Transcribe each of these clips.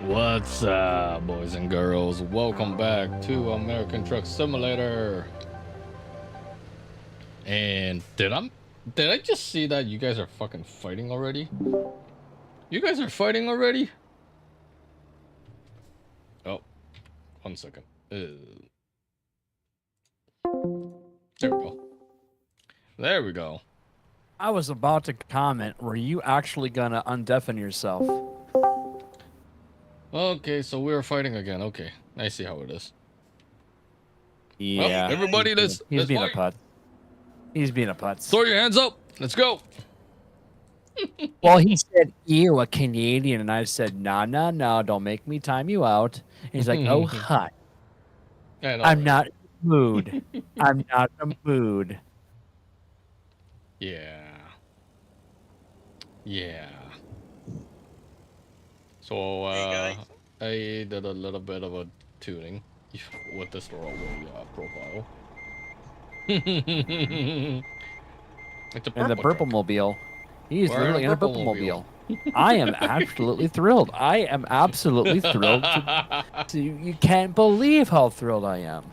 What's up, boys and girls? Welcome back to American Truck Simulator. And did I just see that you guys are fucking fighting already? You guys are fighting already? Oh, 1 second. There we go. There we go. I was about to comment, were you actually gonna undeafen yourself? Okay, so we're fighting again. Okay, I see how it is. Yeah. Well, everybody, He's let's being fight. a putz. He's being a putz. Throw your hands up. Let's go. Well, he said, ew, a Canadian. And I said, no, don't make me time you out. And he's like, oh, hi. I know, I'm right? not in the mood. I'm not in the mood. Yeah. Yeah. So, Hey, I did a little bit of a tuning with this throwaway profile. It's a And the purple truck. Burple-mobile. He's We're literally in in a a Burple-mobile. Burple-mobile. I am absolutely thrilled. I am absolutely thrilled. You can't believe how thrilled I am.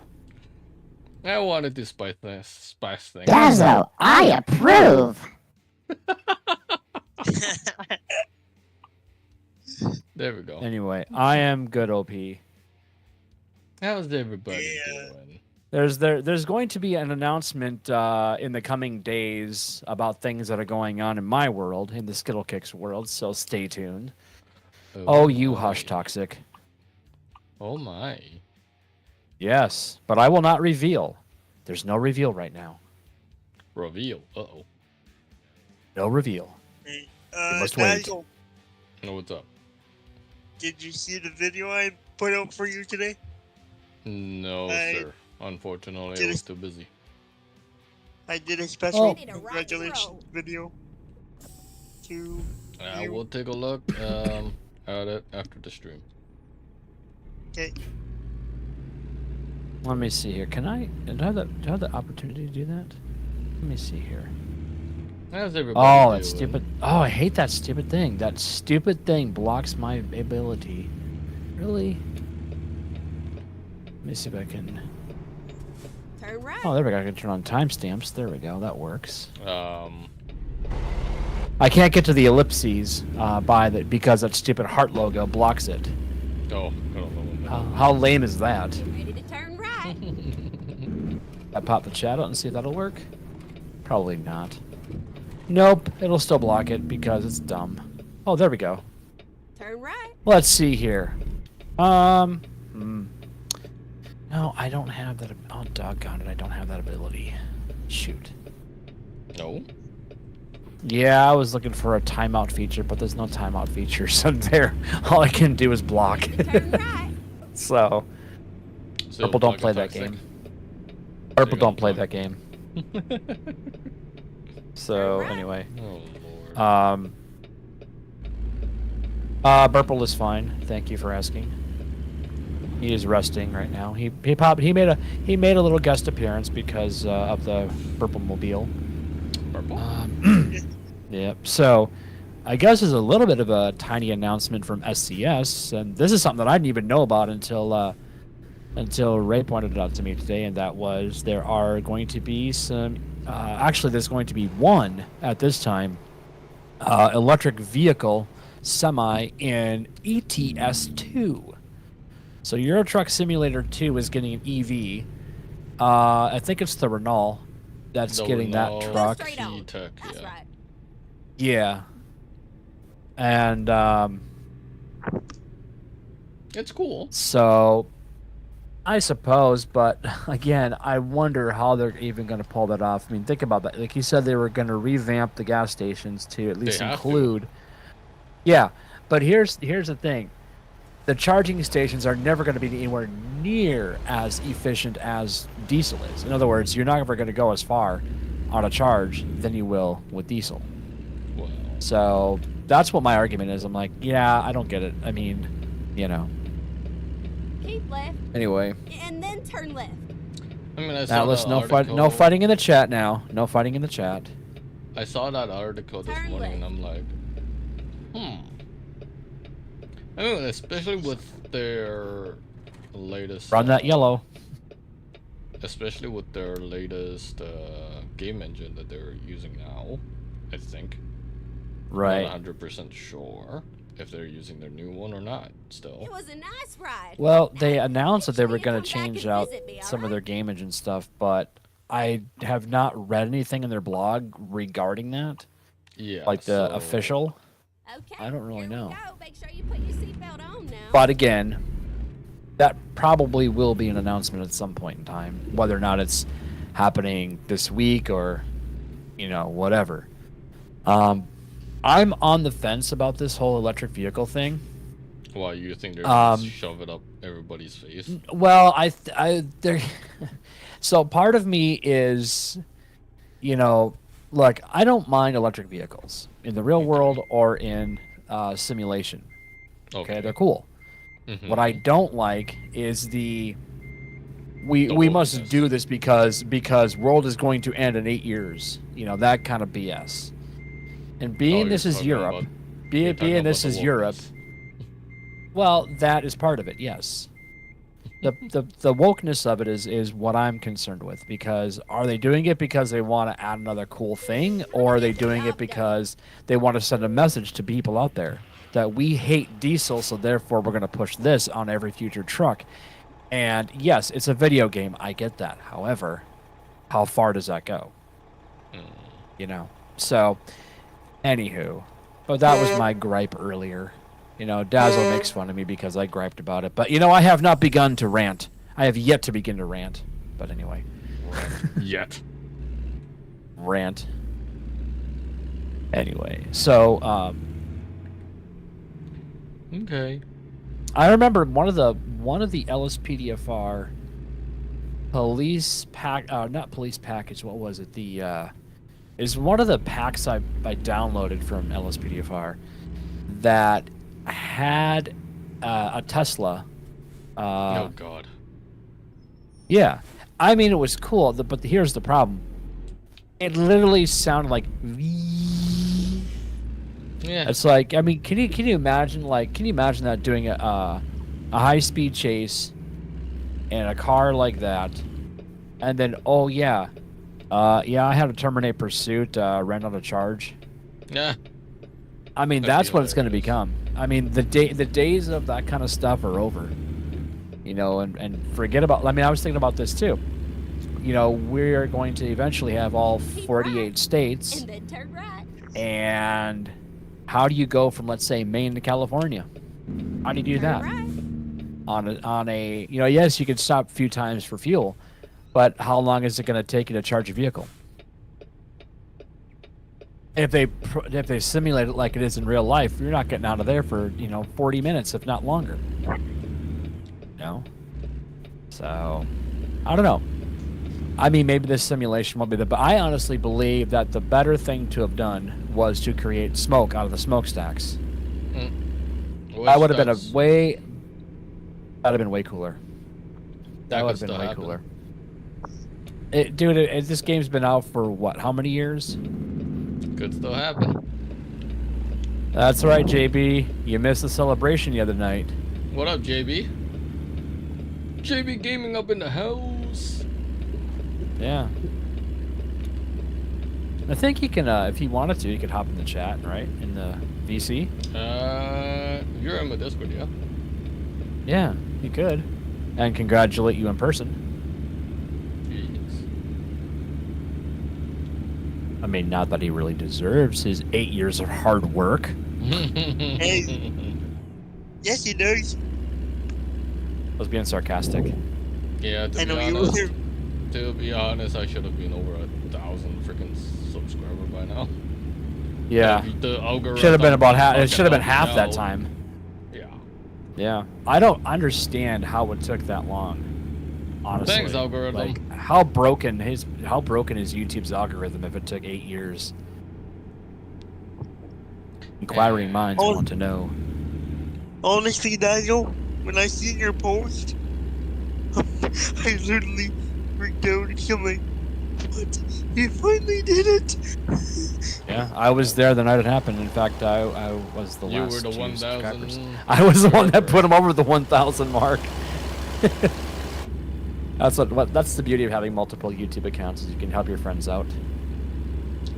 I wanted to spice things. Dazzo, I approve. There we go. Anyway, I am good, OP. How's everybody Yeah. doing? There's going to be an announcement in the coming days about things that are going on in my world, in the Skittlecakes world, so stay tuned. Oh, you my. hush, Toxic. Oh my. Yes, but I will not reveal. There's no reveal right now. Reveal. Uh-oh. No reveal. Hey, must wait. Dazzo, Oh, what's up? did you see the video I put out for you today? No, I sir. Unfortunately, I did was a- too busy. I did a special Oh. congratulations video to I you. will take a look at it after the stream. Okay. Let me see here. Do I have the opportunity to do that? Let me see here. How's everybody Oh, that doing? stupid. Oh, I hate that stupid thing. That stupid thing blocks my ability. Really? Let me see if I can. Turn right. Oh, there we go. I can turn on timestamps. There we go. That works. Um, I can't get to the ellipses because that stupid heart logo blocks it. oh, I don't know. How lame is that? Ready to turn right. I pop the chat out and see if that'll work. Probably not. Nope, it'll still block it because it's dumb. Oh, there we go. Turn right. Let's see here. No, I don't have that. Oh, doggone it, I don't have that ability. Shoot. No? Yeah, I was looking for a timeout feature, but there's no timeout features on there. All I can do is block. Turn right. So, Still Purple, don't play fucking that toxic. game. Purple, you don't go, play Doc. that game. So, Alright. anyway. Oh, Lord. Burple is fine. Thank you for asking. He is resting right now. He made a little guest appearance because of the Burple Mobile. Purple? Yep. So, I guess there's a little bit of a tiny announcement from SCS, and this is something that I didn't even know about until Ray pointed it out to me today, and that was there are going to be some. Actually, there's going to be one at this time. Electric vehicle semi in ETS2. So Euro Truck Simulator 2 is getting an EV. I think it's the Renault that's The getting that Renault truck. Straight on. E-Tech, That's yeah. right. Yeah. And It's cool. so I suppose, but again, I wonder how they're even going to pull that off. I mean, think about that. Like you said, they were going to revamp the gas stations to at least have to. include. Yeah, but here's the thing: the charging stations are never going to be anywhere near as efficient as diesel is. In other words, you're not ever going to go as far on a charge than you will with diesel. Well, So that's what my argument is. I'm like, yeah, I don't get it. I mean, you know. Keep left Anyway. and then turn left. I mean, I saw Atlas, that no article. fighting in the chat now. No fighting in the chat. I saw that article this Turn morning, and left. I'm like, I mean, especially with their latest. Run that yellow. Especially with their latest game engine that they're using now, I think. Right. Not 100% sure if they're using their new one or not. Still. It was a nice ride. Well, they Now, announced that make they sure were you going come to back change and out visit me, some of their alright? game engine stuff, but I have not read anything in their blog regarding that, Yeah. like the so- official. Okay. I don't really here we know. go. Make sure you put your seatbelt on now. But again, that probably will be an announcement at some point in time, whether or not it's happening this week or, whatever. I'm on the fence about this whole electric vehicle thing. Why you think they're gonna Um, shove it up everybody's face? Well, there. So part of me is, look, I don't mind electric vehicles in the real world or in simulation. Okay, they're cool. Mhm. What I don't like is we wokeness. must do this because world is going to end in 8 years. That kind of BS. And being Oh, this you're is talking Europe, about- you're talking being this about the is Europe. wokeness. Well, that is part of it, yes. The wokeness of it is what I'm concerned with, because are they doing it because they want to add another cool thing, or are they doing it because they want to send a message to people out there that we hate diesel, so therefore we're going to push this on every future truck? And yes, it's a video game, I get that. However, how far does that go? So anywho, but that was my gripe earlier. Dazzo makes fun of me because I griped about it. But, I have not begun to rant. I have yet to begin to rant. But anyway. Yet. Rant. Anyway, so, Okay. I remember one of the LSPDFR police pack, not police package, what was it? Is one of the packs I downloaded from LSPDFR that had a Tesla. Oh God. Yeah, I mean it was cool, but here's the problem. It literally sounded like. Yeah. It's like, I mean, can you imagine that doing a high-speed chase in a car like that, and then I had to terminate pursuit, ran out of charge. Yeah. I mean, That'd that's be what it's going to hilarious. become. I mean, the days of that kind of stuff are over. And forget about. I mean, I was thinking about this too. We're going to eventually have all 48 states, And then turn right. and how do you go from, let's say, Maine to California? How do you do Turn that? right. On a yes, you could stop a few times for fuel, but how long is it going to take you to charge a vehicle? If they simulate it like it is in real life, you're not getting out of there for 40 minutes, if not longer. So I don't know. I mean, maybe this simulation will be but I honestly believe that the better thing to have done was to create smoke out of the smokestacks. That would have been that'd have been way cooler. That would have been way cooler. Dude, this game's been out for what? How many years? Could still happen. That's right, JB. You missed the celebration the other night. What up, JB? JB Gaming up in the house. Yeah. I think he can, if he wanted to, he could hop in the chat, right? In the VC. You're in my Discord, yeah? Yeah, he could. And congratulate you in person. I mean, not that he really deserves his 8 years of hard work. Hey. Yes, he does. I was being sarcastic. Yeah, I know you honest, were. to be honest, I should have been over 1,000 freaking subscriber by now. Yeah. The algorithm Should have been about half. It fucking should have been helped half me that out. time. Yeah. Yeah. I don't understand how it took that long. Honestly. Thanks, algorithm. Like how broken is YouTube's algorithm if it took 8 years? Inquiring Yeah. minds want to know. Honestly, Daniel, when I seen your post, I literally freaked out. It's What? You finally did it! Yeah, I was there the night it happened. In fact, I was the You last were the two subscribers. 1,000. I was the one that put him over the 1,000 mark. That's the beauty of having multiple YouTube accounts, is you can help your friends out.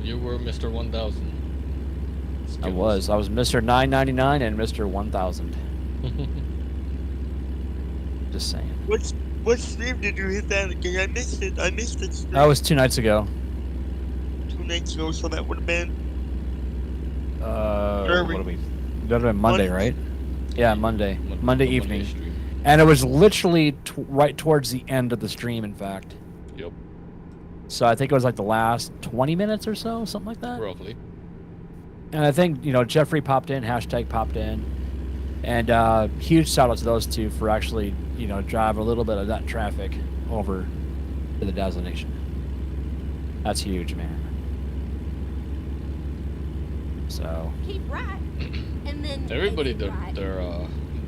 You were Mr. 1,000. I was Mr. 999 and Mr. 1000. Just saying. What stream did you hit that again? I missed it. I missed it. That was 2 nights ago. 2 nights ago, so that would have been. What are we? That would have been Monday, right? Yeah, Monday. Monday evening. Stream. And it was literally right towards the end of the stream, in fact. Yep. So I think it was like the last 20 minutes or so, something like that. Roughly. And I think, Jeffrey popped in, hashtag popped in. And huge shout out to those two for actually, drive a little bit of that traffic over to the Dazzo Nation. That's huge, man. So. Keep right. And then Everybody exit did right.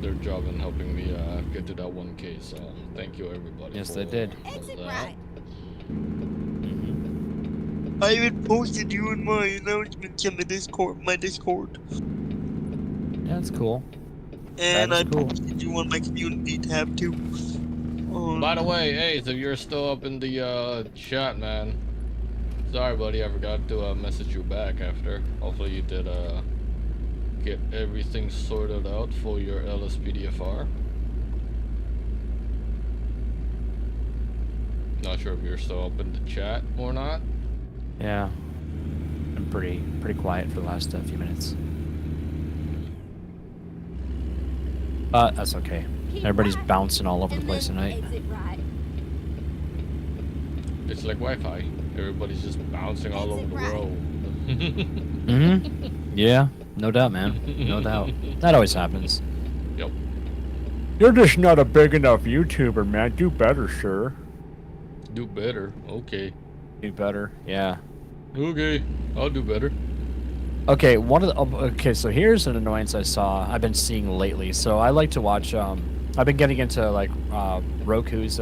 their job in helping me get to that 1K. So thank you everybody. Yes, for, they did. for Exit that. right. I even posted you in my announcements in the my Discord. Yeah, that's cool. And That I is cool. posted you on my community tab too. By the way, hey, if you're still up in the chat, man. Sorry, buddy, I forgot to message you back after. Hopefully you did get everything sorted out for your LSPDFR. Not sure if you're still up in the chat or not. Yeah. Been pretty quiet for the last few minutes. That's okay. Keep Everybody's right. bouncing all over the And place then tonight. exit right. It's like Wi-Fi. Everybody's just bouncing all over the Exit right. world. Mm-hmm. Yeah, no doubt, man. No doubt. That always happens. Yep. You're just not a big enough YouTuber, man. Do better, sir. Do better. Okay. Do better. Yeah. Okay. I'll do better. Okay, okay, so here's an annoyance I've been seeing lately. So I like to watch, I've been getting into, like, Roku's,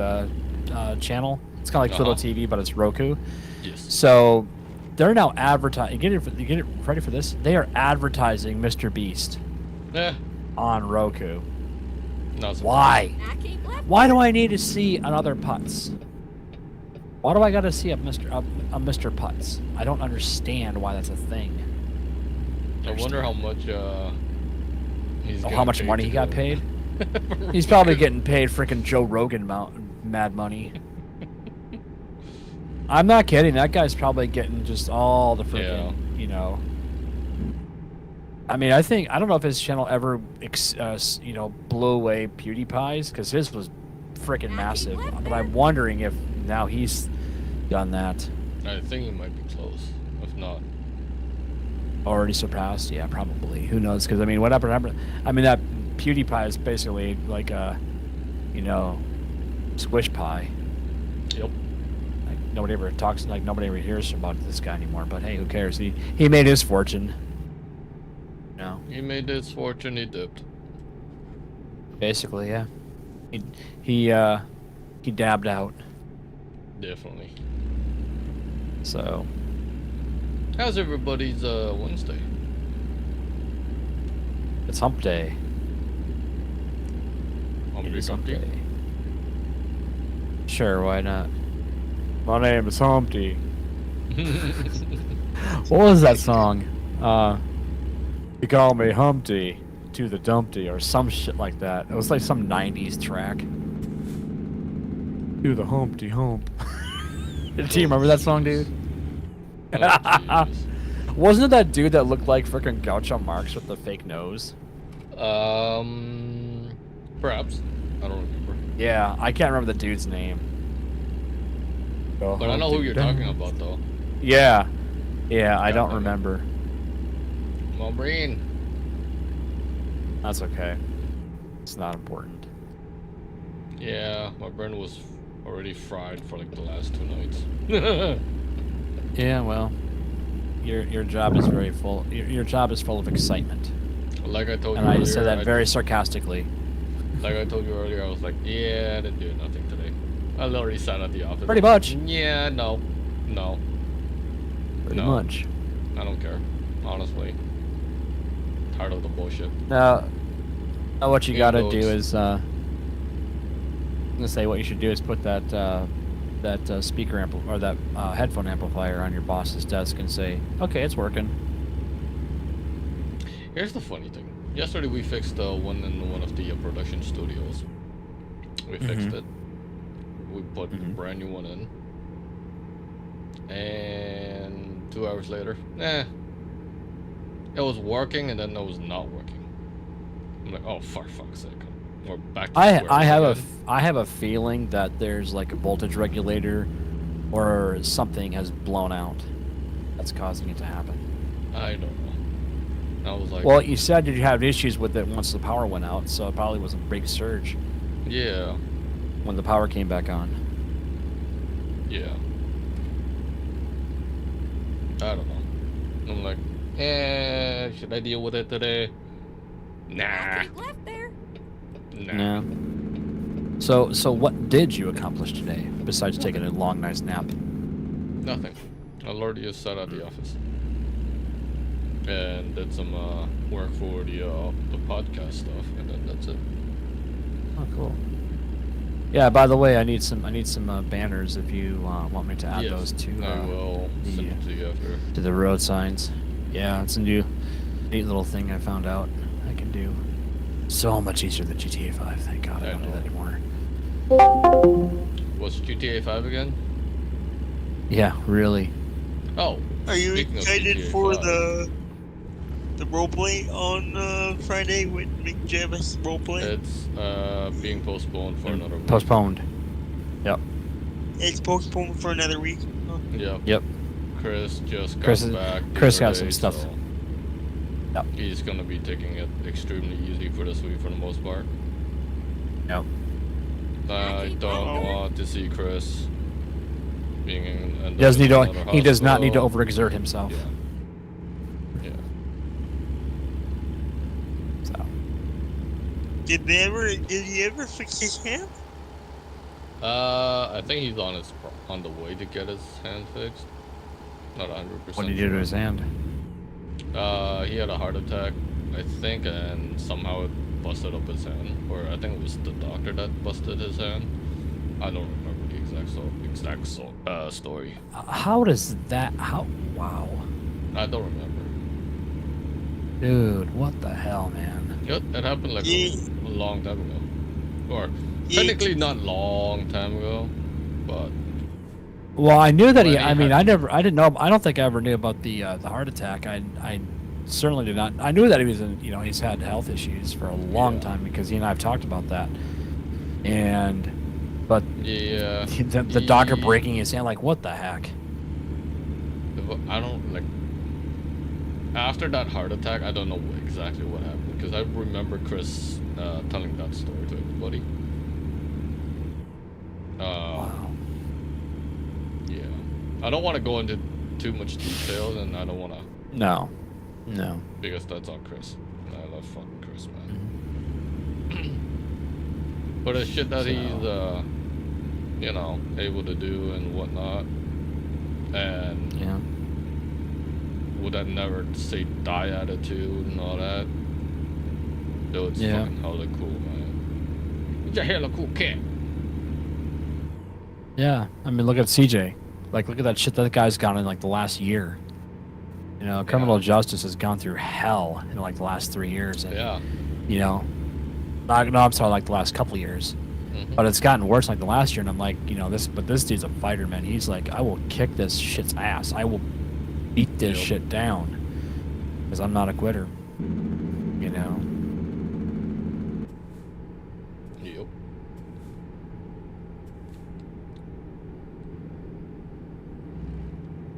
channel. It's kind of like Pluto TV, but it's Roku. Yes. So they're now advertising. You get it ready for this? They are advertising Mr. Beast on Roku. Not so Why? I keep left. Why do I need to see another Putz? Why do I got to see a Mr. Putz? I don't understand why that's a thing. I wonder how much he's how much money he got paid? He's probably getting paid freaking Joe Rogan mad money. I'm not kidding. That guy's probably getting just all the freaking, I mean, I don't know if his channel ever, blew away PewDiePie's, because his was freaking massive. But I'm wondering if now he's done that. I think he might be close, if not. Already surpassed? Yeah, probably. Who knows? Because, I mean, whatever happened. I mean, that PewDiePie is basically like a, squish pie. Yep. Like, nobody ever talks, like, nobody ever hears about this guy anymore. But hey, who cares? He made his fortune. He made his fortune, he dipped. Basically, yeah. He dabbed out. Definitely. So. How's everybody's Wednesday? It's hump day. Hungry It is hump Humpty? day. Sure, why not? My name is Humpty. What was that song? You call me Humpty to the Dumpty or some shit like that. It was like some 90s track. To the Humpty Hump. Do you remember that song, dude? Oh, Wasn't it that dude that looked like frickin' Groucho Marx with the fake nose? Perhaps. I don't remember. Yeah, I can't remember the dude's name. But I know who you're talking about, though. Yeah. Yeah, I don't remember. My brain. That's okay. It's not important. Yeah, my brain was already fried for like the last 2 nights. Yeah, well, your job is very full. Your job is full of excitement. Like I told you And I earlier, said that very sarcastically. Like I told you earlier, I was like, yeah, I didn't do nothing today. I literally sat at the office. Pretty much. Yeah, no. No, Pretty No. much. I don't care. Honestly, tired of the bullshit. Now what you Here gotta goes. do is, I'm gonna say what you should do is put that speaker or that headphone amplifier on your boss's desk and say, okay, it's working. Here's the funny thing. Yesterday we fixed one in one of the production studios. We fixed it. We put a brand new one in. And 2 hours later, it was working and then it was not working. I'm like, oh, for fuck's sake. We're back to square I one again. have a feeling that there's like a voltage regulator or something has blown out that's causing it to happen. I don't know. I was like, Well, you said you had issues with it once the power went out, so it probably was a big surge yeah, when the power came back on. yeah. I don't know. I'm like, should I deal with it today? Nah, Nothing left there. nah. Yeah. So what did you accomplish today besides taking a long, nice nap? Nothing. I already just sat at the office and did some work for the podcast stuff, and then that's it. Oh, cool. Yeah. By the way, I need some banners if you want me to add Yes, those to I will the- send it to you after. to the road signs. Yeah, it's a neat little thing I found out I can do. So much easier than GTA 5. Thank God I I don't do know. that anymore. Was GTA 5 again? Yeah, really. Oh, Are you speaking of excited GTA for 5, the roleplay on Friday with McJavis roleplay? It's being postponed for another week. Postponed. Yep. It's postponed for another week. Huh. Yep. Yep. Chris just got Chris back. the Chris other got some day, stuff. so Yep. He's gonna be taking it extremely easy for this week for the most part. Yep. I don't want to see Chris being in. He does need to. another He does not need to hospital. overexert himself. Yeah. Yeah. So. Did he ever fix his hand? I think he's on the way to get his hand fixed. Not 100%. What did he do to his hand? He had a heart attack, I think, and somehow it busted up his hand. Or I think it was the doctor that busted his hand. I don't remember the exact story. How does that? How? Wow. I don't remember. Dude, what the hell, man? It happened like Yeah. a long time ago. Or Yeah. technically not long time ago, but Well, I knew that he. Well, he I mean, had- I didn't know. I don't think I ever knew about the heart attack. I certainly did not. I knew that he was in. He's had health issues for a long Yeah. time because he and I have talked about that. But yeah. the doctor breaking his hand, like, what the heck? I don't like. After that heart attack, I don't know exactly what happened because I remember Chris telling that story to everybody. Wow. Yeah, I don't want to go into too much detail, and I don't want to No. because that's on Chris. And I love fucking Chris, man. Mm-hmm. But the shit that So- he's able to do and whatnot, and Yeah. with that never say die attitude and all that. Dude, it's Yeah. fucking hella cool, man. He's a hella cool cat. Yeah. I mean, look at CJ. Like, look at that shit that guy's gone in like the last year. Criminal justice has gone through hell in like the last 3 years. And, Yeah. No, I'm sorry, like the last couple years. Mhm. But it's gotten worse like the last year, and I'm like, this dude's a fighter, man. He's like, I will kick this shit's ass. I will beat this Yep. shit down. Because I'm not a quitter. Yep.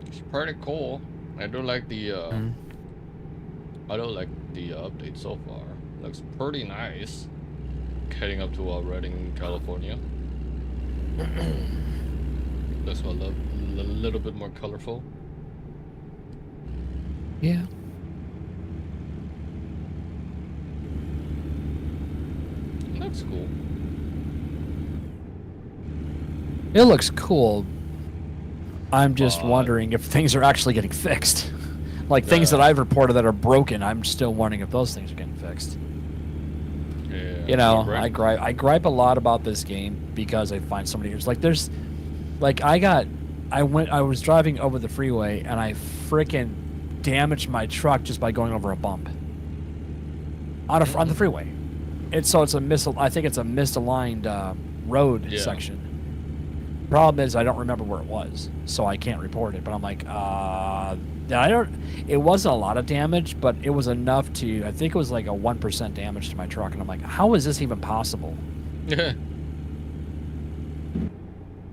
It's pretty cool. I do like the Mhm. update so far. Looks pretty nice. Heading up to Redding, California. Looks a little bit more colorful. Yeah. That's cool. It looks cool. I'm just wondering if things are actually getting fixed. Like things that I've reported that are broken, I'm still wondering if those things are getting fixed. Yeah. You know, I gripe a lot about this game because I find so many years. Like there's, like I was driving over the freeway and I freaking damaged my truck just by going over a bump on the freeway. I think it's a misaligned road section. Problem is I don't remember where it was, so I can't report it. But I'm like, it wasn't a lot of damage, but it was enough to, I think it was like a 1% damage to my truck, and I'm like, how is this even possible? Yeah.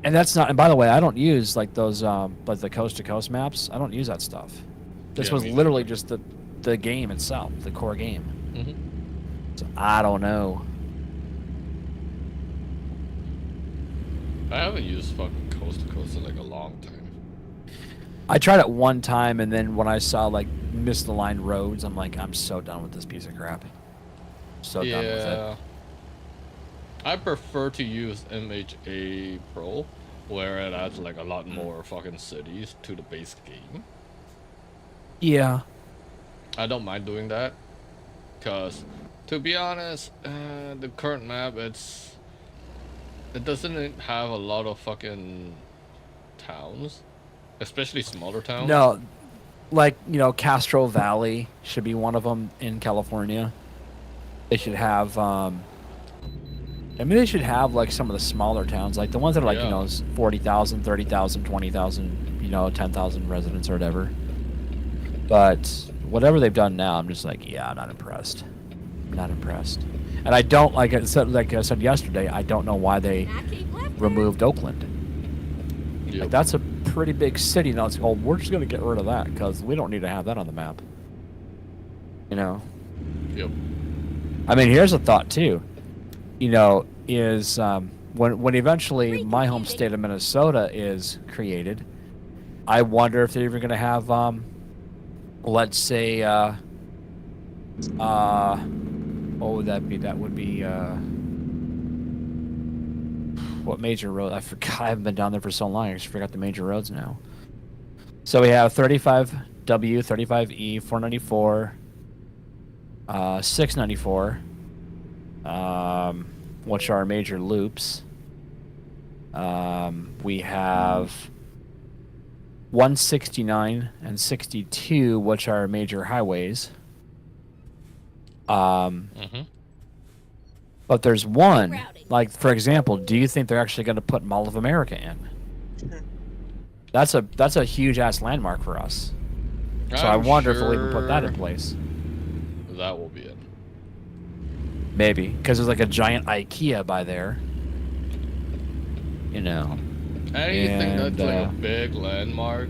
And that's not. And by the way, I don't use like those like the coast to coast maps. I don't use that stuff. This was literally just the game itself, the core game. So I don't know. I haven't used fucking coast to coast in like a long time. I tried it one time, and then when I saw like misaligned roads, I'm like, I'm so done with this piece of crap. So done with it. I prefer to use MHA Pro, where it adds like a lot more fucking cities to the base game. Yeah. I don't mind doing that, cause to be honest, the current map it doesn't have a lot of fucking towns, especially smaller towns. No, like, you know, Castro Valley should be one of them in California. They should have, they should have like some of the smaller towns, like the ones that are like, you know, 40,000, 30,000, 20,000, you know, 10,000 residents or whatever. But whatever they've done now, I'm just like, yeah, I'm not impressed. I'm not impressed. And I don't, like I said yesterday, I don't know why they removed Oakland. Yep. Like, that's a pretty big city. Now it's called, we're just going to get rid of that because we don't need to have that on the map. You know? Yep. I mean, here's a thought, too. You know, is when eventually my home state of Minnesota is created, I wonder if they're even going to have, let's say, what would that be? That would be, what major road? I forgot. I haven't been down there for so long. I just forgot the major roads now. So we have 35W, 35E, 494, 694, which are major loops. We have 169 and 62, which are major highways. But there's one, like, for example, do you think they're actually going to put Mall of America in? That's a huge ass landmark for us. So I wonder if we'll even put that in place. That will be it. Maybe, because there's like a giant IKEA by there. You know. Anything that's like a big landmark,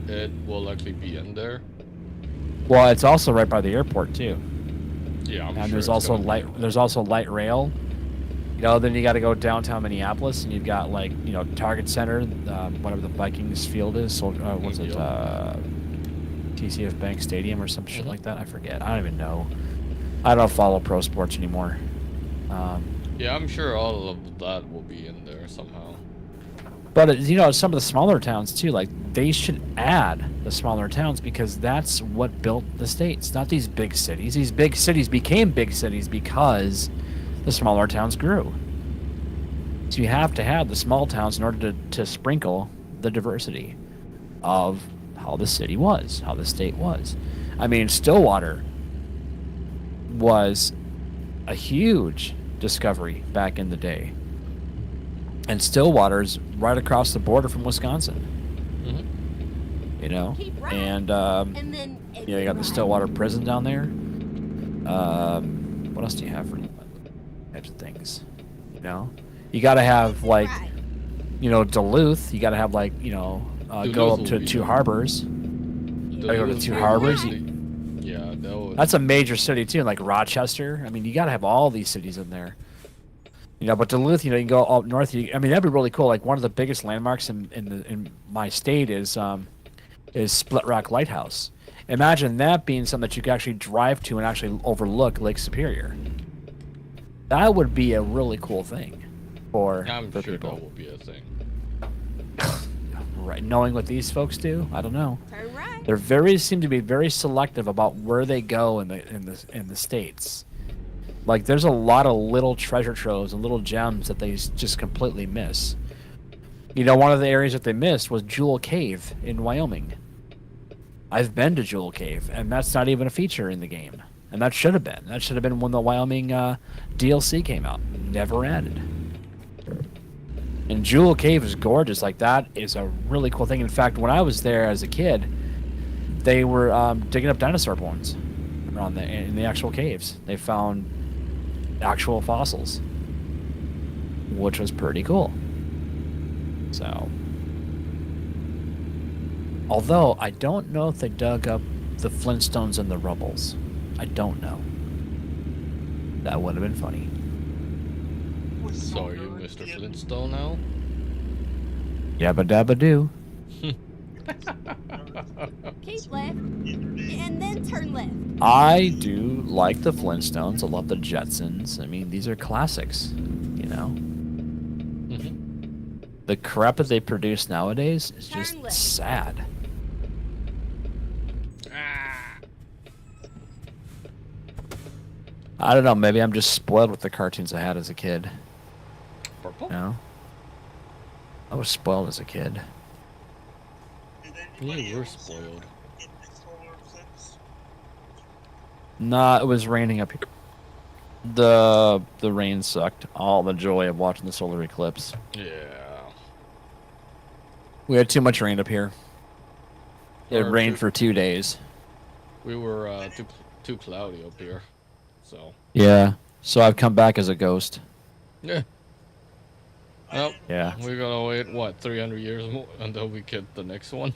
it will likely be in there. Well, it's also right by the airport too. Yeah, I'm and sure there's also light. There's also light rail. You know, then you got to go downtown Minneapolis, and you've got like, you know, Target Center, whatever the Vikings field is. So what's it? TCF Bank Stadium or some shit like that. I forget. I don't even know. I don't follow pro sports anymore. Yeah, I'm sure all of that will be in there somehow. But you know, some of the smaller towns too, like they should add the smaller towns because that's what built the states, not these big cities. These big cities became big cities because the smaller towns grew. So you have to have the small towns in order to sprinkle the diversity of how the city was, how the state was. I mean, Stillwater was a huge discovery back in the day. And Stillwater's right across the border from Wisconsin. You know? And you know, you got the Stillwater prison down there. What else do you have for types of things? You know? You gotta have, like, you know, Duluth. You gotta have, like, you know, go up to Two Harbors. Gotta go to Two Harbors. Yeah, that's a major city too, like Rochester. I mean, you gotta have all these cities in there. You know, but Duluth, you know, you can go up north. I mean, that'd be really cool. Like, one of the biggest landmarks in my state is Split Rock Lighthouse. Imagine that being something that you could actually drive to and actually overlook Lake Superior. That would be a really cool thing for I'm sure people. that will be a thing. right. Knowing what these folks do, I don't know. Turn right. They're seem to be very selective about where they go in the states. Like there's a lot of little treasure troves and little gems that they just completely miss. You know, one of the areas that they missed was Jewel Cave in Wyoming. I've been to Jewel Cave, and that's not even a feature in the game. And that should have been. That should have been when the Wyoming DLC came out. Never added. And Jewel Cave is gorgeous. Like, that is a really cool thing. In fact, when I was there as a kid, they were digging up dinosaur bones around in the actual caves. They found actual fossils, which was pretty cool. So, although I don't know if they dug up the Flintstones and the Rubbles. I don't know. That would have been funny. So are you Mr. Flintstone now? Yabba dabba doo. Keep left, and then turn left. I do like the Flintstones. I love the Jetsons. I mean, these are classics, you know. The crap that they produce nowadays is just sad. I don't know. Maybe I'm just spoiled with the cartoons I had as a kid. Purple? No. I was spoiled as a kid. You were spoiled. Nah, it was raining up here. The rain sucked all the joy of watching the solar eclipse. Yeah. We had too much rain up here. It rained for 2 days. We were too cloudy up here, so. Yeah. So I've come back as a ghost. Yeah. Well, Yeah. we're gonna wait, what, 300 years more until we get the next one?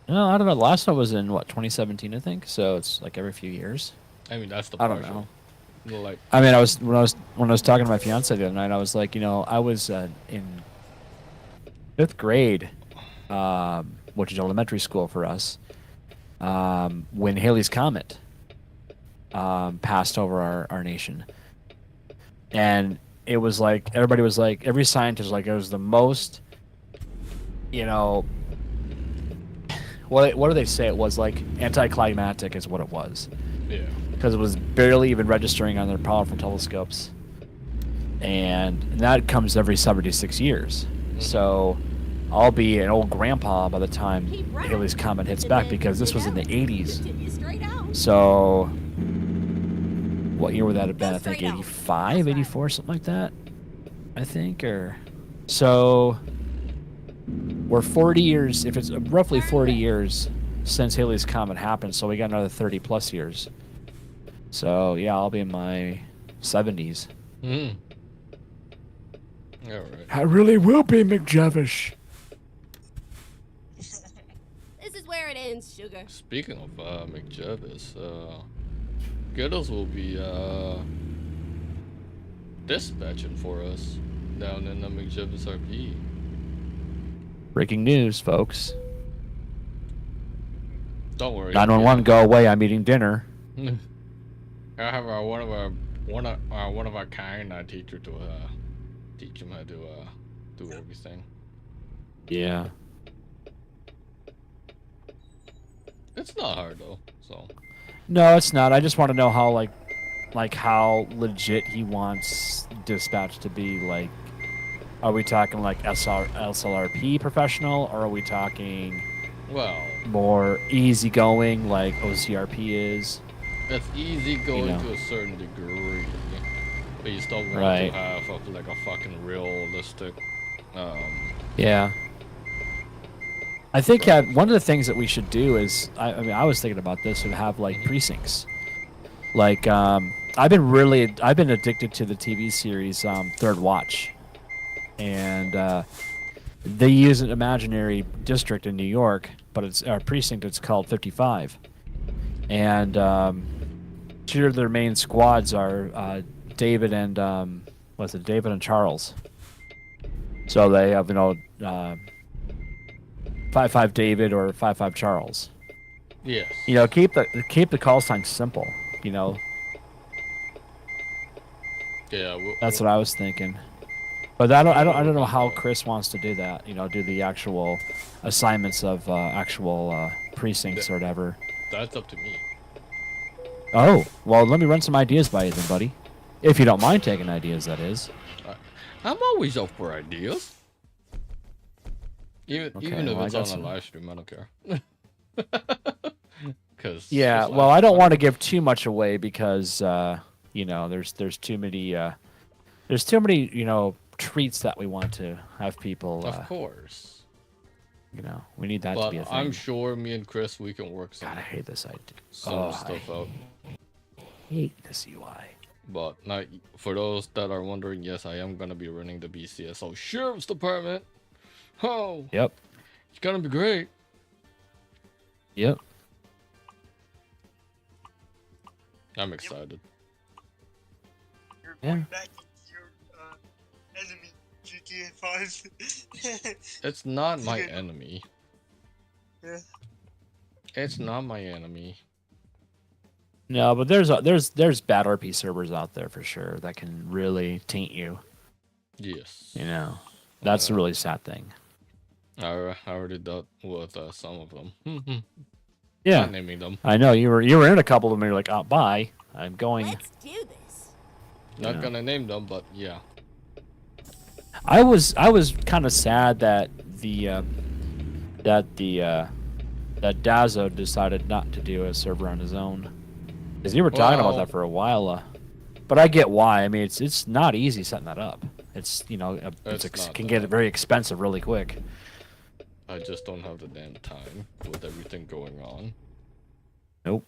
No, I don't know. The last one was in, what, 2017, I think? So it's like every few years. I mean, that's the I don't partial. know. Like, I mean, when I was talking to my fiance the other night, I was like, you know, I was in 5th grade, which is elementary school for us, when Halley's Comet passed over our nation. And it was like, everybody was like, every scientist was like, it was the most, you know, what do they say? It was like anticlimactic is what it was. yeah. Because it was barely even registering on their powerful telescopes. And that comes every 76 years. So I'll be an old grandpa by the time Halley's Comet hits back, because this was in the 80s. Continue straight out. So what year would that have been? Go I think straight out. 85, 84, something like that. I think, or so we're 40 years, if it's roughly 40 years since Halley's Comet happened, so we got another 30 plus years. So yeah, I'll be in my 70s. Mm. All right. I really will be McJavish. This is where it ends, sugar. Speaking of McJavis, Giddles will be dispatching for us down in the McJavis RP. Breaking news, folks. Don't worry. 911, go away. I'm eating dinner. I have one of our kind teacher to teach him how to do everything. Yeah. It's not hard though, so. No, it's not. I just want to know how like how legit he wants dispatch to be. Like, are we talking like SLRP professional, or are we talking Well, more easygoing like OCRP is? it's easy going You know. to a certain degree, but you still want Right. to have like a fucking realistic. Yeah. I think one of the things that we should do is, I mean, I was thinking about this, and have like precincts. Like, I've been addicted to the TV series Third Watch, and they use an imaginary district in New York, but it's our precinct. It's called 55, and two of their main squads are David and David and Charles. So they have 55 David or 55 Charles. Yes. Keep the call sign simple. Yeah. That's what I was thinking. But I don't know how Chris wants to do that. You know, do the actual assignments of actual precincts or whatever. That's up to me. Oh, well, let me run some ideas by you then, buddy. If you don't mind taking ideas, that is. I'm always up for ideas. Even if it's on a live stream, I don't care. Yeah, well, I don't want to give too much away because you know, there's too many you know, treats that we want to have people. Of course. You know, we need that to be a thing. I'm sure me and Chris, we can work some. God, I hate this idea. Some stuff out. I hate this UI. But now, for those that are wondering, yes, I am gonna be running the BCSO Sheriff's Department. Oh. Yep. It's gonna be great. Yep. I'm excited. You're Yeah. going back into your enemy, GTA 5. It's not my enemy. Yeah. It's not my enemy. No, but there's bad RP servers out there for sure that can really taint you. Yes. You know, that's a really sad thing. I already dealt with some of them. Yeah, Not naming them. I know you were in a couple of them. And you're like, oh, bye. I'm going. Let's do this. Not gonna name them, but yeah. I was kind of sad that that Dazzo decided not to do a server on his own, because you were talking about that for a while. But I get why. I mean, it's not easy setting that up. It's, you know, can get very expensive really quick. I just don't have the damn time with everything going on. Nope.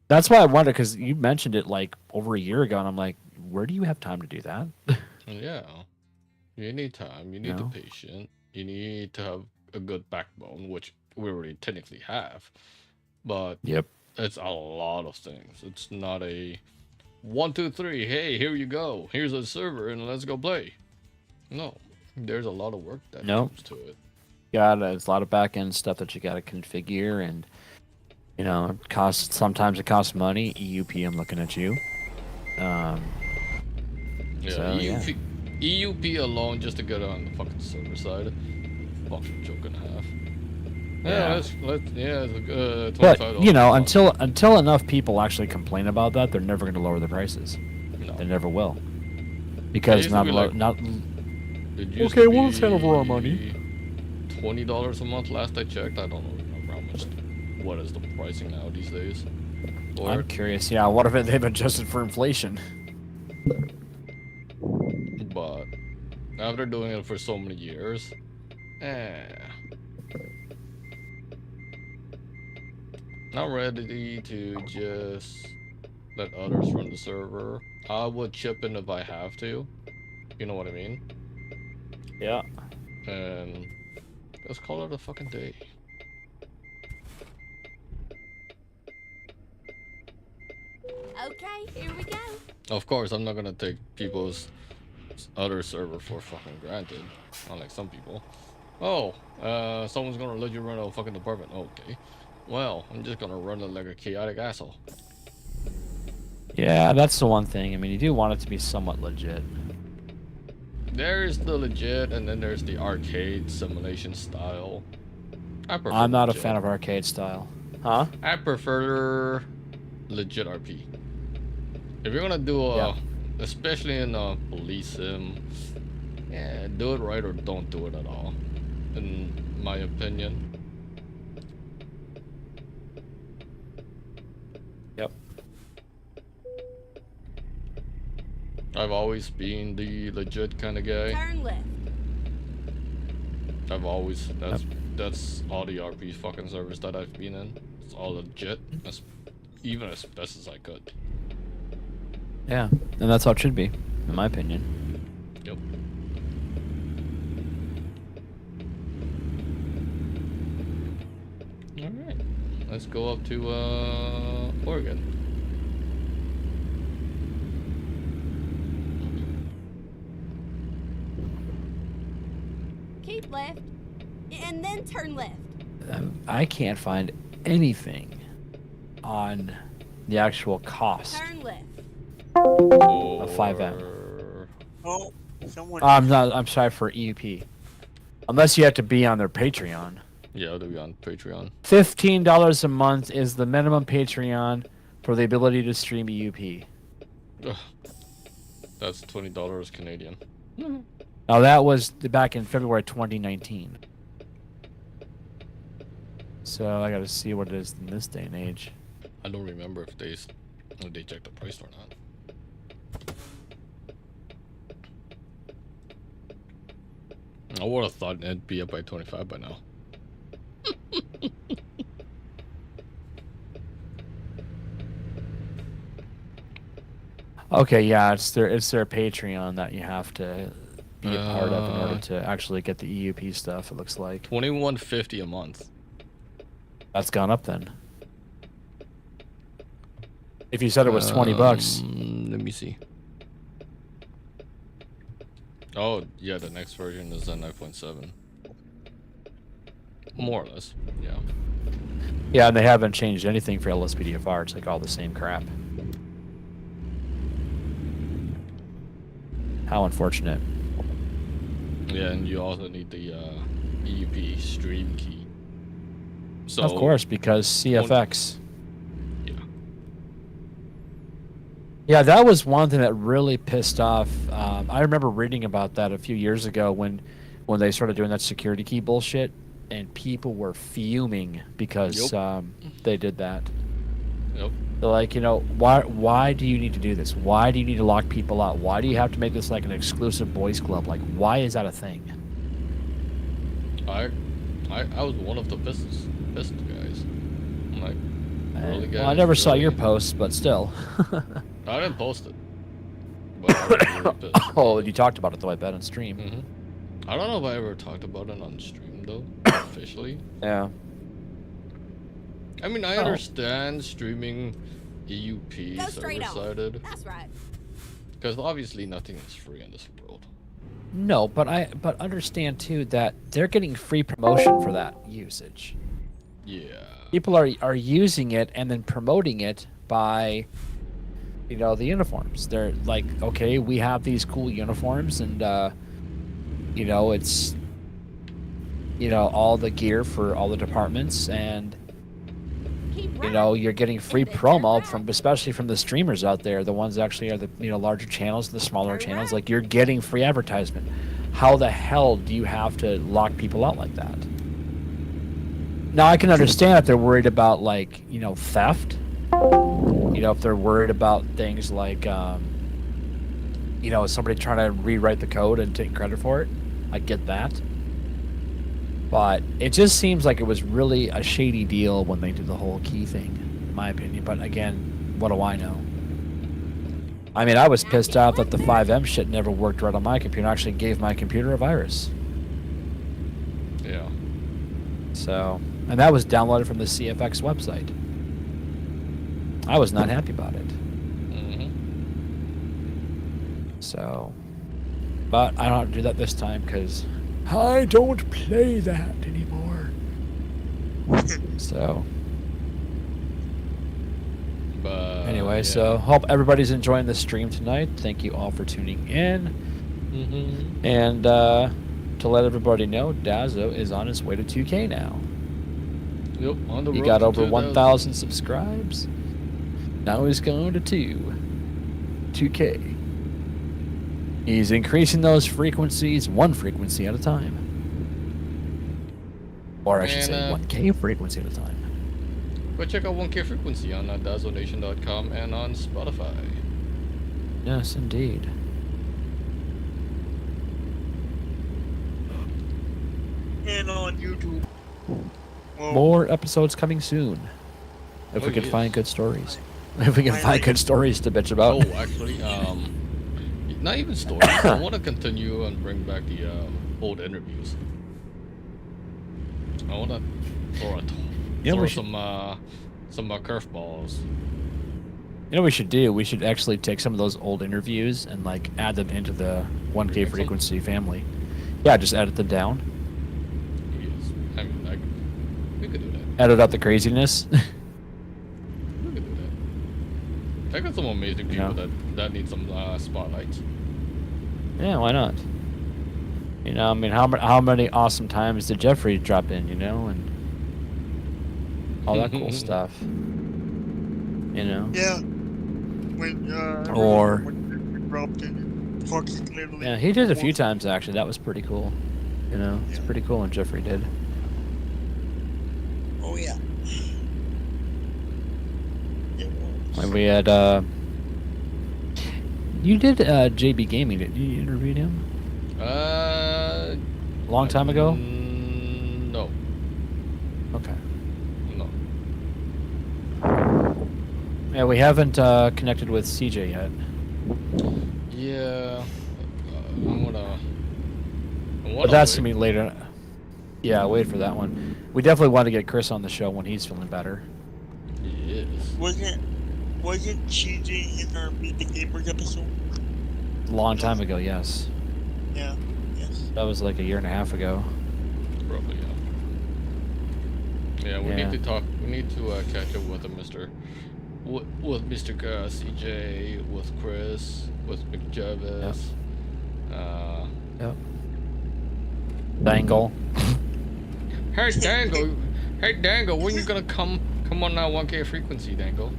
That's why I wondered, because you mentioned it like over a year ago, and I'm like, where do you have time to do that? Yeah. You need time. You need the patience. You need to have a good backbone, which we already technically have. But Yep. it's a lot of things. It's not a 1, 2, 3. Hey, here you go. Here's a server, and let's go play. No, there's a lot of work that comes to it. There's a lot of back end stuff that you got to configure, and you know, sometimes it costs money. EUP, I'm looking at you. Yeah, EUP alone just to get on the fucking server side. Fucking joke and a half. It's but you know, until enough people actually complain about that, they're never going to lower the prices. No. They never will, because not. Okay, we'll just handle our money. $20 a month last I checked. I don't remember how much. What is the pricing now these days? I'm curious. Yeah, what if they've adjusted for inflation? But after doing it for so many years, not ready to just let others run the server. I would chip in if I have to. You know what I mean? Yeah. And let's call it a fucking day. Okay, here we go. Of course, I'm not gonna take people's other server for fucking granted, unlike some people. Oh, someone's gonna let you run a fucking department. Okay. Well, I'm just gonna run it like a chaotic asshole. Yeah, that's the one thing. I mean, you do want it to be somewhat legit. There's the legit, and then there's the arcade simulation style. I'm not a fan of arcade style. Huh? I prefer legit RP. If you're gonna do especially in a police sim, yeah, do it right or don't do it at all, in my opinion. Yep. I've always been the legit kind of guy. Turn left. I've always that's all the RP fucking servers that I've been in. It's all legit, even as best as I could. Yeah, and that's how it should be, in my opinion. Yep. Alright. Let's go up to Oregon. Keep left. And then turn left. I can't find anything on the actual cost Turn left. of 5M. Oh, Someone. I'm sorry for EUP. Unless you have to be on their Patreon. Yeah, they'll be on Patreon. $15 a month is the minimum Patreon for the ability to stream EUP. Ugh. That's $20 Canadian. Now that was back in February 2019. So I gotta see what it is in this day and age. I don't remember if they checked the price or not. I would have thought it'd be up by 25 by now. Okay, yeah, it's their Patreon that you have to be a part of in order to actually get the EUP stuff. It looks like $21.50 a month. that's gone up then. If you said it was $20. Let me see. Oh, yeah, the next version is a 9.7. More or less, yeah. Yeah, and they haven't changed anything for LSPDFR. It's like all the same crap. How unfortunate. Yeah, and you also need the EUP stream key. So Of course, because CFX. Yeah. Yeah, that was one thing that really pissed off. I remember reading about that a few years ago when they started doing that security key bullshit, and people were fuming because they did that. Yep. They're like, you know, why do you need to do this? Why do you need to lock people out? Why do you have to make this like an exclusive boys club? Like, why is that a thing? I was one of the pissed guys. I'm like, really, guys? Well, I never saw Really? your posts, but still. I didn't post it. But I was really pissed. Oh, you talked about it though, I bet, on stream. I don't know if I ever talked about it on stream though, officially. Yeah. I mean, I understand streaming EUP Go straight on. server-sided, That's right. because obviously nothing is free in this world. No, but understand too that they're getting free promotion for that usage. Yeah. People are using it and then promoting it by, you know, the uniforms. They're like, okay, we have these cool uniforms, and you know, it's, you know, all the gear for all the departments, and you know, you're getting free promo from, especially from the streamers out there, the ones that actually are the, you know, larger channels, the smaller channels. Like, you're getting free advertisement. How the hell do you have to lock people out like that? Now, I can understand if they're worried about, like, you know, theft. You know, if they're worried about things like, you know, somebody trying to rewrite the code and take credit for it. I get that. But it just seems like it was really a shady deal when they did the whole key thing, in my opinion. But again, what do I know? I mean, I was pissed off that the 5M shit never worked right on my computer. I actually gave my computer a virus. Yeah. So, and that was downloaded from the CFX website. I was not happy about it. So, but I don't have to do that this time because I don't play that anymore. So, But anyway, yeah. so hope everybody's enjoying the stream tonight. Thank you all for tuning in. And to let everybody know, Dazzo is on his way to 2K now. Yep, on the He road got to over 2,000. 1,000 subscribes. Now he's going to 2K. He's increasing those frequencies, one frequency at a time. Or I should say 1K frequency at a time. Go check out 1K Frequency on DazzoNation.com and on Spotify. Yes, indeed. And on YouTube. Well, More episodes coming soon. If we can yes. find good stories. If we can find good stories to bitch about. Oh, actually, not even stories. I want to continue and bring back the old interviews. I want to throw some curveballs. You know what we should do? We should actually take some of those old interviews and like add them into the 1K frequency family. Yeah, just edit them down. Yes. I mean, we could do that. Edit out the craziness. We could do that. I got some amazing people Yeah. that need some spotlights. Yeah, why not? You know, I mean, how many awesome times did Jeffrey drop in? You know, and all that cool stuff. You know. Yeah. When Or when dropped in, fucking literally. yeah, he did a few times actually. That was pretty cool. You know, it's Yeah. pretty cool when Jeffrey did. Oh yeah. It was. Like we had you did JB Gaming, didn't you? You interviewed him a long time ago. No. Okay. No. Yeah, we haven't connected with CJ yet. Yeah. I'm gonna But that's wait. gonna be later. Yeah, wait for that one. We definitely want to get Chris on the show when he's feeling better. Yes. Wasn't CJ in our Meet the Gamers episode? A long time ago, yes. Yeah. Yes. That was like a year and a half ago. Probably, yeah. Yeah, we Yeah. need to talk. We need to catch up with Mr. CJ, with Chris, with McJavis. Yep. Dangle. Hey Dangle, hey Dangle, when you gonna come on that 1K frequency, Dangle?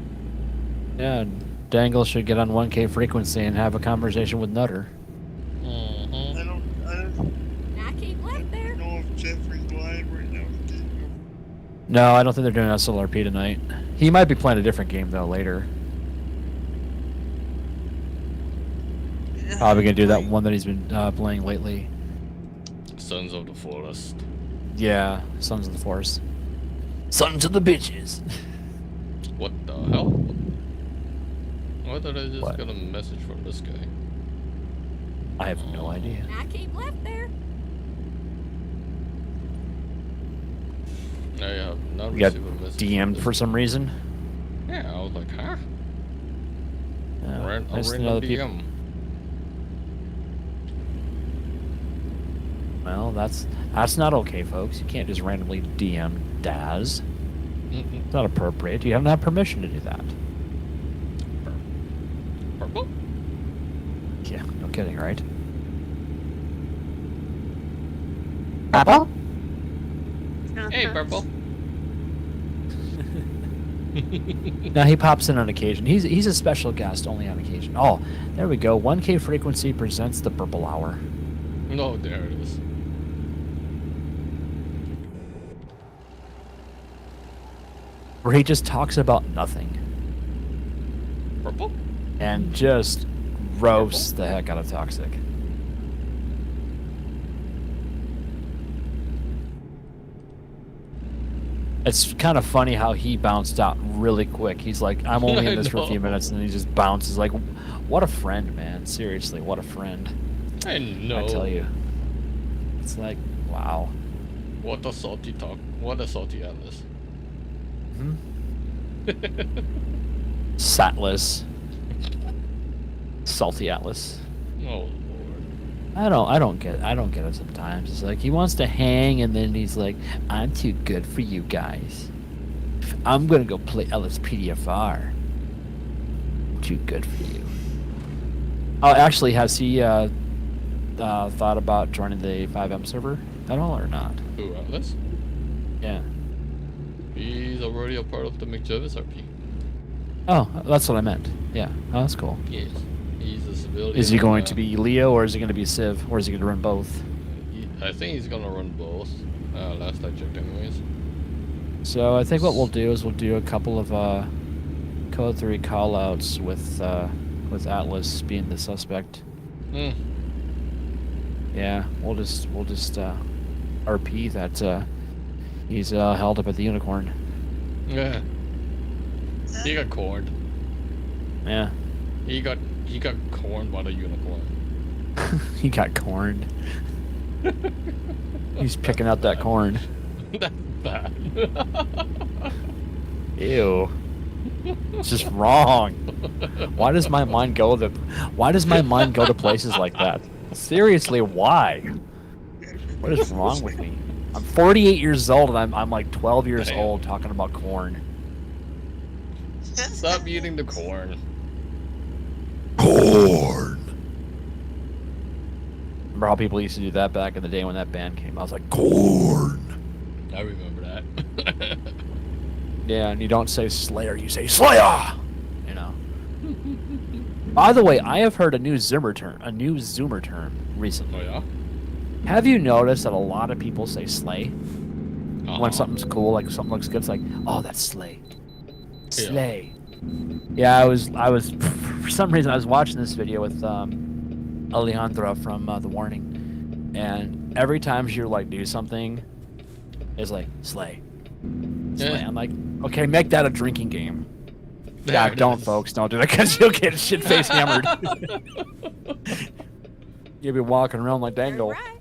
Yeah, Dangle should get on 1K frequency and have a conversation with Nutter. Mm-hmm. I don't I keep left there. know if Jeffrey's live right now. No, I don't think they're doing SLRP tonight. He might be playing a different game though later. Probably gonna do that one that he's been playing lately. Sons of the Forest. Yeah, Sons of the Forest. Sons of the bitches. What the hell? Why did I just What? get a message from this guy? I have no idea. I keep left there. I have not We got received a message. DM'd for some reason. Yeah, I was like, huh? Yeah, A nice to random know that people. DM. Well, that's not okay, folks. You can't just randomly DM Daz. Mm-mm. It's not appropriate. You haven't had permission to do that. Purple? Yeah, no kidding, right? Purple? Hey, Purple. Now he pops in on occasion. He's a special guest only on occasion. Oh, there we go. 1K frequency presents the Purple Hour. No, there it is. Where he just talks about nothing Purple? and just roasts the heck out of Toxic. It's kind of funny how he bounced out really quick. He's like, I'm only in this for a few I know. minutes, and then he just bounces. Like, what a friend, man. Seriously, what a friend. I know. I tell you. It's like, wow. What a salty talk. What a salty Atlas. Hmm? Satless. Salty Atlas. Oh, Lord. I don't get it sometimes. It's like he wants to hang and then he's like, I'm too good for you guys. I'm gonna go play LSPDFR. Too good for you. Oh, actually, has he thought about joining the 5M server at all or not? Who, Atlas? Yeah. He's already a part of the McJavis RP. Oh, that's what I meant. Yeah. Oh, that's cool. Yes. He's a civilian. Is he going to be Leo or is he going to be Civ or is he going to run both? I think he's gonna run both. Last I checked, anyways. So I think what we'll do is we'll do a couple of Code 3 callouts with Atlas being the suspect. Hmm. Yeah, we'll just RP that he's held up at the Unicorn. Yeah. He got corned. Yeah, He got corned by the unicorn. he got corned. He's picking out that corn. That's bad. Ew. It's just wrong. Why does my mind go to places like that? Seriously, why? What is wrong with me? I'm 48 years old and I'm like 12 years Damn. old talking about corn. Stop eating the corn. Corn. Remember how people used to do that back in the day when that band came? I was like, corn. I remember that. Yeah, and you don't say Slayer, you say Slayer. You know. By the way, I have heard a new Zoomer term recently. Oh yeah. Have you noticed that a lot of people say slay when something's cool, like something looks good? It's like, oh, that's slay. Slay. Yeah, I was for some reason I was watching this video with Alejandra from The Warning, and every time she would like do something, it's like slay. Slay. I'm like, okay, make that a drinking game. Yeah, don't folks, don't do that because you'll get shit face hammered. You'll be walking around like Dangle. Right.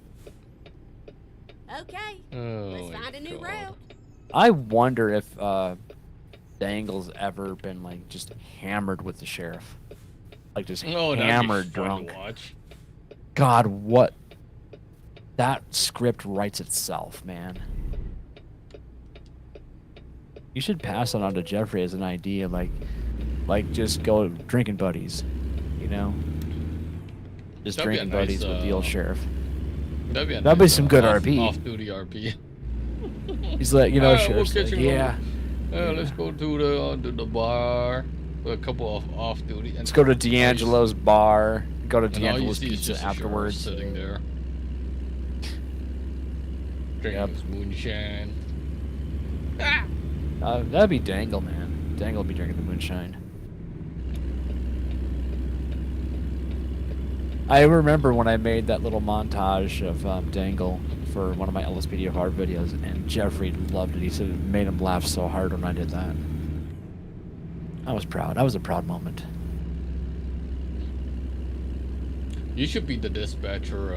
Okay. Let's find a new route. I wonder if Dangle's ever been like just hammered with the sheriff, like just hammered drunk. God, what? That script writes itself, man. You should pass it on to Jeffrey as an idea, like just go drinking buddies, you know? Just That'd drinking buddies with the old sheriff. That'd be some good RP. Off-duty RP. He's like, you know, sheriff's like, yeah. Let's go to the bar. A couple of off-duty. Let's go to D'Angelo's bar. Go to And all you D'Angelo's see is pizza just a sheriff afterwards. sitting there, drinking his moonshine. That'd be Dangle, man. Dangle would be drinking the moonshine. I remember when I made that little montage of Dangle for one of my LSPD of Hard videos, and Jeffrey loved it. He said it made him laugh so hard when I did that. I was proud. That was a proud moment. You should be the dispatcher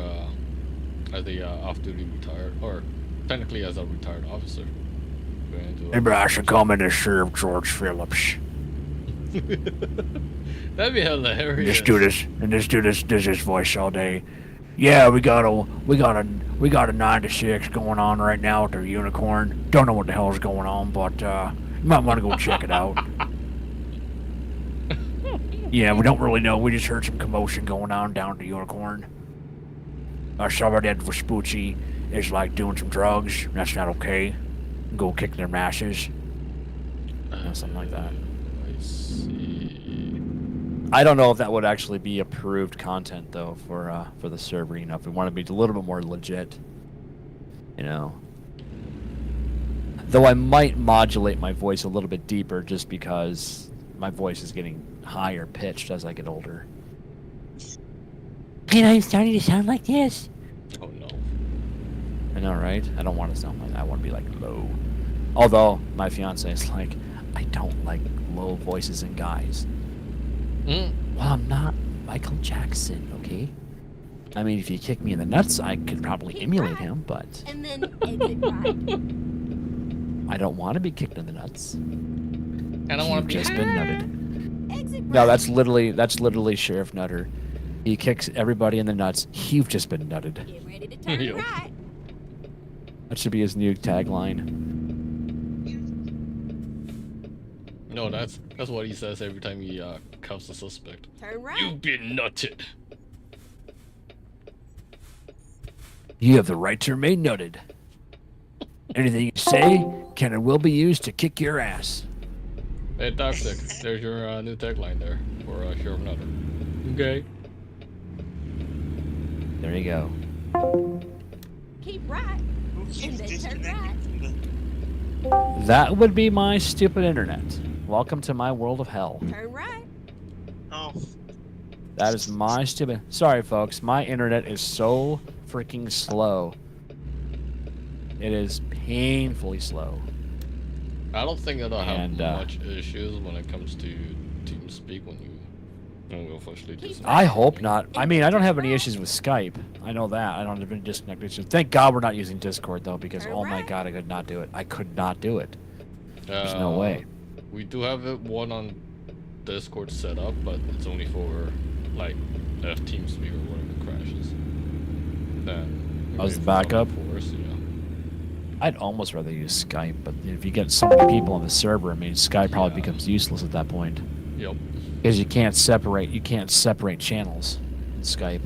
as the off-duty retired, or technically as a retired officer. Maybe I should come in as Sheriff George Phillips. That'd be hilarious. Just do this, and just do this voice all day. Yeah, we got a 9 to 6 going on right now with their unicorn. Don't know what the hell is going on, but you might want to go check it out. Yeah, we don't really know. We just heard some commotion going on down at the unicorn. Somebody at Vespucci is like doing some drugs. That's not okay. Go kick their masses. Something like that. I see. I don't know if that would actually be approved content though for the server. You know, if we want to be a little bit more legit, you know. Though I might modulate my voice a little bit deeper just because my voice is getting higher pitched as I get older. And I'm starting to sound like this. Oh no. I know, right? I don't want to sound like that. I want to be like low. Although my fiance is like, I don't like low voices in guys. Well, I'm not Michael Jackson, okay? I mean, if you kick me in the nuts, I could probably emulate him, but And then exit right. I don't want to be kicked in the nuts. I don't want to be Just been nutted. Exit No, right. that's literally Sheriff Nutter. He kicks everybody in the nuts. You've just been nutted. Get ready to turn Yo. right. That should be his new tagline. No, that's what he says every time he cuffs a suspect. Turn right. You've been nutted. You have the right to remain nutted. Anything you say can and will be used to kick your ass. Hey, Toxic, there's your new tagline there for Sheriff Nutter. Okay. There you go. Keep right. And then turn right. That would be my stupid internet. Welcome to my world of hell. Turn right. Oh, That is my stupid... Sorry, folks. My internet is so freaking slow. It is painfully slow. I don't think it'll have And, much issues when it comes to TeamSpeak when we officially do something. I hope not. I mean, I don't have any issues with Skype. I know that. I don't have any disconnect issues. Thank God we're not using Discord, though, because, oh my God, I could not do it. I could not do it. There's no way. We do have one on Discord set up, but it's only for, like, if TeamSpeak or whatever crashes. Then... As the backup? Force, yeah. I'd almost rather use Skype, but if you get so many people on the server, I mean, Skype probably becomes useless at that point. Yep. Because you can't separate channels in Skype.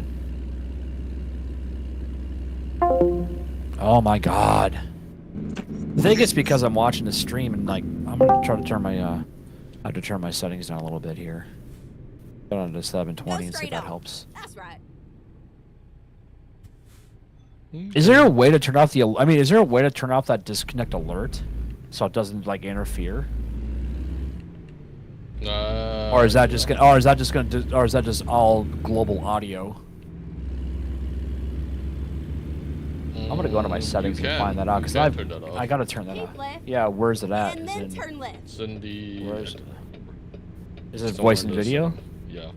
Oh my god. I think it's because I'm watching the stream and like I'm gonna try to turn my I have to turn my settings down a little bit here. Put on to 720 and see if that helps. That's right. Is there a way to turn off the? I mean, is there a way to turn off that disconnect alert so it doesn't like interfere? Or is that just gonna? Or is that just gonna? Or is that just all global audio? I'm gonna go into my settings and find that out because I gotta turn that off. Yeah, where's it at? And then turn left. It's in the. Where is it? Is it voice and video? Yeah.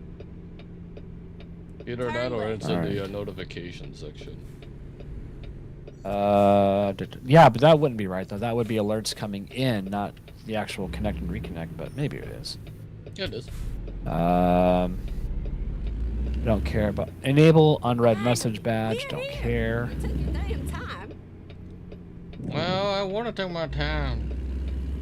Either that or it's in the notification section. Yeah, but that wouldn't be right though. That would be alerts coming in, not the actual connect and reconnect. But maybe it is. Yeah, it is. Don't care about enable unread message badge. Don't care. You took your damn time. Well, I want to take my time.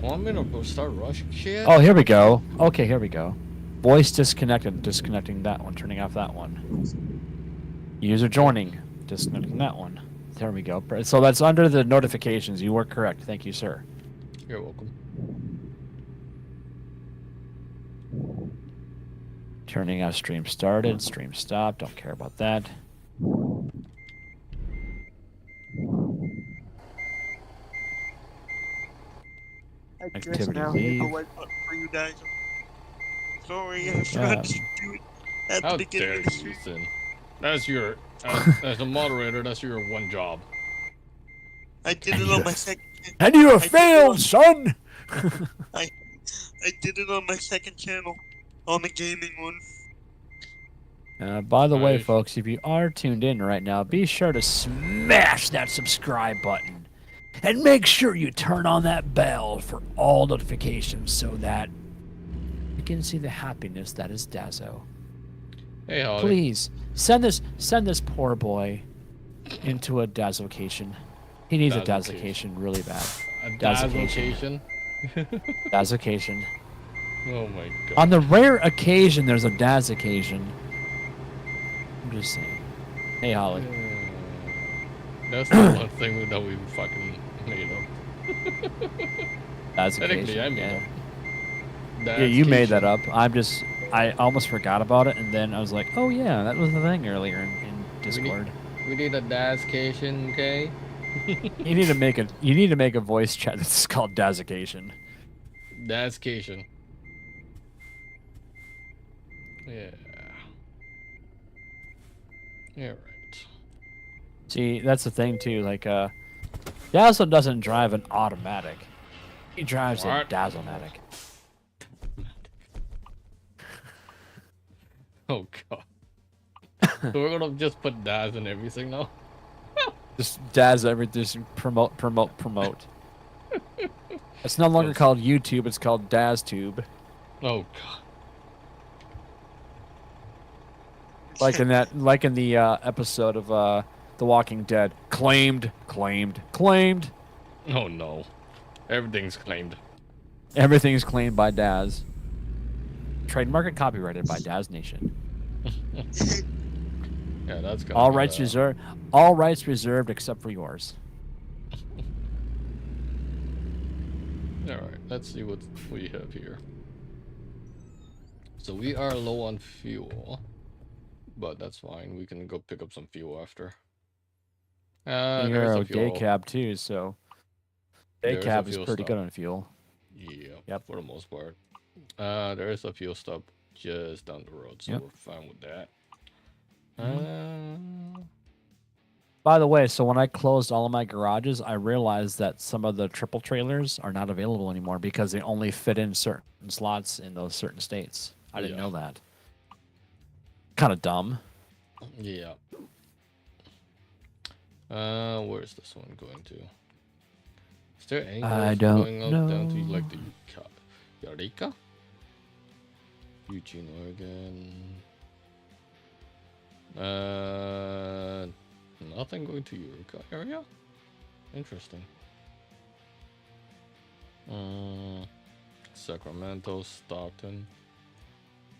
Want me to start rushing shit? Oh, here we go. Okay, here we go. Voice disconnected. Disconnecting that one. Turning off that one. User joining. Disconnecting that one. There we go. So that's under the notifications. You were correct. Thank you, sir. You're welcome. Turning off stream started. Stream stopped. Don't care about that. I just Activity now hit the leave. like button for you guys. Sorry, I forgot to do it at the How beginning dare of the you, stream. Sin? That's your, as a moderator, that's your one job. I did it on my second. And you have I did it failed, on- son! I did it on my second channel, on the gaming one. By the way, Nice. folks, if you are tuned in right now, be sure to smash that subscribe button. And make sure you turn on that bell for all notifications so that you can see the happiness that is Dazzo. Hey, Holly. Please, send this poor boy into a Dazzocation. He needs a Dazzocation really bad. A Dazzocation. Dazzocation? Dazzocation. Oh my god. On the rare occasion there's a Dazzocation. I'm just saying. Hey, Holly. That's the one thing that we fucking made up. Technically, I made up. Yeah, you made that up. I almost forgot about it, and then I was like, oh yeah, that was the thing earlier in Discord. We need a Dazcation, okay? You need to make a voice chat that's called Dazzocation. Dazcation. Yeah. Yeah, right. See, that's the thing too. Like, Dazzo doesn't drive an automatic. He drives a Dazzomatic. Oh god. So we're gonna just put Daz in everything now? Just Daz everything. Promote. It's no longer called YouTube. It's called DazTube. Oh god. Like in the episode of The Walking Dead. Claimed. Oh no. Everything's claimed. Everything's claimed by Daz. Trademark and copyrighted by Daz Nation. Yeah, that's good. All rights reserved. All rights reserved except for yours. Alright, let's see what we have here. So we are low on fuel. But that's fine. We can go pick up some fuel after. You're a day cab too, so day cab is pretty good on fuel. Yeah, yep. For the most part. There is a fuel stop just down the road, so we're fine with that. By the way, so when I closed all of my garages, I realized that some of the triple trailers are not available anymore because they only fit in certain slots in those certain states. I didn't know that. Kind of dumb. Yeah. Where's this one going to? Is there any going up down to like the Eureka? Eugene, Oregon. Nothing going to Eureka area? Interesting. Sacramento, Stockton.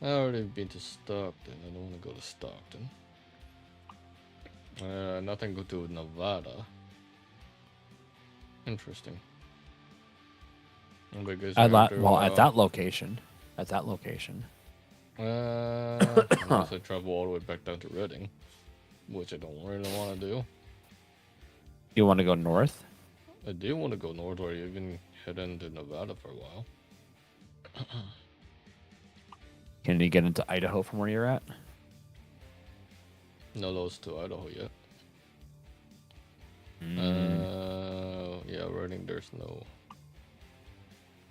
I've already been to Stockton. I don't want to go to Stockton. Nothing go to Nevada. Interesting. Because At you have to, at that location. At that location. unless I travel all the way back down to Reading, which I don't really want to do. You want to go north? I do want to go north or even head into Nevada for a while. Can you get into Idaho from where you're at? No loads to Idaho yet. Yeah, Reading, there's no.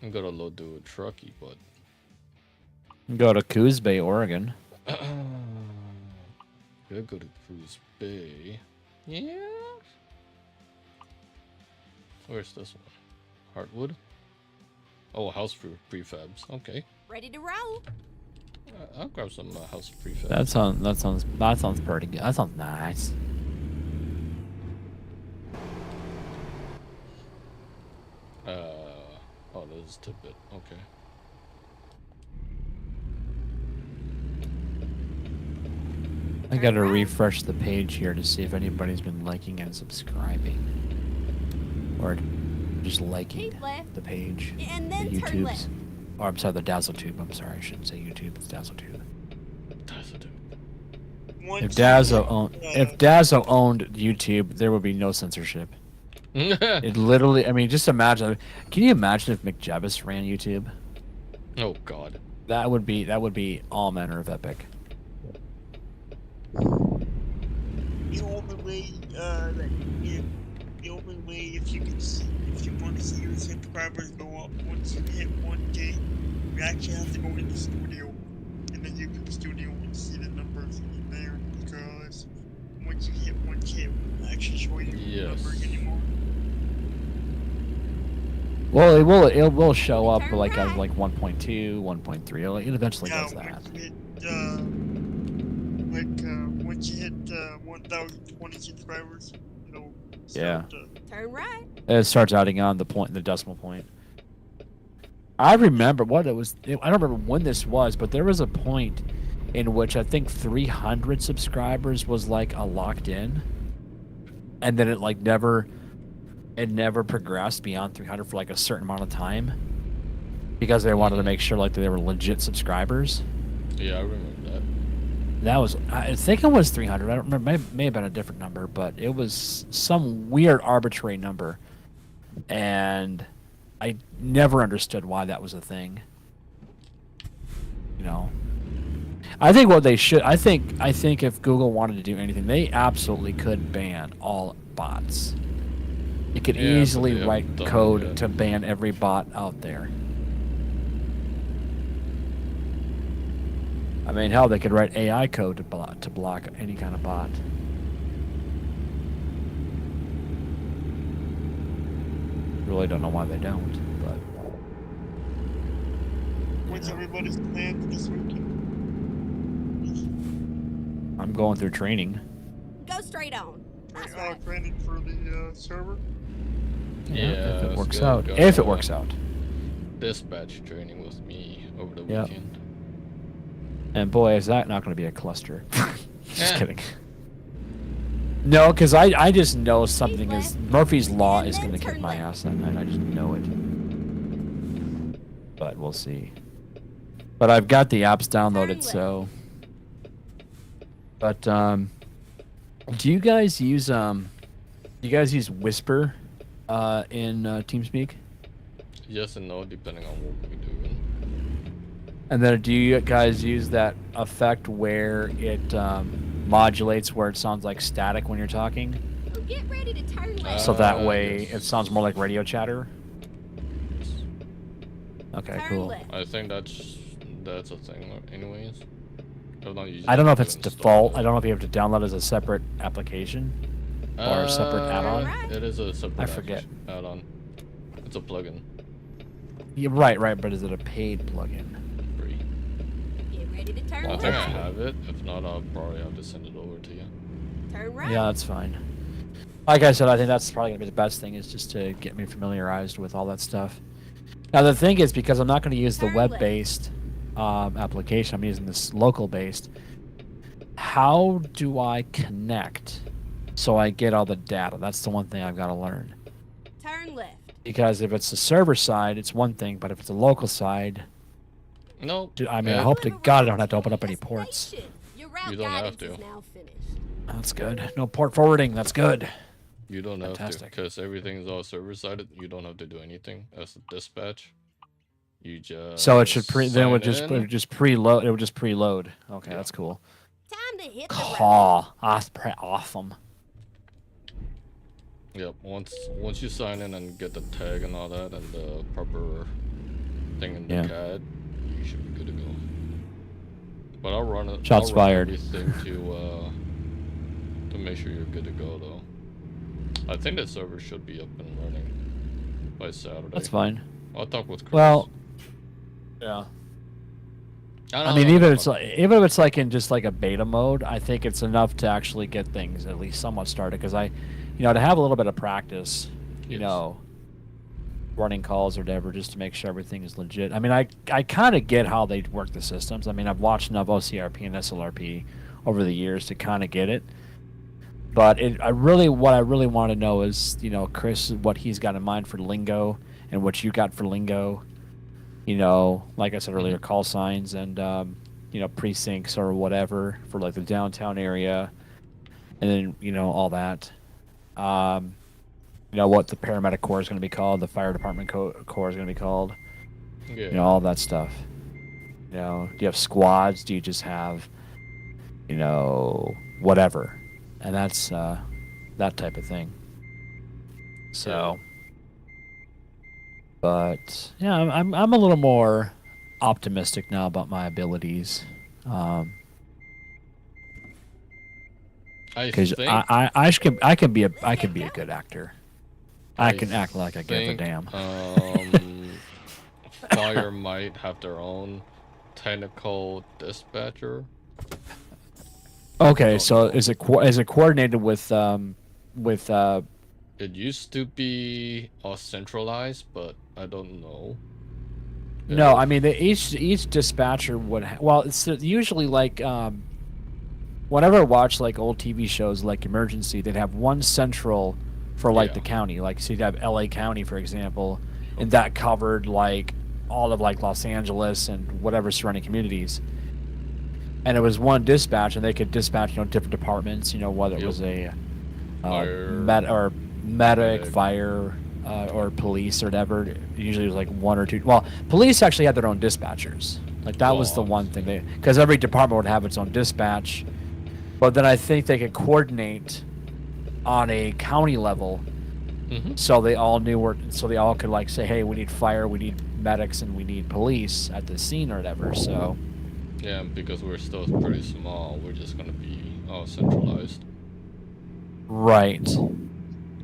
I'm gonna load to a Truckee, but. Go to Coos Bay, Oregon. Gotta go to Coos Bay. Yeah. Where's this one? Heartwood? Oh, house prefabs. Okay. Ready to roll. I'll grab some house prefabs. That sounds pretty good. That sounds nice. Oh, this is tidbit. Okay. I gotta refresh the page here to see if anybody's been liking and subscribing. Or just liking Keep left. the page. And The then turn YouTubes. left. Or I'm sorry, the Dazzo tube. I'm sorry, I shouldn't say YouTube, it's Dazzo tube. If Dazzo owned YouTube, there would be no censorship. It literally, I mean, just imagine. Can you imagine if McJebus ran YouTube? Oh God. That would be all manner of epic. The only way, the only way if you want to see your subscribers go up once you hit 1K, you actually have to go in the studio, in the YouTube studio and see the numbers in there, because once you hit 1K, it won't actually show you the numbers anymore. Well, it will show up like as like 1.2, 1.3. It eventually does that. Once you hit 1,020 subscribers, it'll Yeah. Turn right. It starts adding on the decimal point. I remember what it was. I don't remember when this was, but there was a point in which I think 300 subscribers was like a locked in, and then it like never progressed beyond 300 for like a certain amount of time because they wanted to make sure like they were legit subscribers. Yeah, I remember that. That was, I think it was 300. I don't remember. May have been a different number, but it was some weird arbitrary number, and I never understood why that was a thing. You know, I think what they should. I think if Google wanted to do anything, they absolutely could ban all bots. You could easily write code to ban every bot out there. I mean, hell, they could write AI code to block any kind of bot. Really don't know why they don't, but. What's everybody's plan for this weekend? I'm going through training. Go straight on. That's right. Training for the server? Yeah, if it works go, out. go, If it works out. Dispatch training with me over the Yep. weekend. And boy, is that not going to be a cluster. Just kidding. No, because I just know something is Murphy's Law is going to kick my ass, and I just know it. But we'll see. But I've got the apps downloaded, so. But do you guys use Whisper in TeamSpeak? Yes and no, depending on what we're doing. And then do you guys use that effect where it modulates where it sounds like static when you're talking? Oh, get ready to turn left. So that way it sounds more like radio chatter? Okay, Turn cool. left. I think that's a thing anyways. I don't know if it's default. I don't know if you have to download as a separate application or a separate add-on. Right. It is a separate I forget. add-on. It's a plugin. Yeah, right, but is it a paid plugin? Free. Get ready to turn Well, I left. think I have it. If not, I'll probably have to send it over to you. Turn right. Yeah, that's fine. Like I said, I think that's probably going to be the best thing is just to get me familiarized with all that stuff. Now, the thing is, because I'm not going to use the Turn left. web-based application, I'm using this local-based, how do I connect so I get all the data? That's the one thing I've got to learn. Turn turn left. Because if it's the server side, it's one thing, but if it's a local side, No. I mean, I hope to God I don't have to open up any ports. Your route You don't have guidance to. is now finished. That's good. No port forwarding. That's good. You don't have to, Fantastic. because everything's all server-sided. You don't have to do anything as a dispatch. You just So it should then it would sign in. just preload. It would just preload. Okay, Yeah. that's cool. Time to hit the road. Caw, that's pretty awesome. Yep. Once you sign in and get the tag and all that and the proper thing in the Yeah. CAD, you should be good to go. But I'll run it. Shots I'll run fired. Everything to make sure you're good to go though. I think the server should be up and running by Saturday. That's fine. I'll talk with Chris. Well, yeah. I mean, even if it's like in just like a beta mode, I think it's enough to actually get things at least somewhat started. Because to have a little bit of practice, Yes. running calls or whatever, just to make sure everything is legit. I mean, I kind of get how they work the systems. I mean, I've watched enough OCRP and SLRP over the years to kind of get it. But what I really want to know is, Chris, what he's got in mind for lingo and what you got for lingo. Like I said earlier, call signs and precincts or whatever for like the downtown area, and then all that. What the paramedic corps is going to be called, the fire department corps is going to be called. Yeah. All that stuff. Do you have squads? Do you just have, whatever? And that's that type of thing. So. But yeah, I'm a little more optimistic now about my abilities. Because I can be a good actor. I can act like I give a damn. Fire might have their own technical dispatcher. Okay, so is it coordinated with It used to be all centralized, but I don't know. No, I mean each dispatcher would it's usually like whenever I watch like old TV shows like Emergency, they'd have one central for like the county. Like so you'd have LA County, for example, and that covered like all of like Los Angeles and whatever surrounding communities. And it was one dispatch, and they could dispatch different departments. Whether it was a medic, fire, or police or whatever. Usually it was like one or two. Well, police actually had their own dispatchers. Like that was the one thing because every department would have its own dispatch. But then I think they could coordinate on a county level, so they all knew so they all could like say, hey, we need fire, we need medics, and we need police at the scene or whatever. So. Yeah, because we're still pretty small, we're just gonna be all centralized. Right.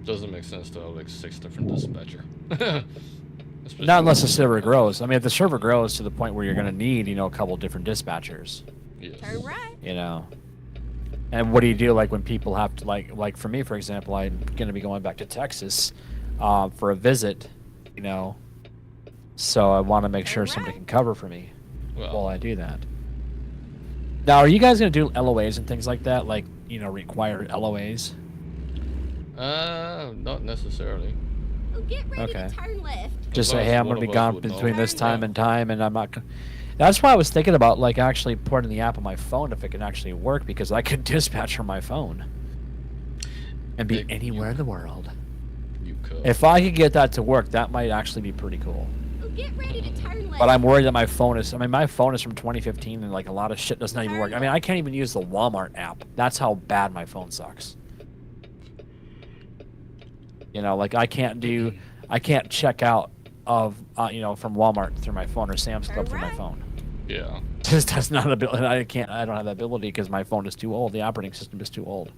Doesn't make sense to have like 6 different dispatcher. Not unless the server grows. I mean, if the server grows to the point where you're going to need, a couple different dispatchers. Yes. Turn right. And what do you do like when people have to like for me, for example, I'm going to be going back to Texas for a visit, so I want to make sure somebody can cover for me while I do that. Now, are you guys going to do LOAs and things like that? Like, require LOAs? Not necessarily. Oh, get ready to turn left. Just say, hey, I'm going to be gone between this time and time, and I'm not. That's why I was thinking about like actually putting the app on my phone if it can actually work, because I could dispatch from my phone and be anywhere in the world. You could. If I could get that to work, that might actually be pretty cool. Oh, get ready to turn left. But I'm worried that my phone is. I mean, my phone is from 2015, and like a lot of shit does not even work. I mean, I can't even use the Walmart app. That's how bad my phone sucks. Like I can't check out of from Walmart through my phone or Sam's Club through my phone. Yeah. Just that's not an ability. I don't have that ability because my phone is too old. The operating system is too old.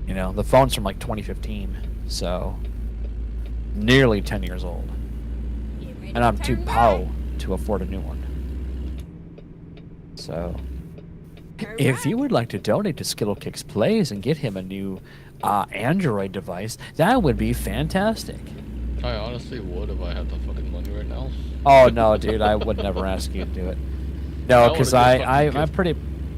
The phone's from like 2015, so nearly 10 years old, and I'm too pow to afford a new one. So, if you would like to donate to Skittlekick's Plays and get him a new Android device, that would be fantastic. I honestly would if I had the fucking money right now. Oh no, dude, I would never ask you to do it. No, because I'm pretty.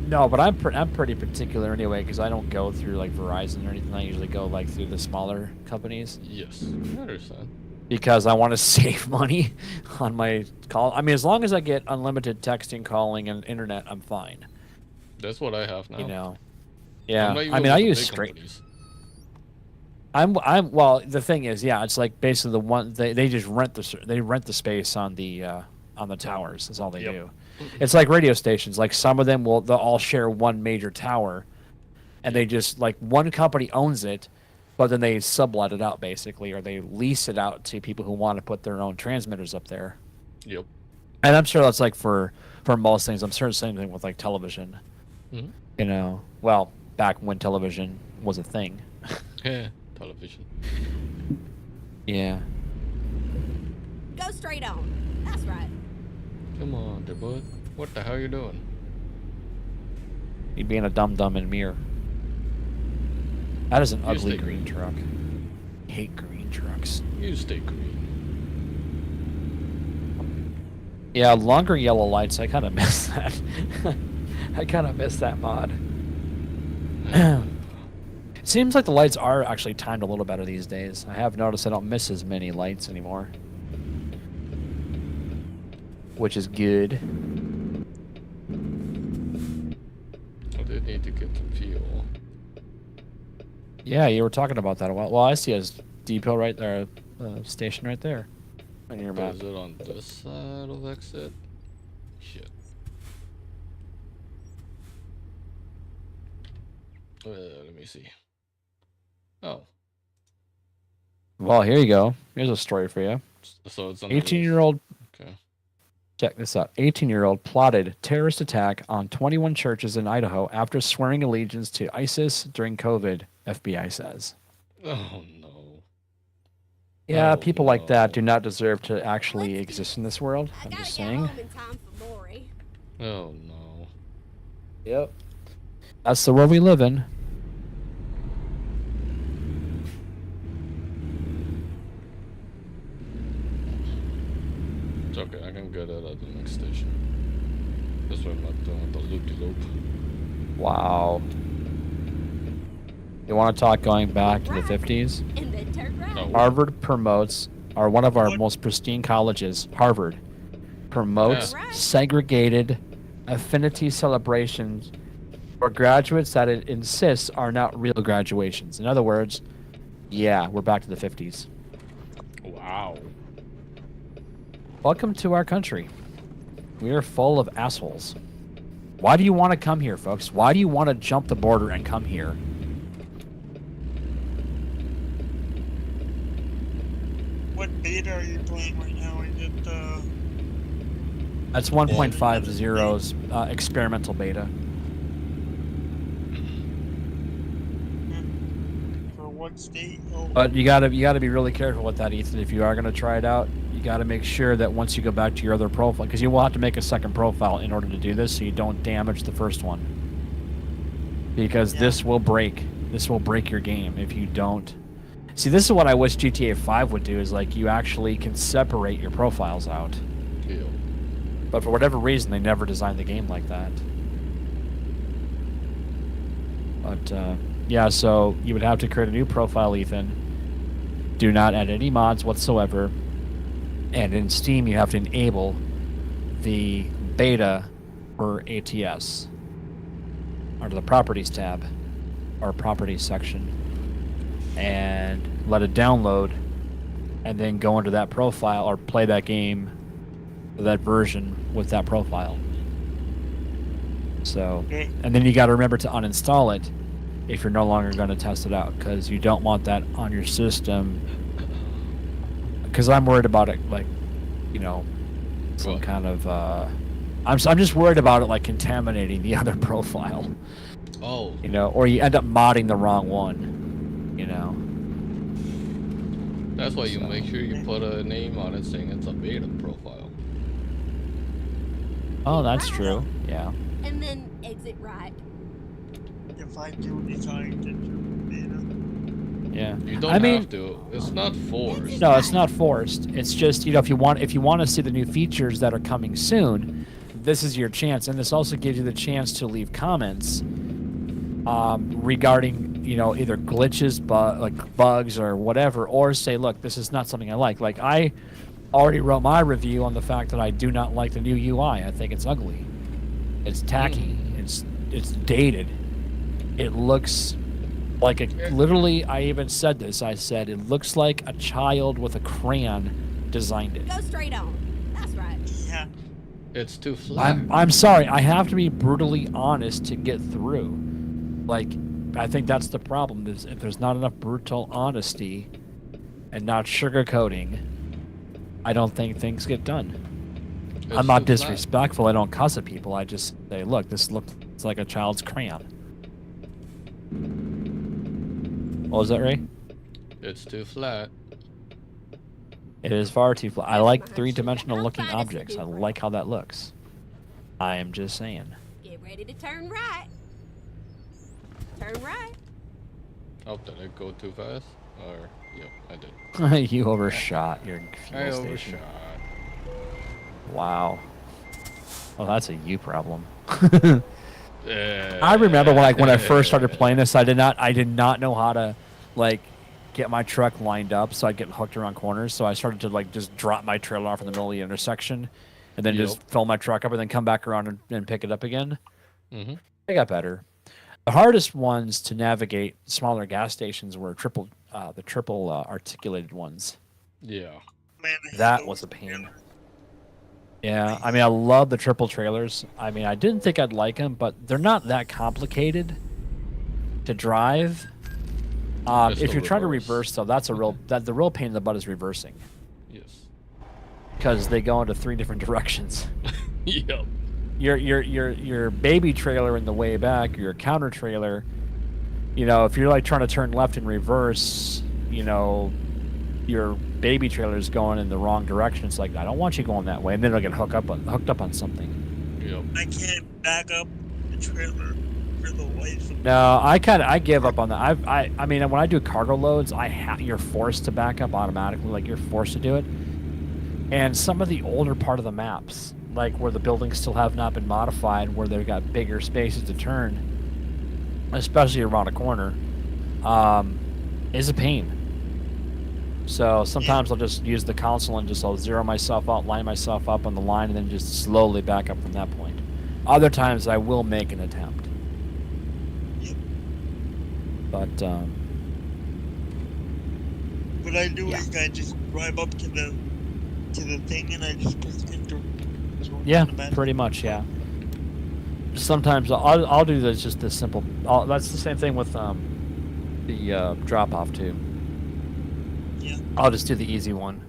No, but I'm pretty particular anyway because I don't go through like Verizon or anything. I usually go like through the smaller companies Yes, I understand. because I want to save money on my call. I mean, as long as I get unlimited texting, calling, and internet, I'm fine. That's what I have now. You know. I'm Yeah. not I even mean, with I the use big straight. companies. Well, the thing is, yeah, it's like basically the one they just rent the space on the towers. That's all they Yep. do. It's like radio stations. Like some of them they'll all share one major tower, and they just like one company owns it, but then they sublet it out basically, or they lease it out to people who want to put their own transmitters up there. Yep. And I'm sure that's like for most things. I'm sure the same thing with like television. Mhm. You know, well, back when television was a thing. Yeah. Television. Yeah. Go straight on. That's right. Come on, there, bud. What the hell you doing? You'd being a dumb in mirror. That is an You ugly stay green green. truck. Hate green trucks. You stay green. Yeah, longer yellow lights. I kind of miss that. I kind of miss that mod. Seems like the lights are actually timed a little better these days. I have noticed I don't miss as many lights anymore, which is good. I did need to get the fuel. Yeah, you were talking about that a while. Well, I see a depot right there, station right there on your map. Is it on this side of exit? Shit. Let me see. Oh, Well, here you go. Here's a story for you. so it's on the roof. 18-year-old. Okay. Check this out. 18-year-old plotted terrorist attack on 21 churches in Idaho after swearing allegiance to ISIS during COVID, FBI says. Oh no. Yeah, Oh, people like that no. do not deserve to actually exist in this world. I I'm gotta just get saying. home in time for Maury. Oh no. Yep. That's the world we live in. It's okay. I can get it at the next station. This way I'm not doing the loop-de-loop. Wow. You want to talk going back to the Right. 50s? And then turn right. No. Harvard promotes, or one of our most pristine colleges, Harvard, promotes Yeah. Right. segregated affinity celebrations for graduates that it insists are not real graduations. In other words, yeah, we're back to the 50s. Wow. Welcome to our country. We are full of assholes. Why do you want to come here, folks? Why do you want to jump the border and come here? What beta are you playing right now? Is it That's 1.50's experimental beta. for what state? Oh, But you gotta be really careful with that, Ethan. If you are gonna try it out, you gotta make sure that once you go back to your other profile, because you will have to make a second profile in order to do this, so you don't damage the first one. Because Yeah. this will break your game if you don't. See, this is what I wish GTA 5 would do, is like you actually can separate your profiles out. Ew. But for whatever reason, they never designed the game like that. But, yeah, so you would have to create a new profile, Ethan. Do not add any mods whatsoever. And in Steam, you have to enable the beta for ATS under the Properties tab, or Properties section, and let it download, and then go into that profile, or play that game, that version with that profile. So, okay. and then you got to remember to uninstall it if you're no longer going to test it out, because you don't want that on your system. Because I'm worried about it, like, you know, some What? kind of. I'm just worried about it, like contaminating the other profile, Oh. you know, or you end up modding the wrong one, you know. That's why you So- make sure you put a name on it saying it's a beta profile. Oh, that's true. Yeah. And then exit right. If I do decide to do beta. Yeah. You don't I mean, have to. It's not forced. no, it's not forced. It's just, you know, if you want to see the new features that are coming soon, this is your chance, and this also gives you the chance to leave comments regarding, you know, either glitches, like bugs or whatever, or say, look, this is not something I like. Like, I already wrote my review on the fact that I do not like the new UI. I think it's ugly. It's tacky. It's dated. It looks like literally, I even said this. I said, it looks like a child with a crayon designed it. Go straight on. That's right. Yeah. It's too flat. I'm sorry. I have to be brutally honest to get through. Like, I think that's the problem. Is if there's not enough brutal honesty and not sugarcoating, I don't think things get done. I'm not disrespectful. I don't cuss at people. I just say, look, this looks like a child's crayon. What was that, Ray? It's too flat. It is far too flat. I like three-dimensional looking objects. I like how that looks. I am just saying. Get ready to turn right. Turn right. Oh, did I go too fast? Or, yep, I did. You overshot your I fuel station. overshot. Wow. Well, that's a you problem. I remember when I first started playing this, I did not know how to like get my truck lined up so I'd get hooked around corners. So I started to like just drop my trailer off in the middle of the intersection, and then just fill my truck up, and then come back around and pick it up again. Mm-hmm. They got better. The hardest ones to navigate smaller gas stations were the triple articulated ones. Yeah. Man, That was a pain. Yeah, I mean, I love the triple trailers. I mean, I didn't think I'd like them, but they're not that complicated to drive. If you're trying to reverse, though, the real pain in the butt is reversing. Yes. Because they go into 3 different directions. Yep. Your baby trailer in the way back, your counter trailer, you know, if you're like trying to turn left and reverse, you know, your baby trailer is going in the wrong direction. It's like, I don't want you going that way, and then it'll get hooked up on something. Yep. I can't back up the trailer for the life of No, I give up on that. I mean, when I do cargo loads, you're forced to back up automatically. Like, you're forced to do it. And some of the older part of the maps, like where the buildings still have not been modified, where they've got bigger spaces to turn, especially around a corner, is a pain. So sometimes I'll just use the console and I'll zero myself out, line myself up on the line, and then just slowly back up from that point. Other times I will make an attempt. But what I do is I just drive up to the thing and I just press enter. yeah, pretty much, yeah. Sometimes I'll do this just this simple. That's the same thing with the drop off too. Yeah. I'll just do the easy one.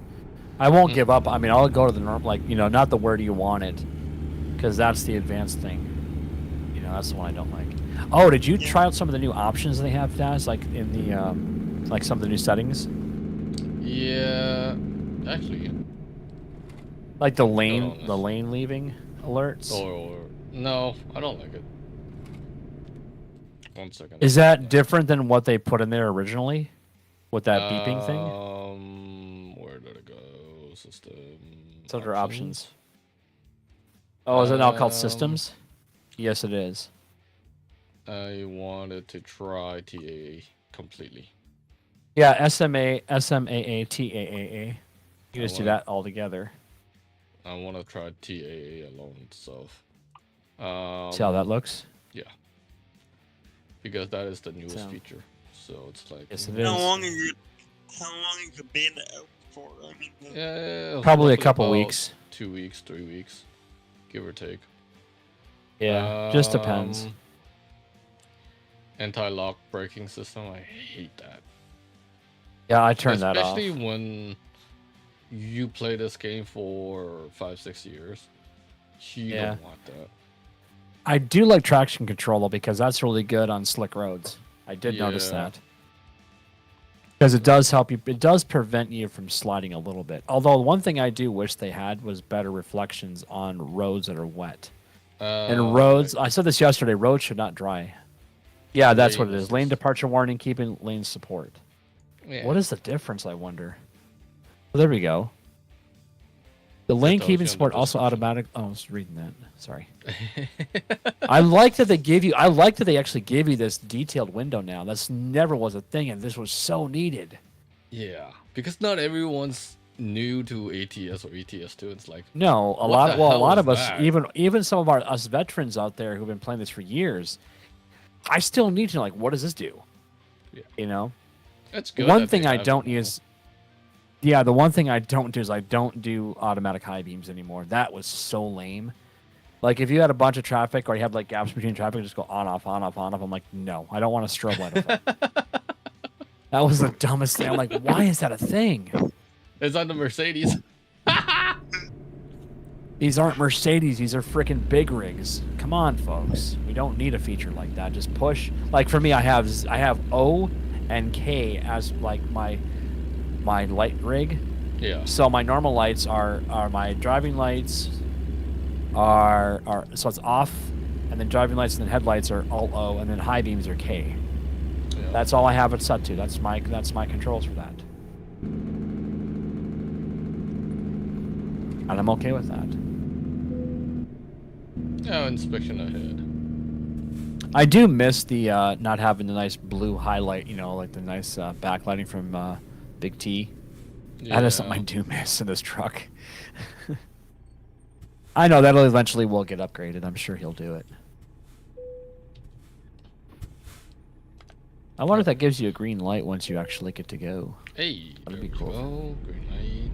I won't give up. I mean, I'll go to the norm, like, you know, not the where do you want it, because that's the advanced thing. You know, that's the one I don't like. Oh, did you try out some of the new options they have, Daz? Like in the like some of the new settings? Yeah, actually. Like the lane leaving alerts. Or no, I don't like it. 1 second. Is that different than what they put in there originally, with that beeping thing? Where did it go? System. It's under options. Oh, is it now called systems? Yes, it is. I wanted to try TAA completely. Yeah, SMAA, TAAA. You just do that all together. I want to try TAA alone itself. See how that looks? Yeah. Because that is the newest feature. So it's like... Yes, it is. How long has it been out for? I mean, yeah, probably a couple weeks. 2 weeks, 3 weeks. Give or take. Yeah, just depends. Anti-lock braking system, I hate that. Yeah, I turned that off. Especially when you play this game for 5-6 years. You don't want that. I do like traction control though, because that's really good on slick roads. I did notice that. Because it does help you, it does prevent you from sliding a little bit. Although one thing I do wish they had was better reflections on roads that are wet. And roads, I said this yesterday, roads should not dry. Yeah, that's what it is. Lane departure warning, keeping lane support. Yeah. What is the difference, I wonder? Well, there we go. The lane keeping support also automatic. Oh, I was reading that. Sorry. I like that they give you. I like that they actually give you this detailed window now. That's never was a thing, and this was so needed. Yeah, because not everyone's new to ATS or ETS2. It's like No, a what lot. the Well, a hell lot is of us, that? even some of us veterans out there who've been playing this for years, I still need to know, like, what does this do? Yeah. You know, It's good. one that thing they I have it don't now. use. Yeah, the one thing I don't do is I don't do automatic high beams anymore. That was so lame. Like, if you had a bunch of traffic or you have like gaps between traffic, just go on, off, on, off, on, off. I'm like, no, I don't want a strobe light effect. That was the dumbest thing. I'm like, why is that a thing? It's on the Mercedes. These aren't Mercedes. These are freaking big rigs. Come on, folks. We don't need a feature like that. Just push. Like for me, I have O and K as like my light rig. Yeah. So my normal lights are my driving lights are so it's off, and then driving lights and then headlights are all O, and then high beams are K. Yeah. That's all I have it set to. That's my controls for that. And I'm okay with that. Oh, inspection ahead. I do miss the not having the nice blue highlight, you know, like the nice backlighting from Big T. That is something I do miss in this truck. I know that'll eventually will get upgraded. I'm sure he'll do it. I wonder if that gives you a green light once you actually get to go. Hey, That'd be there we cool. go. Green light.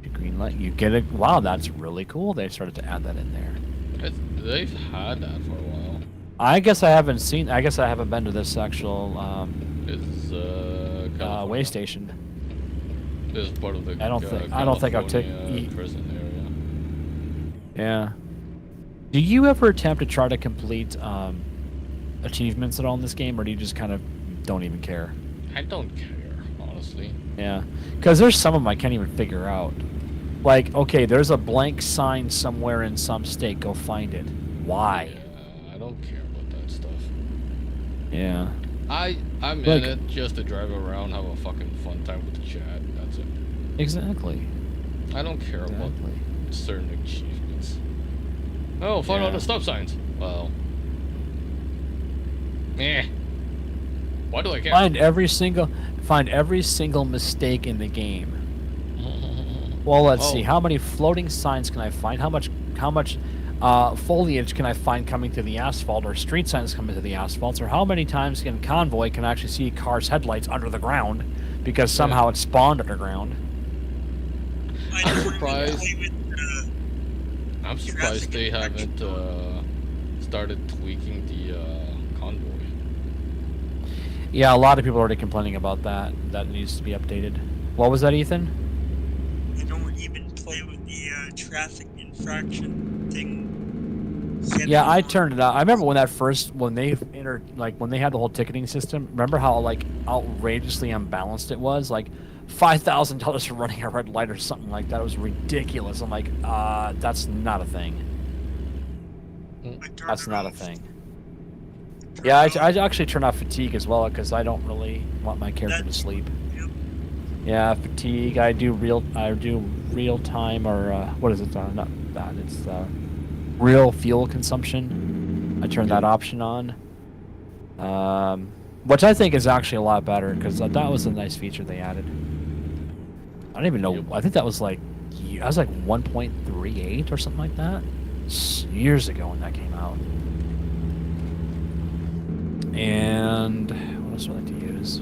A green light, you get it. Wow, that's really cool. They started to add that in there. They've had that for a while. I guess I haven't been to this actual It's way station. This is part of the I don't think I've California prison area. Yeah. Do you ever attempt to try to complete achievements at all in this game, or do you just kind of don't even care? I don't care, honestly. Yeah, because there's some of them I can't even figure out. Like, okay, there's a blank sign somewhere in some state. Go find it. Why? Yeah, I don't care about that stuff. Yeah. I'm Like- in it just to drive around, have a fucking fun time with the chat. That's it. Exactly. I don't care about Exactly. certain achievements. Oh, find all Yeah. the stop signs. Well, why do I care? Find every single mistake in the game. Well, let's see. How many floating signs can I find? How much foliage can I find coming through the asphalt, or street signs coming through the asphalt, or how many times can convoy can actually see cars' headlights under the ground because somehow it spawned underground? I I'm don't even surprised. play with, I'm surprised traffic they infraction. haven't started tweaking the convoy. Yeah, a lot of people are already complaining about that. That needs to be updated. What was that, Ethan? I don't even play with the traffic infraction thing. Set Yeah, I on. turned it out. I remember when they had the whole ticketing system. Remember how like outrageously unbalanced it was? Like $5,000 for running a red light or something like that. It was ridiculous. I'm like, that's not a thing. I turned That's it not a off. thing. Turned Yeah, it I off. actually turn off fatigue as well because I don't really want my character to That's- sleep. Yep. Yeah, fatigue. I do real time, or what is it? Not that. It's real fuel consumption. I turn that option on, which I think is actually a lot better because that was a nice feature they added. I don't even know. I think that was like 1.38 or something like that years ago when that came out. And what else do I like to use?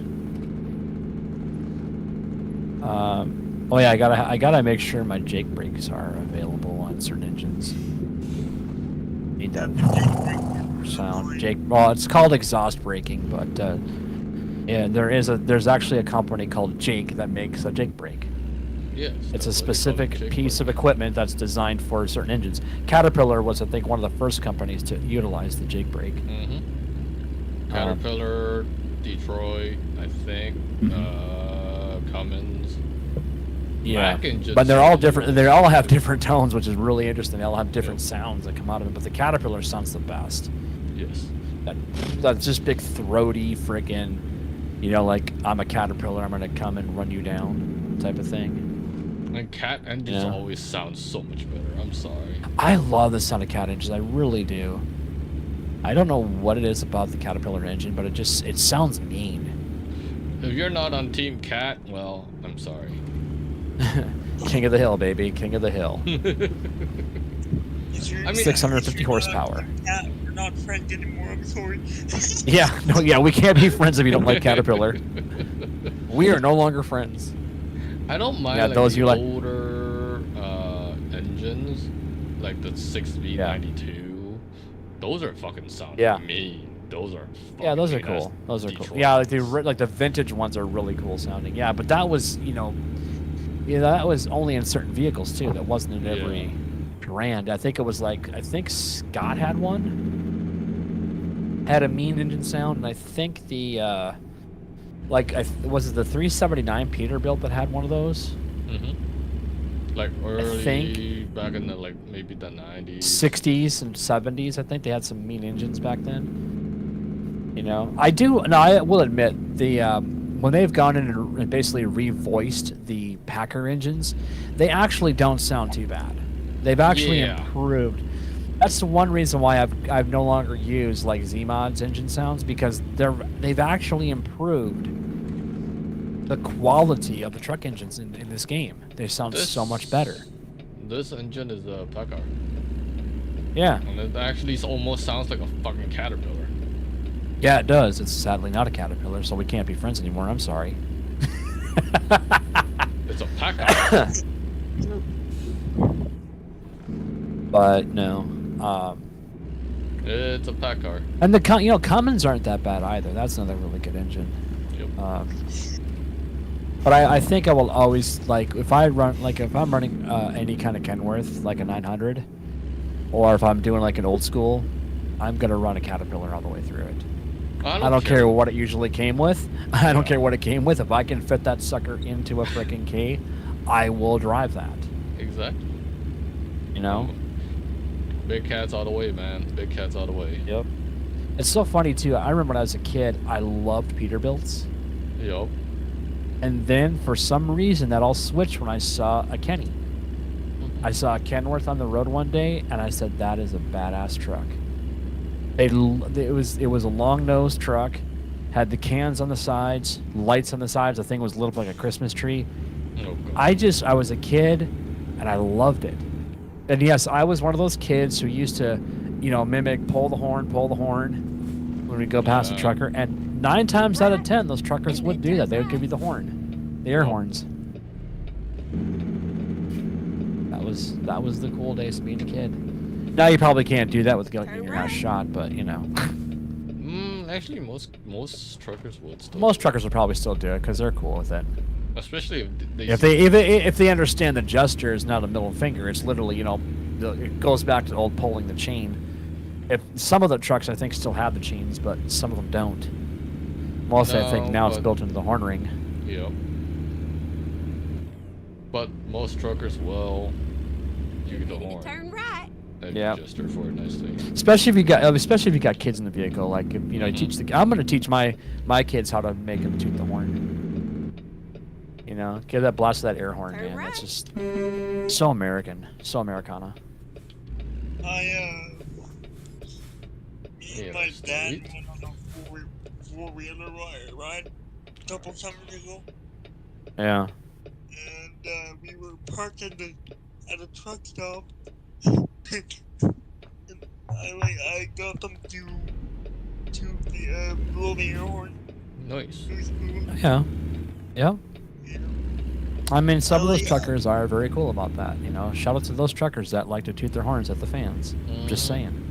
Oh yeah, I gotta make sure my Jake brakes are available on certain engines. Need that sound. Jake. Well, it's called exhaust braking, but yeah, there's actually a company called Jake that makes a Jake brake. Yes. It's a that's what they call it, specific Jake piece of brake. equipment that's designed for certain engines. Caterpillar was, I think, one of the first companies to utilize the Jake brake. Caterpillar, Detroit, I think, Cummins. Yeah, Mack Anthem but they're all just- different. They all have different tones, which is really interesting. They all have different sounds that come out of it. But the Caterpillar sounds the best. Yes. That's just big, throaty, freaking, you know, like I'm a Caterpillar. I'm gonna come and run you down, type of thing. And cat engines Yeah. always sound so much better. I'm sorry. I love the sound of cat engines. I really do. I don't know what it is about the Caterpillar engine, but it sounds mean. If you're not on Team Cat, well, I'm sorry. King of the hill, baby. King of the hill. I mean, 650 horsepower. We're not friends anymore. I'm sorry. Yeah, no, yeah, we can't be friends if you don't like Caterpillar. We are no longer friends. I don't mind Yeah, like those the you like- older engines, like the 6V92. Those are fucking sound mean. Those are Yeah, those are fucking mean. cool. Those are Detroit. cool. Yeah, like the vintage ones are really cool sounding. Yeah, but that was, that was only in certain vehicles too. That wasn't in every brand. I think Scott had one. Had a mean engine sound, and I think the was it the 379 Peterbilt that had one of those? Like early, think- back in the maybe the 90s. 60s and 70s. I think they had some mean engines back then. I will admit the when they've gone in and basically revoiced the Packer engines, they actually don't sound too bad. They've actually improved. That's the one reason why I've no longer used like Z-Mod's engine sounds, because they've actually improved the quality of the truck engines in this game. They sound so much better. This engine is a Packard. Yeah. And it actually almost sounds like a fucking Caterpillar. Yeah, it does. It's sadly not a Caterpillar, so we can't be friends anymore. I'm sorry. It's a Packard. But no. It's a Packard. And the Cummins aren't that bad either. That's another really good engine. Yep. But I think I will always if I'm running any kind of Kenworth like a 900, or if I'm doing like an old school, I'm gonna run a Caterpillar all the way through it. I don't care what it usually came with. I don't care what it came with. If I can fit that sucker into a freaking K, I will drive that. Exactly. Big cats all the way, man. Big cats all the way. Yep. It's so funny too. I remember when I was a kid, I loved Peterbilts. Yep. And then for some reason that all switched when I saw a Kenny. I saw a Kenworth on the road one day, and I said, "That is a badass truck." It was a long nosed truck, had the cans on the sides, lights on the sides. The thing was lit up like a Christmas tree. Oh, God. I was a kid, and I loved it. And yes, I was one of those kids who used to, mimic pull the horn when we go past a trucker. And 9 times out of 10, those truckers would do that. They would give you the horn, the air horns. That was the cool days of being a kid. Now you probably can't do that with getting your ass shot, but Actually, most truckers would still. most truckers will probably still do it because they're cool with it. Especially If they understand the gesture is not a middle finger, it's literally it goes back to old pulling the chain. If some of the trucks I think still have the chains, but some of them don't. Mostly I think now it's built into the horn ring. Yep. But most truckers will use the horn. Turn right. And Yep. gesture for it nicely. Especially if you got kids in the vehicle, like if, I'm going to teach my kids how to make them toot the horn. Give that blast of that air horn, Turn man. right. That's just so American, so Americana. Me and my dad sweet. went on a four-wheeler ride a couple summers ago, Yeah. and we were parked at a truck stop. And I got them to blow the air horn. Nice. It was cool. Yeah. Yeah. Yeah. I mean, some of those yeah. truckers are very cool about that. Shout out to those truckers that like to toot their horns at the fans. Just Mhm. saying.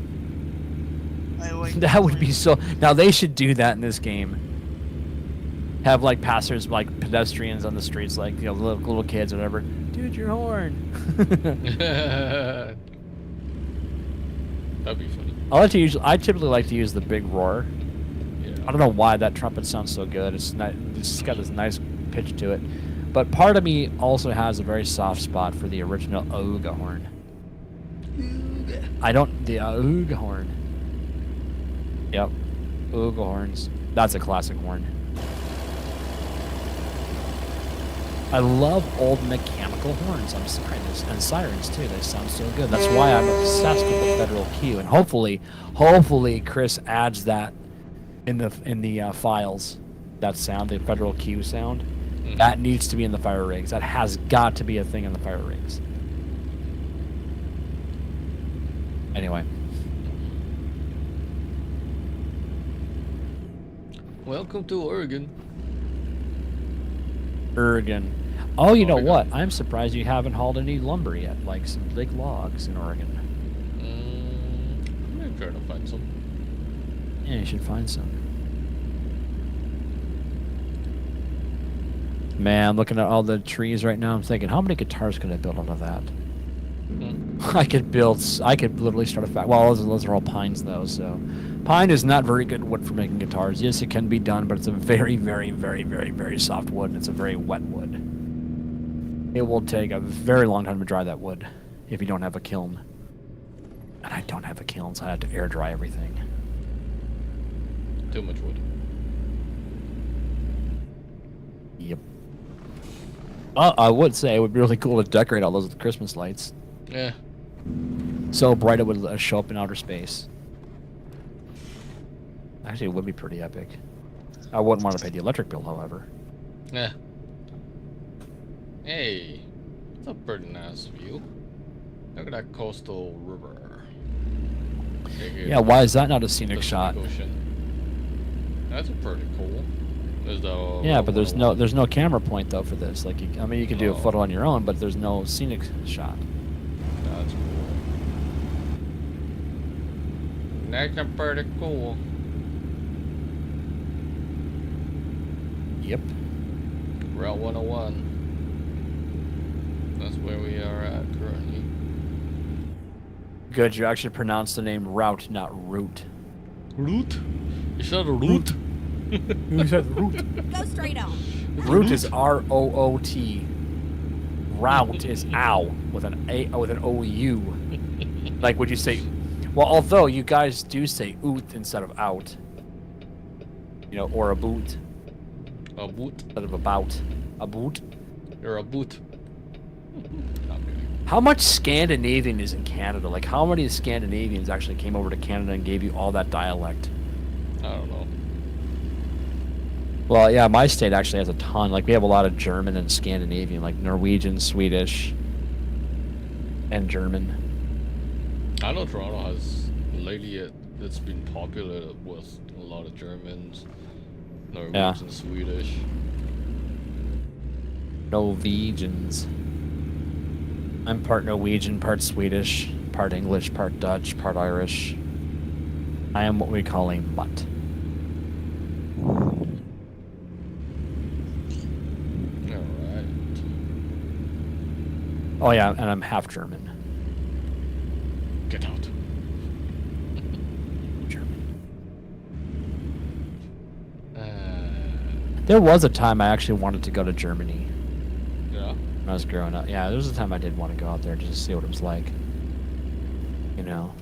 I like That would be so. Now they should do that in this game. Have like passers, like pedestrians on the streets, like little kids, or whatever. Toot your horn. That'd be funny. I typically like to use the big roar. Yeah. I don't know why that trumpet sounds so good. It's got this nice pitch to it. But part of me also has a very soft spot for the original Ooga horn. The Ooga horn. Yep. Ooga horns. That's a classic horn. I love old mechanical horns. I'm sorry, and sirens too. They sound so good. That's why I'm obsessed with the Federal Q. And hopefully Chris adds that in the files. That sound, the Federal Q sound, that needs to be in the fire rigs. That has got to be a thing in the fire rigs. Anyway. Welcome to Oregon. Oh, you know what? I'm surprised you haven't hauled any lumber yet, like some big logs in Oregon. I'm trying to find some. Yeah, you should find some. Man, looking at all the trees right now, I'm thinking, how many guitars could I build out of that? I could literally start a well, those are all pines though, so pine is not very good wood for making guitars. Yes, it can be done, but it's a very, very, very, very, very soft wood, and it's a very wet wood. It will take a very long time to dry that wood if you don't have a kiln. And I don't have a kiln, so I have to air dry everything. Too much wood. Yep. I would say it would be really cool to decorate all those with Christmas lights. Yeah. So bright it would show up in outer space. Actually, it would be pretty epic. I wouldn't want to pay the electric bill, however. Yeah. Hey, it's a pretty nice view. Look at that coastal river. Yeah, why is that not a scenic shot? Ocean. That's pretty cool. Yeah, but there's no camera point though for this. Like, I mean, you can do a photo on your own, but there's no scenic shot. That's cool. That's pretty cool. Yep. Route 101. That's where we are at currently. Good, you actually pronounced the name route, not route. Route? You said route? You said route. Go straight on. Route is R-O-O-T. Route is ow with an O-U. Like, would you say? Well, although you guys do say oot instead of out. You know, or a boot. A boot? Instead of about. A boot. You're a boot. How much Scandinavian is in Canada? Like, how many Scandinavians actually came over to Canada and gave you all that dialect? I don't know. Well, yeah, my state actually has a ton. Like, we have a lot of German and Scandinavian, like Norwegian, Swedish, and German. I know Toronto has, lately it's been popular with a lot of Germans, Norwegian, Swedish. Norwegians. I'm part Norwegian, part Swedish, part English, part Dutch, part Irish. I am what we call a mutt. Alright. Oh yeah, and I'm half German. Get out. German. There was a time I actually wanted to go to Germany. Yeah? When I was growing up. Yeah, there was a time I did want to go out there just to see what it was like. You know.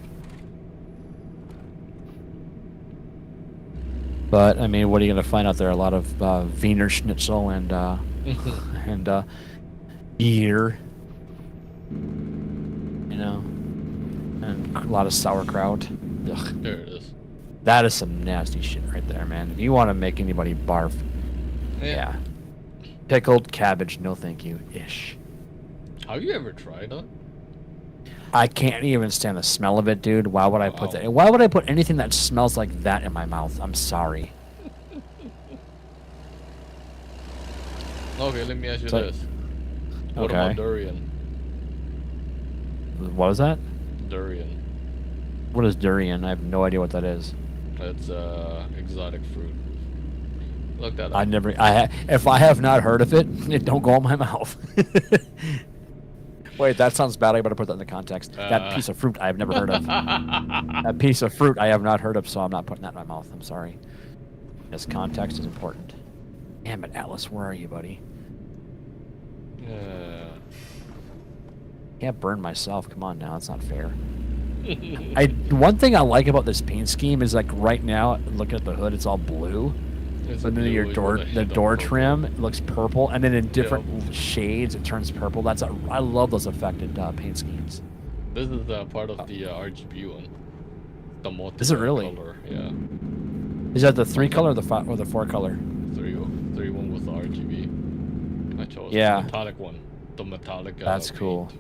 But, I mean, what are you going to find out there? A lot of Wiener Schnitzel and beer. You know. And a lot of sauerkraut. Ugh. There it is. That is some nasty shit right there, man. If you want to make anybody barf, yeah. Pickled cabbage, no thank you, ish. Have you ever tried that? I can't even stand the smell of it, dude. Why would I put that? Why would I put anything that smells like that in my mouth? I'm sorry. Okay, let me ask you this. What about durian? What is that? Durian. What is durian? I have no idea what that is. It's exotic fruit. Look that up. If I have not heard of it, it don't go in my mouth. Wait, that sounds bad. I better put that in the context. That piece of fruit I have never heard of. That piece of fruit I have not heard of, so I'm not putting that in my mouth. I'm sorry. This context is important. Damn it, Atlas, where are you, buddy? Can't burn myself. Come on now, it's not fair. One thing I like about this paint scheme is, like, right now, looking at the hood, it's all blue. It's And then blue your with door, a the hint of door purple. trim looks purple, and then in different shades it turns purple. I love those affected paint schemes. This is part of the RGB one. The multi Is it really? color, yeah. Is that the 3-color or the 4-color? 3 1 with the RGB. I chose Yeah. the metallic one. The metallic. That's paint. cool.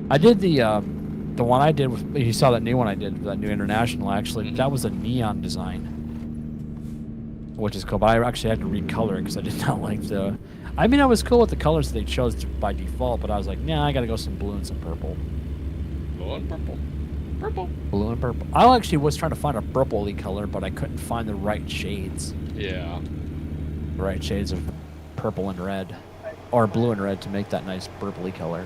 I did the one I did with, you saw that new one I did, that new international actually. That was a neon design, which is cool. But I actually had to recolor it because I did not like the. I mean, I was cool with the colors they chose by default, but I was like, nah, I gotta go some blue and some purple. Blue and purple. Purple. Blue and purple. I actually was trying to find a purpley color, but I couldn't find the right shades. Yeah. The right shades of purple and red, or blue and red to make that nice purpley color.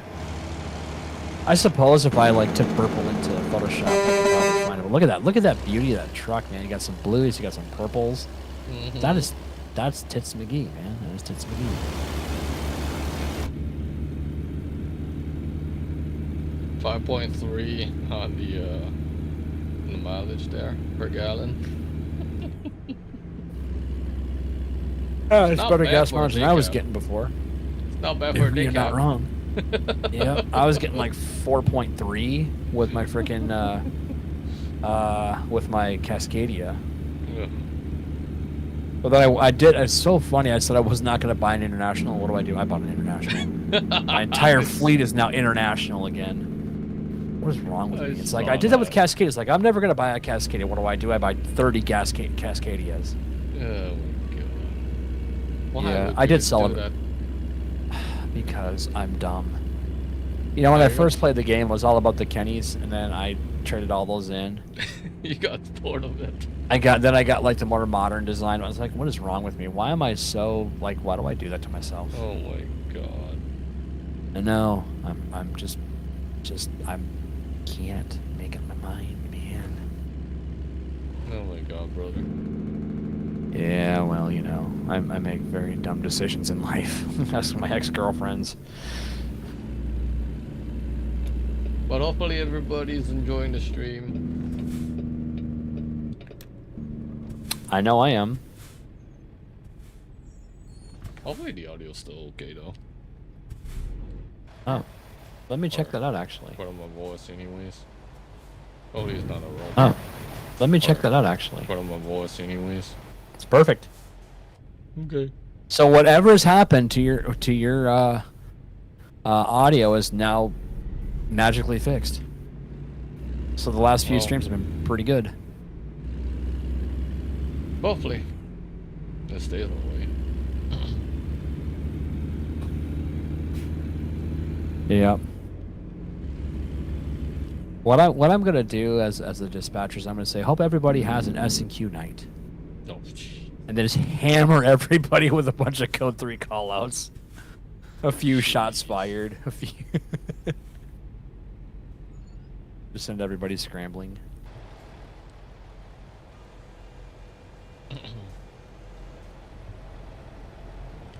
I suppose if I like took purple into Photoshop, I could probably find it. But look at that! Look at that beauty of that truck, man. You got some blues, you got some purples. Mhm. That's Tits McGee, man. That is Tits McGee. 5.3 on the mileage there per gallon. Oh, it's Not better bad gas for a mileage than I was decaf. getting before. It's not bad for a You're not decaf. wrong. Yeah, I was getting like 4.3 with my freaking with my Cascadia. Yeah. But then I did. It's so funny. I said I was not going to buy an international. What do? I bought an international. My entire fleet is now international again. What is wrong with me? It's like I did that with Cascadia. It's like I'm never going to buy a Cascadia. What do? I buy 30 Cascadias. Oh my god. Why Yeah, would I did you sell do it. that? Because I'm dumb. You know, when I first played the game, it was all about the Kennys, and then I traded all those in. You got bored of it. I got like the more modern design. I was like, what is wrong with me? Why am I so like? Why do I do that to myself? Oh my god. I know. I'm just I can't make up my mind, man. Oh my god, brother. Yeah, well, you know, I make very dumb decisions in life. Ask my ex-girlfriends. But hopefully everybody's enjoying the stream. I know I am. Hopefully the audio's still okay though. Oh, let me check that out actually. For my voice anyways. Hopefully it's not a robot. Oh, let me check that out actually. For my voice anyways. It's perfect. Okay. So whatever has happened to your audio is now magically fixed. So the last few Well, streams have been pretty good. Hopefully. It stays that way. Yeah. What I'm gonna do as the dispatchers, I'm gonna say, hope everybody has an S&Q night, No. and then just hammer everybody with a bunch of Code 3 callouts. A few shots fired. A few. Just send everybody scrambling.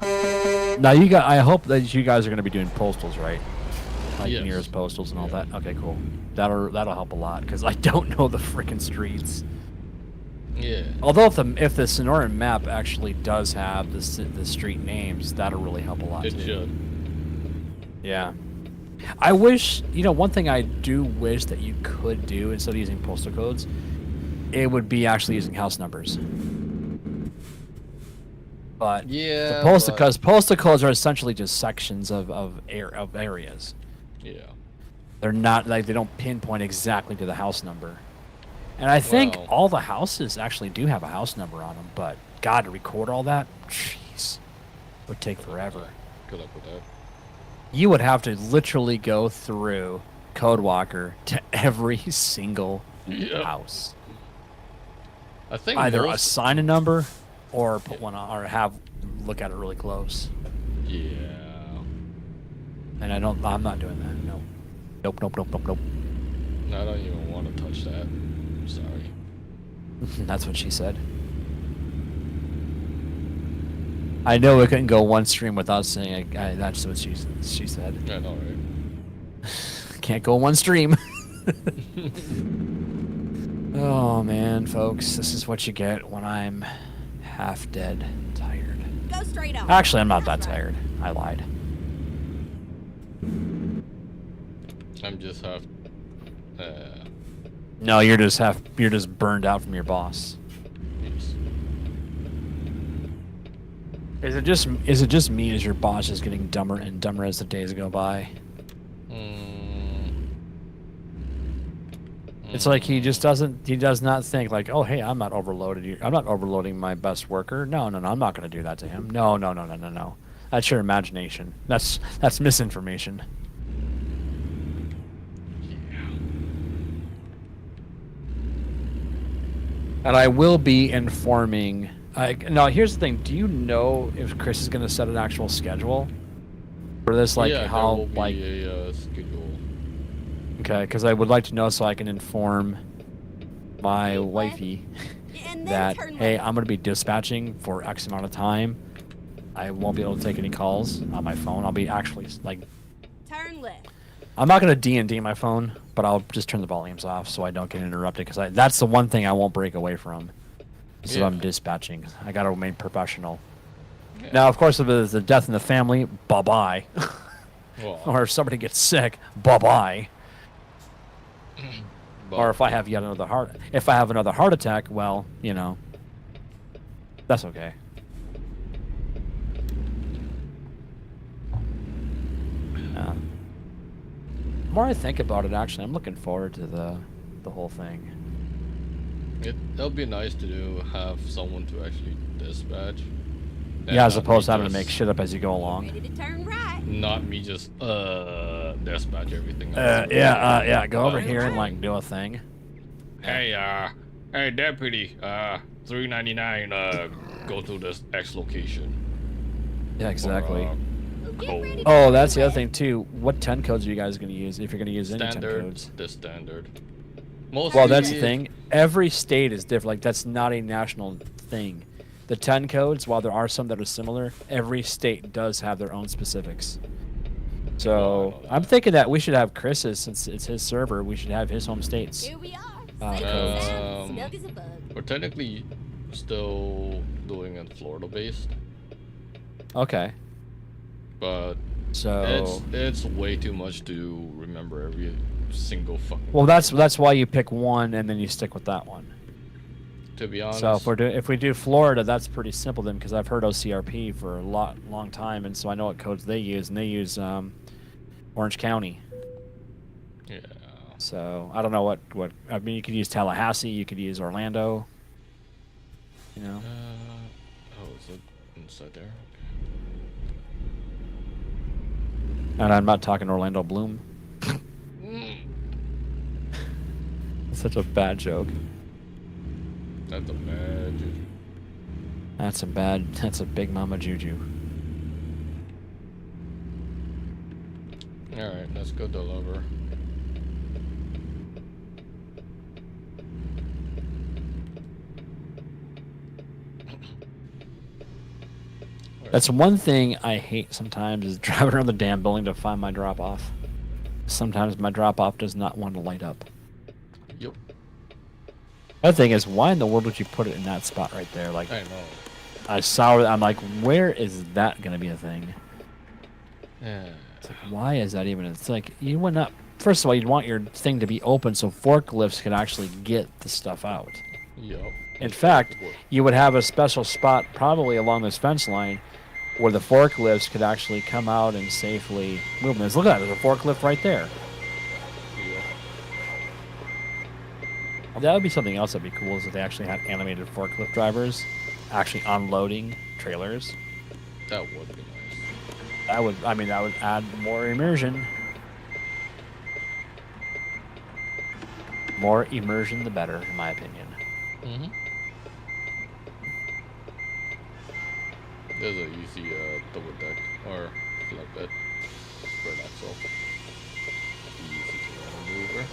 Now I hope that you guys are going to be doing postals, right? Like Yes. nearest postals and all Yeah. that. Okay, cool. That'll help a lot because I don't know the freaking streets. Yeah. Although if the Sonoran map actually does have the street names, that'll really help a lot It too. should. Yeah. I wish, one thing I do wish that you could do instead of using postal codes, it would be actually using house numbers. But Yeah. because postal codes are essentially just sections of areas. Yeah. They're not like they don't pinpoint exactly to the house number. And I think Well- all the houses actually do have a house number on them, but God, to record all that, jeez, would take forever. Good luck with that. You would have to literally go through CodeWalker to every single Yeah. house. I think Either most- assign a number or put one on, or look at it really close. Yeah. And I'm not doing that. No. Nope. I don't even want to touch that. I'm sorry. That's what she said. I know we couldn't go one stream without saying that's what she said. I know, right? Can't go one stream. Oh man, folks, this is what you get when I'm half dead, tired. Go straight on. Actually, I'm not that That's right. tired. I lied. I'm just half. No, you're just burned out from your boss. Oops. Is it just me? Is your boss just getting dumber and dumber as the days go by? It's like he does not think like, oh hey, I'm not overloaded. I'm not overloading my best worker. No, I'm not going to do that to him. No. That's your imagination. That's misinformation. And I will be informing. Now, here's the thing. Do you know if Chris is going to set an actual schedule for this? Like yeah, how there will like be a schedule. Okay, because I would like to know so I can inform my Keep left, wifey and then that turn hey, left. I'm going to be dispatching for X amount of time. I won't be able to take any calls on my phone. I'll be actually like Turn left. I'm not going to D&D my phone, but I'll just turn the volumes off so I don't get interrupted because that's the one thing I won't break away from. So Yeah. I'm dispatching. I got to remain professional. Yeah. Now, of course, if there's a death in the family, bye-bye. Well, Or if somebody gets sick, bye-bye. but Or if I have another heart attack, well, you know, that's okay. The more I think about it, actually, I'm looking forward to the whole thing. it'll be nice to have someone to actually dispatch. and Yeah, as not opposed to me having to make just- shit up as you go along. Ready to turn right. Not me just dispatch everything. Yeah, go over here and like do a thing. Hey, deputy, 399, go to this X location. Yeah, exactly. Or, Get ready to Oh, turn that's the other left. thing too. What 10 codes are you guys going to use if you're going to use any 10 standard, codes? the standard. Most Well, that's the thing. Every state is different. Like that's not a national thing. The 10 codes, while there are some that are similar, every state does have their own specifics. So I'm thinking that we should have Chris's, since it's his server, we should have his home states. Here we are. Safe cool. and sound, snug as a bug. We're technically still doing it Florida based, Okay. but So it's way too much to remember every single fucking. well, that's why you pick one and then you stick with that one. To be honest, So if we do Florida, that's pretty simple then, because I've heard OCRP for a long time, and so I know what codes they use, and they use Orange County. yeah. So I don't know what I mean. You could use Tallahassee, you could use Orlando. You know. Oh, is it inside there? And I'm not talking Orlando Bloom. Such a bad joke. That's a bad juju. That's a big mama juju. All right, let's go deliver. That's one thing I hate sometimes is driving around the damn building to find my drop off. Sometimes my drop off does not want to light up. Yep. Other thing is, why in the world would you put it in that spot right there? Like, I know. I'm like, where is that gonna be a thing? Yeah. It's like, why is that even? It's like you would not. First of all, you'd want your thing to be open so forklifts could actually get the stuff out. Yep. In fact, you would have a special spot probably along this fence line where the forklifts could actually come out and safely move them. Look at that, there's a forklift right there. Yep. That would be something else that'd be cool, is if they actually had animated forklift drivers actually unloading trailers. That would be nice. That would add more immersion. More immersion, the better, in my opinion. Mm-hmm. There's a easy double deck or flatbed spread axle. Easy to maneuver.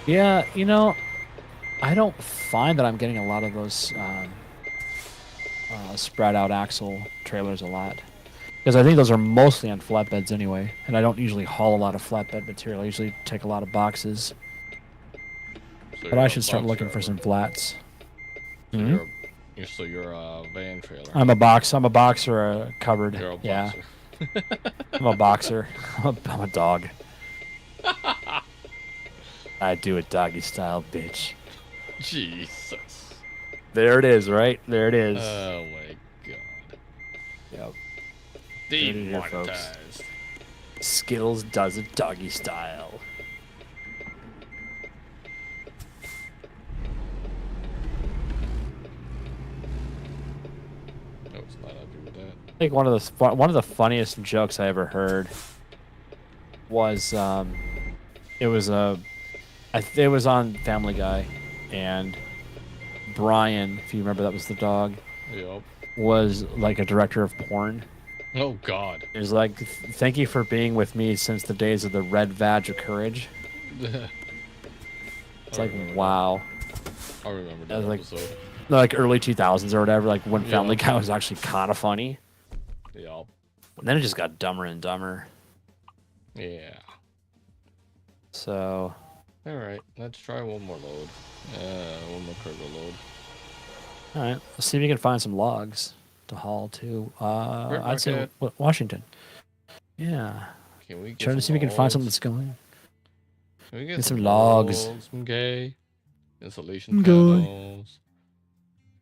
Yeah, you know, I don't find that I'm getting a lot of those spread out axle trailers a lot. Because I think those are mostly on flatbeds anyway, and I don't usually haul a lot of flatbed material. I usually take a lot of boxes. So But I you're should a start box looking for driver. some flats. Hmm? You're a van trailer. I'm a boxer, covered. You're a Yeah, boxer. I'm a boxer. I'm a dog. I do it doggy style, bitch. Jesus. There it is, right? There it is. Oh my god. Yep. Demonetized. Skittles does it doggy style. I was not happy with that. I think one of the funniest jokes I ever heard was it was on Family Guy, and Brian, if you remember, that was the dog, Yup. was like a director of porn. Oh god. It was like, thank you for being with me since the days of the red vag of courage. It's like, wow. I remember That that was like- episode. Like early 2000s or whatever, like when Yeah. Family Guy was actually kind of funny. Yup. And then it just got dumber and dumber. Yeah. So, Alright, let's try one more load. One more cargo load. all right, let's see if we can find some logs to haul to. I'd say market. Washington. Yeah, Can we get trying to see if we can find something that's going. Can we get some logs. Okay. Insulation Okay. panels.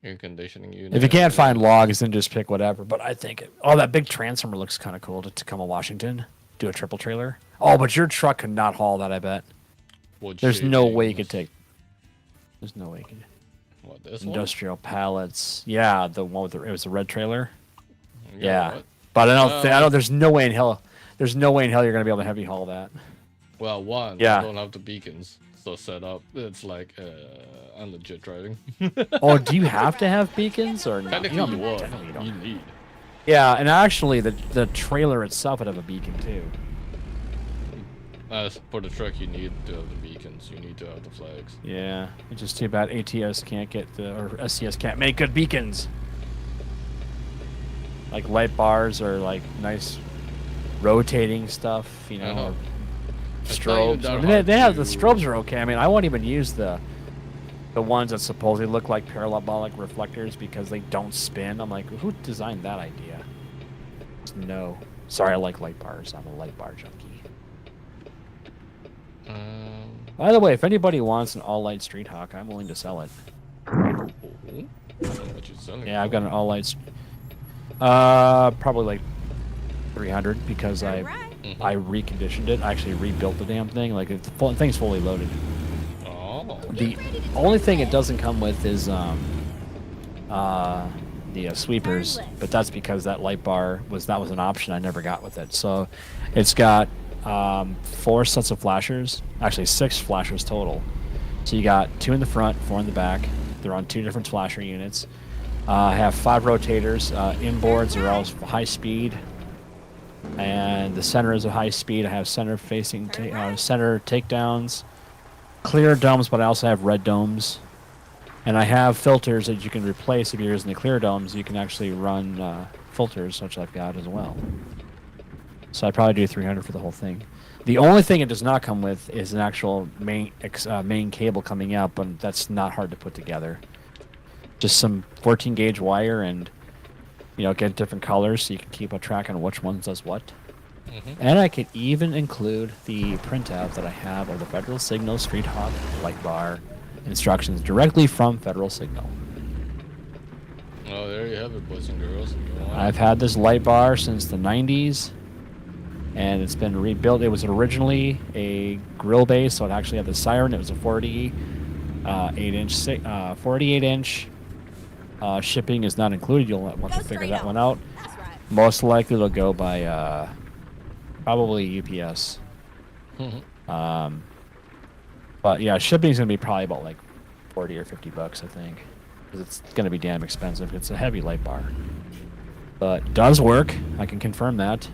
Air conditioning unit. If you can't find logs, then just pick whatever. But I think that big transformer looks kind of cool to Tacoma, Washington. Do a triple trailer. Oh, but your truck could not haul that. I bet. Wood There's no way you shavings. could take. There's no way you could. What, this one? Industrial pallets. Yeah, the one with it was the red trailer. You know Yeah. what? But I don't. There's no way in hell. There's no way in hell you're gonna be able to heavy haul that. Well, one, Yeah. I don't have the beacons so set up. It's like I'm legit driving. Oh, do you have to have beacons or not? Technically, don't- you would. technically you don't. You need. Yeah, and actually, the trailer itself would have a beacon too. For the truck, you need to have the beacons. You need to have the flags. Yeah, it's just too bad ATS can't get or SCS can't make good beacons. Like light bars or like nice rotating stuff, you know. know. Or It's not even strobes. that I mean, hard they have the to- strobes are okay. I mean, I won't even use the ones that supposedly look like parabolic reflectors because they don't spin. I'm like, who designed that idea? No. Sorry, I like light bars. I'm a light bar junkie. By the way, if anybody wants an all-light Street Hawk, I'm willing to sell it. What you selling Yeah, I've for? got an all-light. Probably like 300 because I reconditioned it. I actually rebuilt the damn thing. Like the thing's fully loaded. Oh. The only thing it doesn't come with is the sweepers, but that's because that light bar was an option I never got with it. So it's got 4 sets of flashers, actually 6 flashers total. So you got 2 in the front, 4 in the back. They're on 2 different flasher units. I have 5 rotators. Inboards are all high speed, and the center is a high speed. I have center facing center takedowns, clear domes, but I also have red domes. And I have filters that you can replace if you're using the clear domes. You can actually run filters, which I've got as well. So I'd probably do 300 for the whole thing. The only thing it does not come with is an actual main cable coming out, but that's not hard to put together. Just some 14 gauge wire and, get different colors so you can keep a track on which one does what. And I could even include the printout that I have of the Federal Signal Street Hawk light bar instructions directly from Federal Signal. Oh, there you have it, boys and girls. Go on. I've had this light bar since the 90s, and it's been rebuilt. It was originally a grill base, so it actually had the siren. It was a 48-inch. Shipping is not included. You'll want to figure that one out. That's right. Most likely it'll go by probably UPS. But yeah, shipping's gonna be probably about like $40 or $50, I think, because it's gonna be damn expensive. It's a heavy light bar, but it does work. I can confirm that.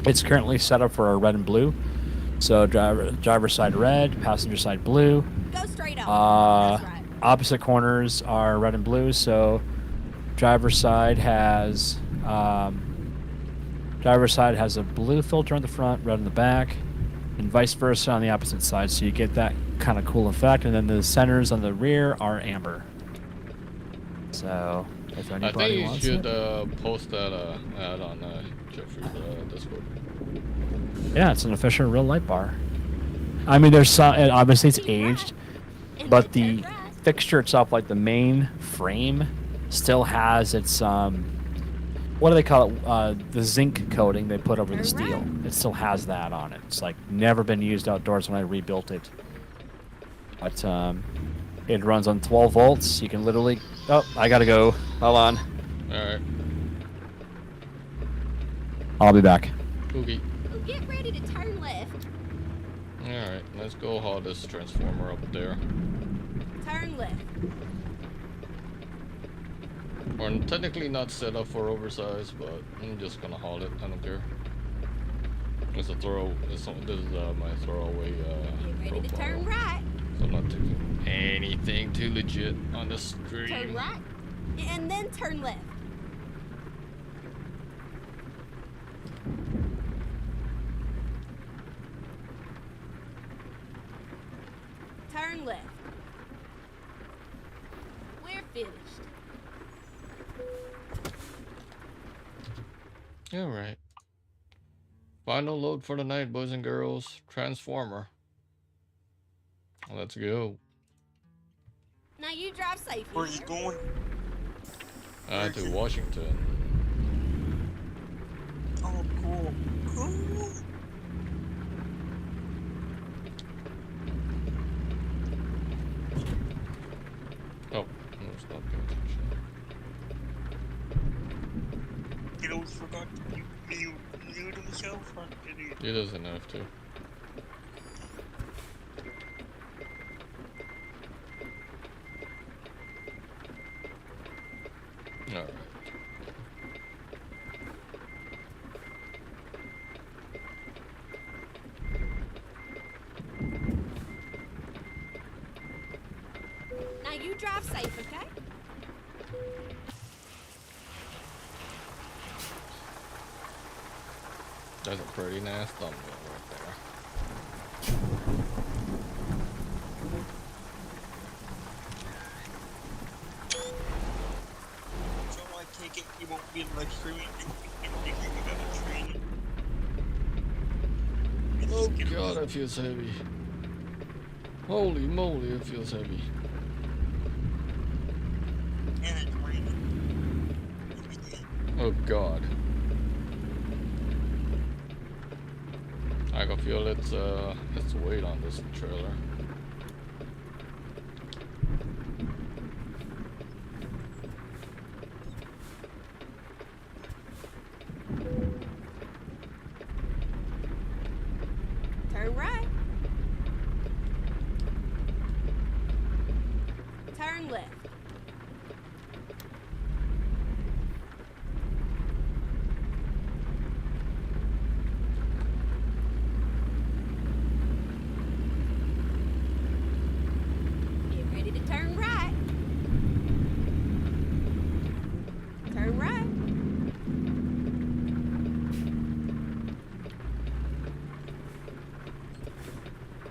It's currently set up for a red and blue, so driver side red, passenger side blue. Go straight up. That's right. Opposite corners are red and blue, so driver's side has a blue filter on the front, red on the back, and vice versa on the opposite side, so you get that kind of cool effect. And then the centers on the rear are amber. So if I anybody think you wants should it, post that ad on Jeffrey's Discord. yeah, it's an official real light bar. I mean, there's some. And obviously, it's Keep aged, right, and but then the turn right. fixture itself, like the main frame, still has its what do they call it? The zinc coating they put over the Turn steel. right. It still has that on it. It's like never been used outdoors when I rebuilt it. But it runs on 12 volts. You can literally. Oh, I gotta go. Hold on. Alright. I'll be back. Cookie. Oh, get ready to turn left. Alright, let's go haul this transformer up there. Turn left. We're technically not set up for oversize, but I'm just gonna haul it. I don't care. It's a throw. This is my throwaway Get ready to profile. turn right. So I'm not taking anything too legit on the Turn stream. right. And then turn left. Turn left. We're finished. Alright. Final load for the night, boys and girls. Transformer. Let's go. Now you drive safely. Where are you going? To Washington. Oh, cool. Cool. Oh, no, stop paying attention. You always forgot to mute himself on video. He doesn't have to. Alright. Now you drive safe, okay? That's a pretty nice thumbnail right there. So I take it you won't be in live streaming. You gotta train. Oh god, it feels heavy. Holy moly, it feels heavy. And it's raining. Oh god. I can feel its weight on this trailer. Turn right. Turn left. Get ready to turn right. Turn right.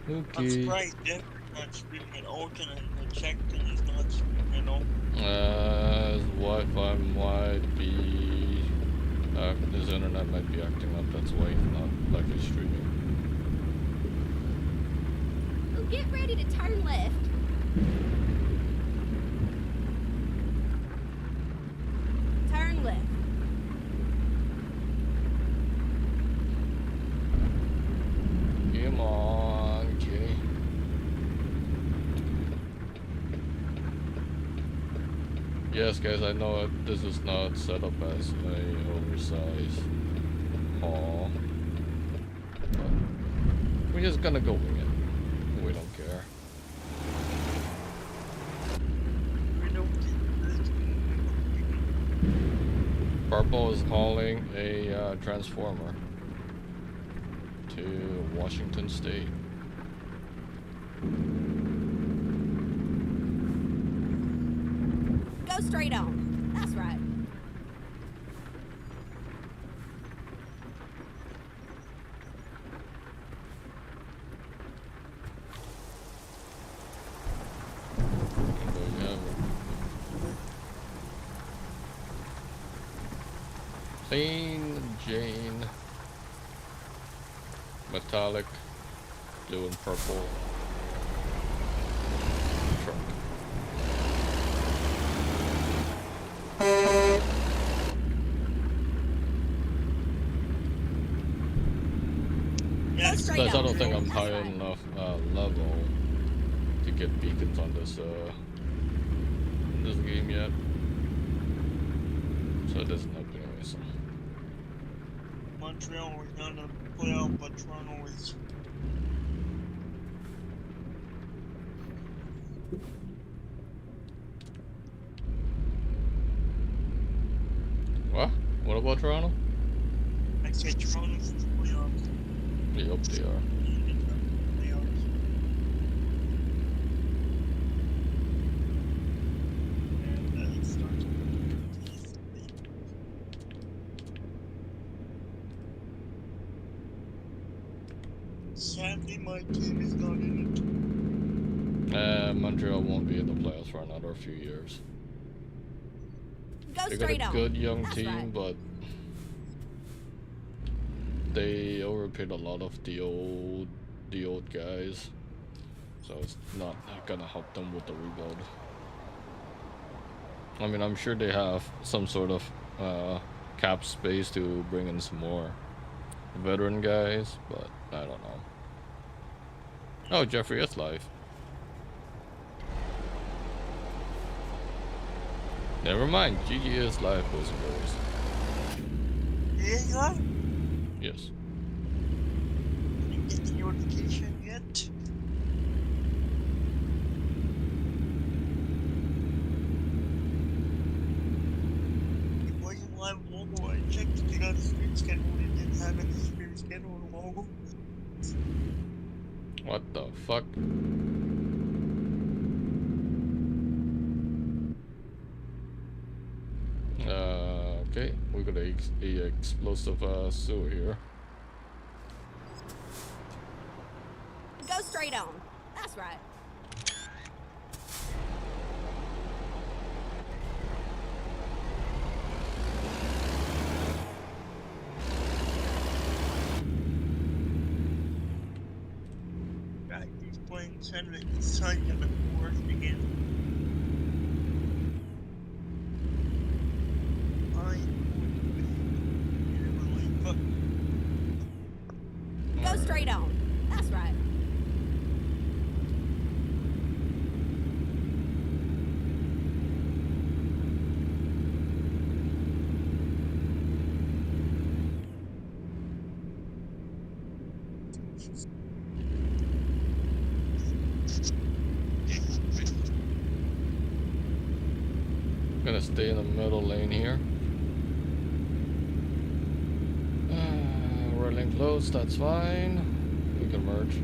I'm Okay. surprised Denver's not streaming at all. Can I check that he's not streaming at all? His Wi-Fi might be, his internet might be acting up. That's why he's not likely streaming. Oh, get ready to turn left. Turn left. Come on, kitty. Yes, guys, I know this is not set up as a oversized haul, but we're just gonna go wing it. We don't care. We don't get this. Purple is hauling a transformer to Washington State. Go straight on. That's right. There you have it. Plain Jane. Metallic. Blue and purple. Truck. Go straight Guys, I on. don't think I'm That's high right. enough level to get beacons on this game yet. So it doesn't help anyway, so. Montreal is not a playoff, but Toronto is. What? What about Toronto? I said Toronto's in the playoffs. Yep, they are. Playoffs. And it starts sadly, my team is not in it. Montreal won't be in the playoffs for another few years. Go They got straight a on. good young That's team, right. but they overpaid a lot of the old guys, so it's not gonna help them with the rebuild. I mean, I'm sure they have some sort of cap space to bring in some more veteran guys, but I don't know. Oh, Jeffrey is live. Never mind, GG is live, boys and girls. Yeah, Yes. didn't get the notification yet. It wasn't live logo. I checked to get on the stream schedule. It didn't have any stream schedule logo. What the fuck? Okay, we got a explosive sewer here. Go straight on. That's right. Right, he's playing center. His son got the worst again. Go straight on. That's right. I'm gonna stay in the middle lane here. We're lane close, that's fine. We can merge.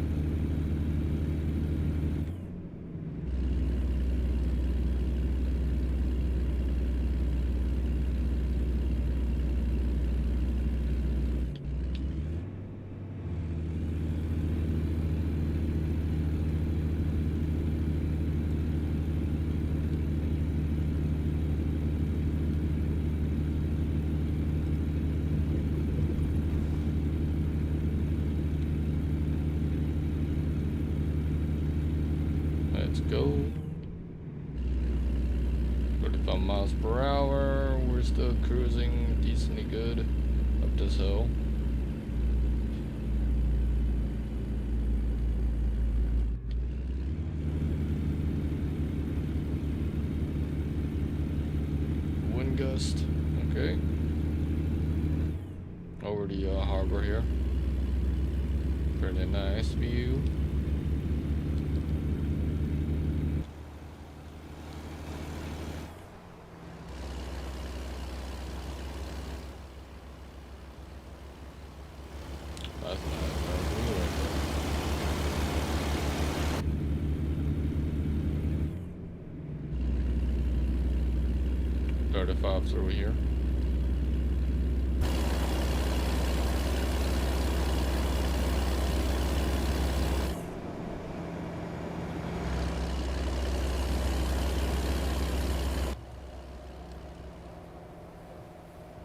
Let's go. 35 miles per hour. We're still cruising decently good up this hill. Wind gust. Okay. Over the harbor here. Pretty nice view. That's nice, man. View right there. 35's over here.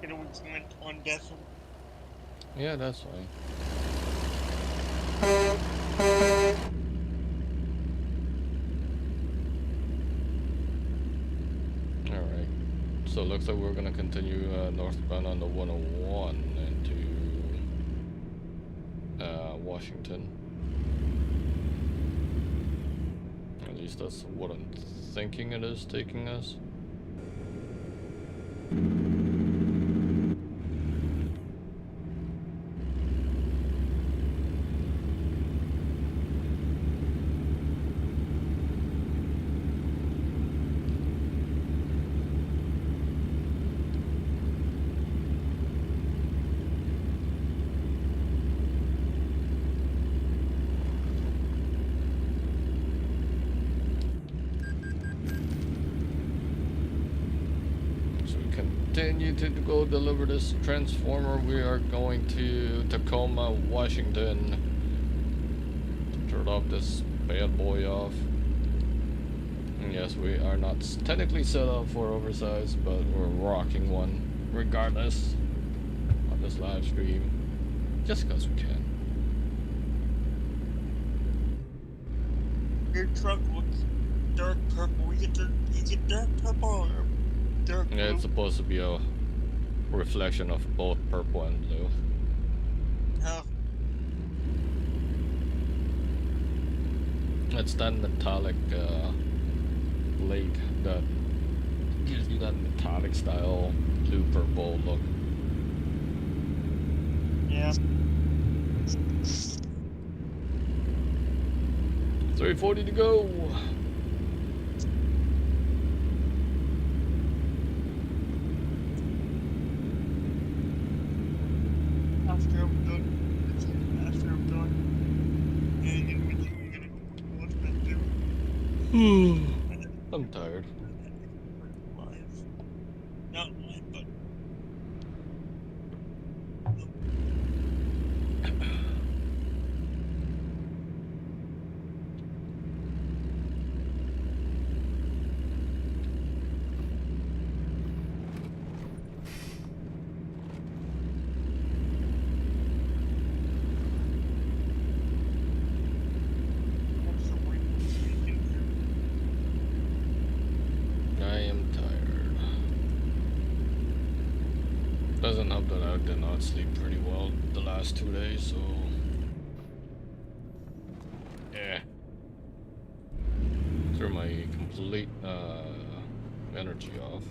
You know, we comment on Dazzo. Yeah, that's fine. Alright. So it looks like we're gonna continue northbound on the 101 into Washington. At least that's what I'm thinking it is taking us. Continue to go deliver this transformer. We are going to Tacoma, Washington. Turn off this bad boy off. And yes, we are not technically set up for oversize, but we're rocking one regardless on this live stream, just because we can. Your truck looks dark purple. You get dark purple or dark blue? Yeah, it's supposed to be a reflection of both purple and blue. Oh, It's that metallic blade that gives you that metallic style blue purple look. yeah. 340 to go. After I'm done, and when you're gonna go watch that too. I'm tired. Live. Not live, but what's the wind speaking here? I am tired. Doesn't help that I did not sleep pretty well the last 2 days, so yeah. Threw my complete energy off.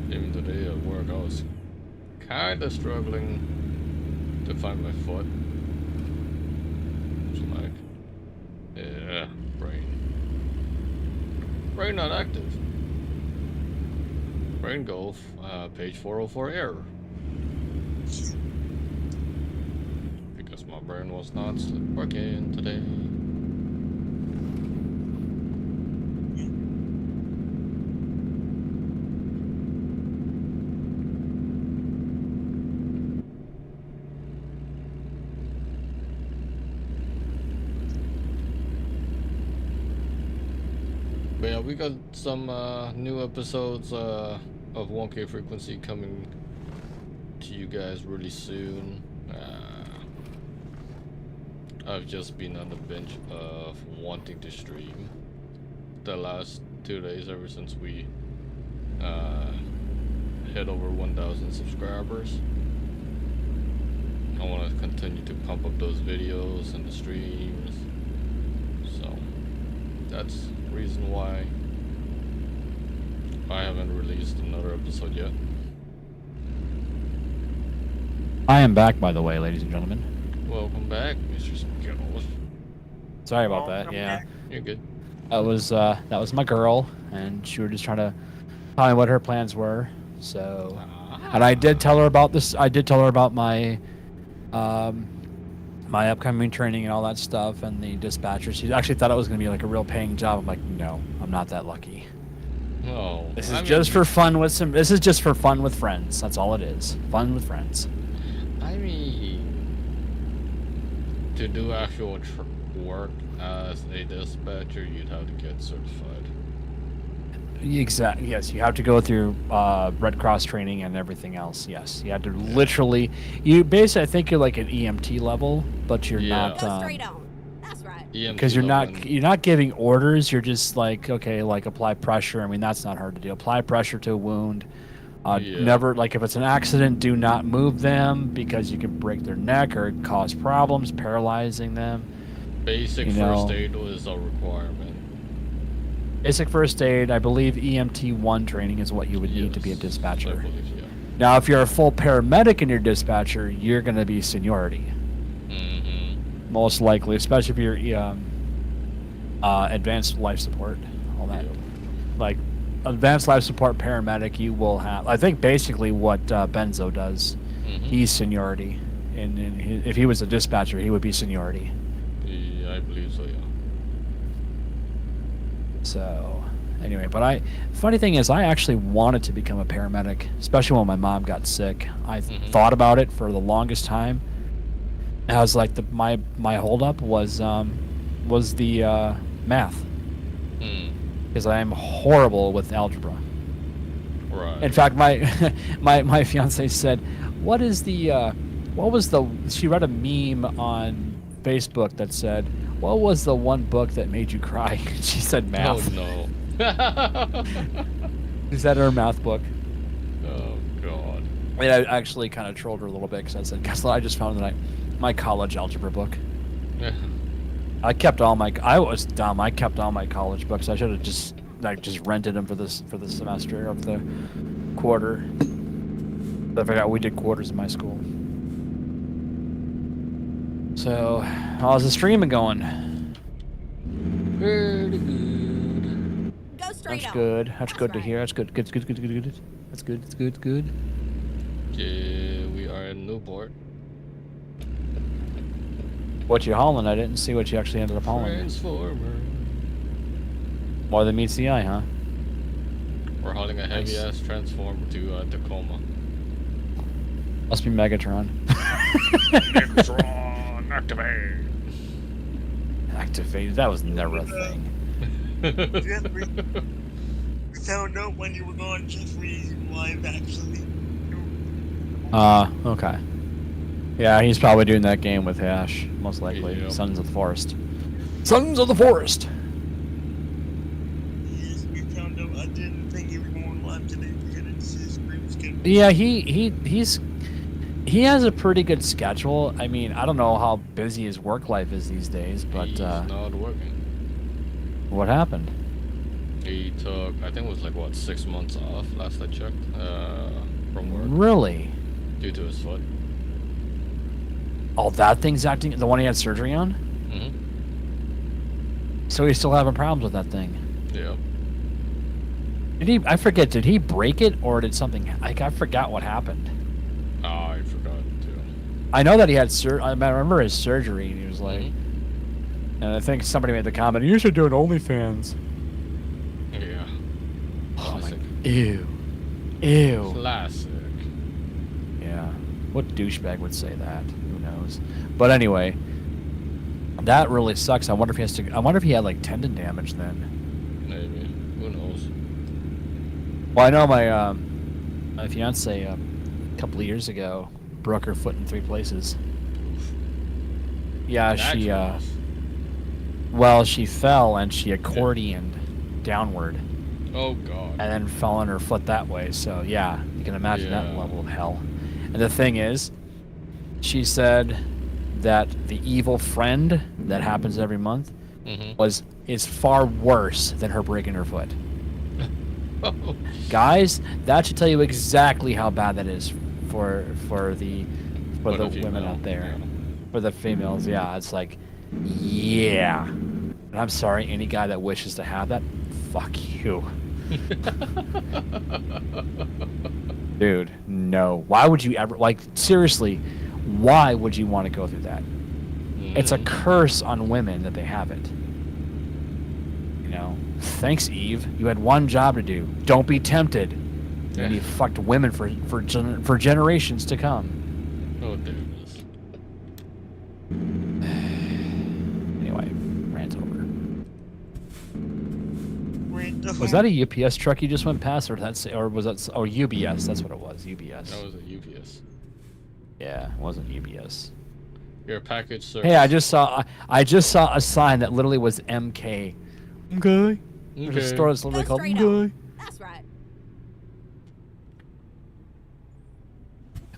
Even today at work, I was kinda struggling to find my foot. It's like, yeah, brain not active. Brain go, page 404 error. Because my brain was not working today. But yeah, we got some new episodes of 1K Frequency coming to you guys really soon. I've just been on the bench of wanting to stream the last 2 days ever since we hit over 1,000 subscribers. I want to continue to pump up those videos and the streams, so that's the reason why I haven't released another episode yet. I am back, by the way, ladies and gentlemen. Welcome back, Mr. Skittles. Sorry about that. Welcome Yeah, back. You're good. that was my girl, and she was just trying to tell me what her plans were. So, and I did tell her about this. I did tell her about my my upcoming training and all that stuff, and the dispatcher. She actually thought it was going to be like a real paying job. I'm like, no, I'm not that lucky. No. This is just for fun with some. This is just for fun with friends. That's all it is. Fun with friends. I mean, to do actual work as a dispatcher, you'd have to get certified. Exactly. Yes, you have to go through Red Cross training and everything else. Yes, you have to literally. You basically, I think you're like an EMT level, but you're Yeah. not. Go straight on. That's right. Because you're not giving orders. You're just like, okay, like apply pressure. I mean, that's not hard to do. Apply pressure to a wound. Never, like, if it's an accident, do not move them because you can break their neck or cause problems, paralyzing them. Basic first aid was a requirement. Basic first aid, I believe EMT 1 training is what you would need to be a dispatcher. I believe, yeah. Now, if you're a full paramedic in your dispatcher, you're going to be seniority. Mm-hmm. Most likely, especially if you're advanced life support, all that. Yep. Like, advanced life support paramedic, you will have, I think basically what Benzo does, he's seniority. And if he was a dispatcher, he would be seniority. Yeah, I believe so, yeah. So, anyway, but funny thing is, I actually wanted to become a paramedic, especially when my mom got sick. I thought about it for the longest time. And I was like, my holdup was the math, because I am horrible with algebra. Right. In fact, my fiance said, "What is the She read a meme on Facebook that said, "What was the one book that made you cry?" She said math. Oh no. Is that her math book? Oh god. And I actually kind of trolled her a little bit because I said, "Guess what? I just found my college algebra book." I was dumb. I kept all my college books. I should have just rented them for the semester of the quarter. I forgot we did quarters in my school. So, how's the streaming going? Pretty good. Go straight That's on. good. That's good to right. hear. That's good. Good. That's good. It's good. Yeah, we are in Newport. What you hauling? I didn't see what you actually ended up hauling. Transformer. More than meets the eye, huh? We're hauling a heavy ass transformer to Tacoma. Must be Megatron. Megatron, activate. Activated. That was never a thing. Jeffrey, we found out when you were on Jeffrey's live, actually. Okay. Yeah, he's probably doing that game with Hash, most likely. Yep. Sons of the Forest. Sons of the Forest! Yes, we found out. I didn't think you were going live today because his screen was getting... Yeah, he has a pretty good schedule. I mean, I don't know how busy his work life is these days, but He's not working. what happened? He took, I think it was like, what, 6 months off last I checked, from work. Really? Due to his foot. Oh, that thing's acting. The one he had surgery on? Mm-hmm. So he's still having problems with that thing. Yeah. I forget, did he break it or did something, like, I forgot what happened. Oh, I forgot too. I know that he had I remember his surgery and he was like, Mhm. and I think somebody made the comment, "You should do an OnlyFans." Yeah. Oh my, Classic. ew. Classic. Yeah. What douchebag would say that? Who knows? But anyway, that really sucks. I wonder if he had like tendon damage then. Maybe. Who knows? Well, I know my fiance a couple of years ago broke her foot in 3 places. Yeah, That's she rough. well, she fell and she accordioned downward Oh god. and then fell on her foot that way. So yeah, you can imagine that Yeah. level of hell. And the thing is, she said that the evil friend that happens every month Mm-hmm. is far worse than her breaking her foot. Oh, Guys, that should tell you exactly how bad that is for the women female, out there. yeah. For the females, yeah. It's like, yeah. And I'm sorry, any guy that wishes to have that, fuck you. Dude, no. Why would you ever, like, seriously, why would you want to go through that? It's a curse on women that they have it. You know? Thanks, Eve. You had one job to do. Don't be tempted. And you fucked women for generations to come. Oh, goodness. Anyway, rant over. Rant Was that a UPS truck you just went past, or was that UBS? That's what it was. UBS. That was a UPS. Yeah, it wasn't UBS. Your package service. Hey, I just saw a sign that literally was MK. Okay. There's a store that's literally Go called straight MK. on. That's right.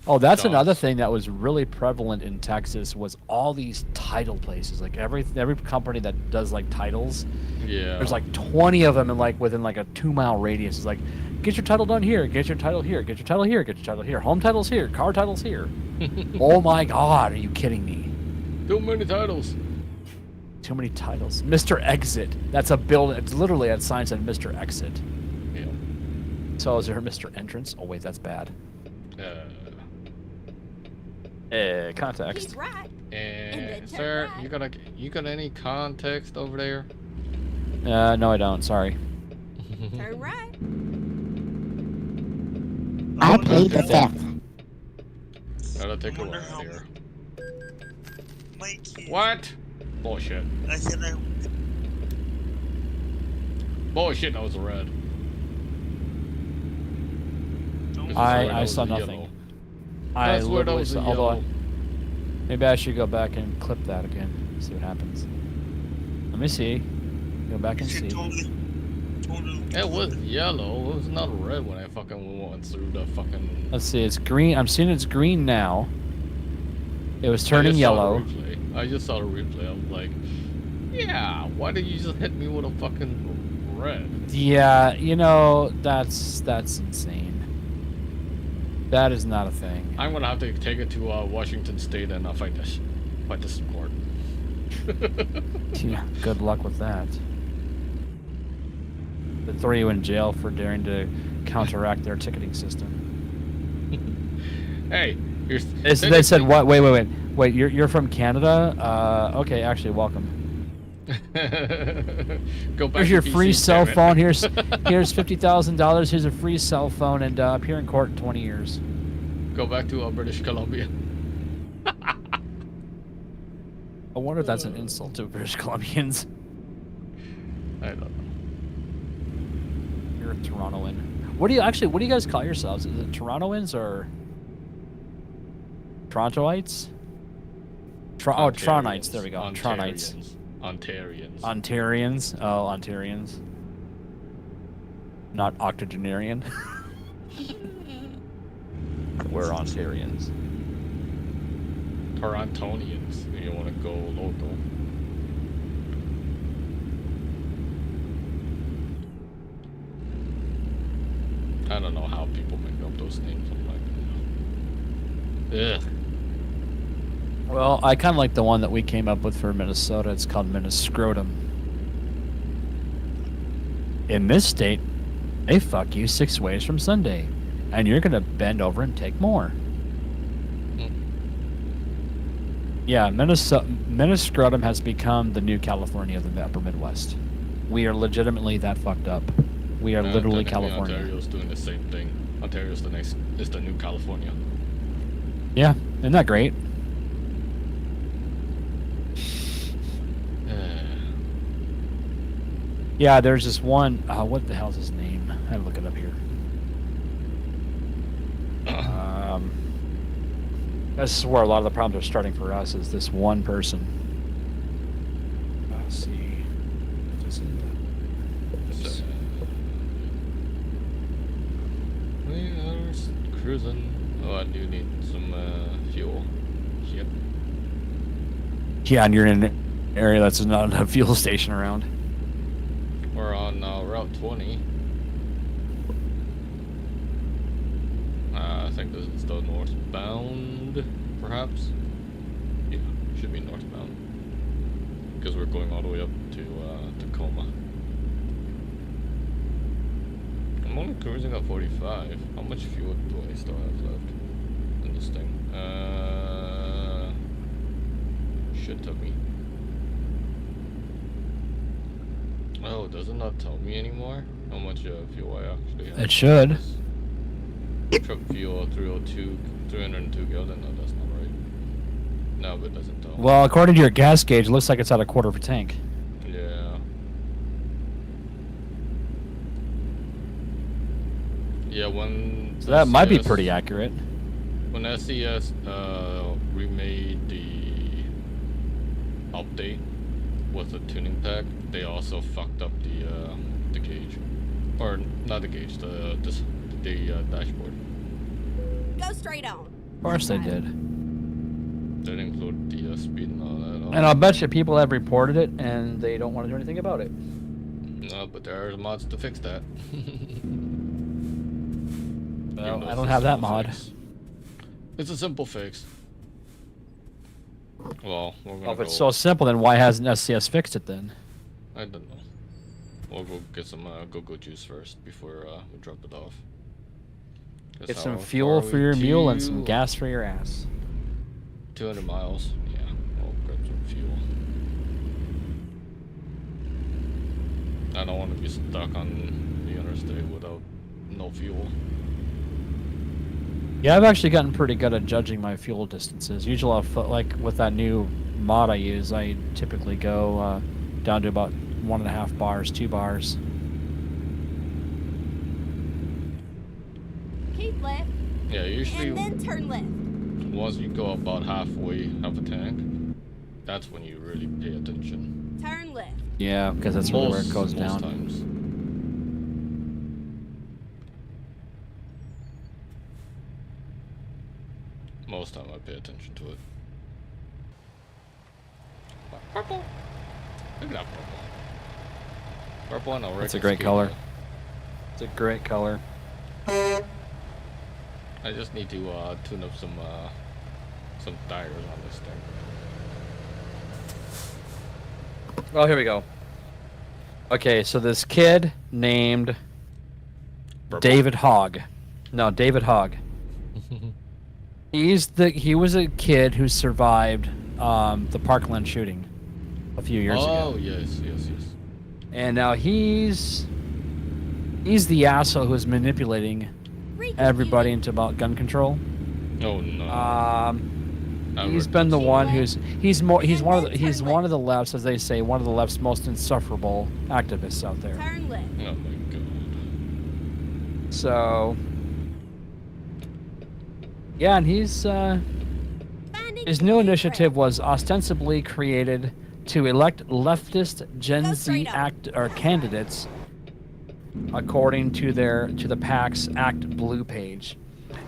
Oh, that's Dogs. another thing that was really prevalent in Texas was all these title places. Like every company that does like titles, Yeah. there's like 20 of them in like within like a 2-mile radius. It's like, get your title done here, get your title here, get your title here, get your title here, home titles here, car titles here. Oh my God, are you kidding me? Too many titles. Too many titles. Mr. Exit. That's a building. It's literally a sign said Mr. Exit. Yeah. So is there a Mr. Entrance? Oh wait, that's bad. Context. He's right. And then sir, turn right. you got any context over there? No, I don't. Sorry. Turn right. I plead the fifth. Gotta take a wonder look how- here. Mikey. What? Bullshit. I said I. Bullshit. That was a red. Don't. This is where that I was saw a nothing. yellow. I That's where that literally was a saw, although yellow. maybe I should go back and clip that again. See what happens. Let me see. Go back and see. Totally. It was yellow. It was not red when I fucking went through the fucking. Let's see. It's green. I'm seeing it's green now. It was I turning just saw the yellow. replay. I just saw the replay. I was like, yeah, why did you just hit me with a fucking red? Yeah, you know that's insane. That is not a thing. I'm gonna have to take it to Washington State and fight this in court. Yeah, good luck with that. They throw you in jail for daring to counteract their ticketing system. Hey, They said what? Wait. You're from Canada? Okay, actually, welcome. Go back Here's to your BC, free cell damn it. phone. Here's $50,000. Here's a free cell phone, and appear in court in 20 years. Go back to British Columbia. I wonder if that's an insult to British Columbians. I don't know. You're a Torontoan. What do you guys call yourselves? Is it Torontoans or Torontoites? Tronites. There we go. Tronites. Ontarians. Ontarians. Oh, Ontarians. Not octogenarian. We're Ontarians. Torontonians. If you want to go local. I don't know how people make up those names. I'm like, ugh. Well, I kind of like the one that we came up with for Minnesota. It's called Minnescrotum. In this state, they fuck you 6 ways from Sunday, and you're gonna bend over and take more. Yeah, Minnescrotum has become the new California of the Upper Midwest. We are legitimately that fucked up. We are literally Technically, California. Ontario's doing the same thing. Ontario's is the new California. Yeah, isn't that great? Yeah, there's this one. What the hell's his name? I had to look it up here. This is where a lot of the problems are starting for us. Is this one person? Let's see. We are cruising. Oh, I do need some fuel. Shit. Yeah, and you're in an area that's not a fuel station around. We're on Route 20. I think this is the northbound, perhaps? Yeah, should be northbound. Because we're going all the way up to Tacoma. I'm only cruising at 45. How much fuel do I still have left in this thing? Shit to me. Oh, does it not tell me anymore how much fuel I actually have? It should. Truck fuel 302 gallons. No, that's not right. No, but it doesn't tell. Well, according to your gas gauge, it looks like it's at a quarter of a tank. Yeah. Yeah, when So that might be SCS pretty accurate. When SCS remade the update with the tuning pack, they also fucked up the gauge, or not the gauge, the dashboard. Go straight on. Of course they did. That included the speed and all that. And I'll bet you people have reported it and they don't want to do anything about it. No, but there are mods to fix that. Well, I don't have that mod. It's a simple fix. Well, we're gonna Well, if it's so simple, then why hasn't SCS fixed it then? I don't know. We'll go get some go-go juice first before we drop it off. Get some fuel for your mule and some gas for your ass. 200 miles. Yeah, we'll grab some fuel. I don't want to be stuck on the interstate without no fuel. Yeah, I've actually gotten pretty good at judging my fuel distances. Usually, like with that new mod I use, I typically go down to about 1.5 bars, 2 bars. Keep left. Yeah, usually And then turn left. once you go about halfway, half a tank, that's when you really pay attention. Turn left. Yeah, because that's where it goes Most down. times. Most time I pay attention to it. Purple? Look at that purple. Purple and a It's a great color. It's a great color. I just need to tune up some tires on this thing. Oh, here we go. Okay, so this kid named David Hogg. No, David Hogg. He was a kid who survived the Parkland shooting a few years ago. Oh, yes. And now he's the asshole who's manipulating everybody into about gun control. Oh no. He's been the one he's one of the left's, as they say, one of the left's most insufferable activists out there. Turn left. Oh my god. So yeah, and his new initiative was ostensibly created to elect leftist Gen Z candidates according to the PAC's Act Blue page.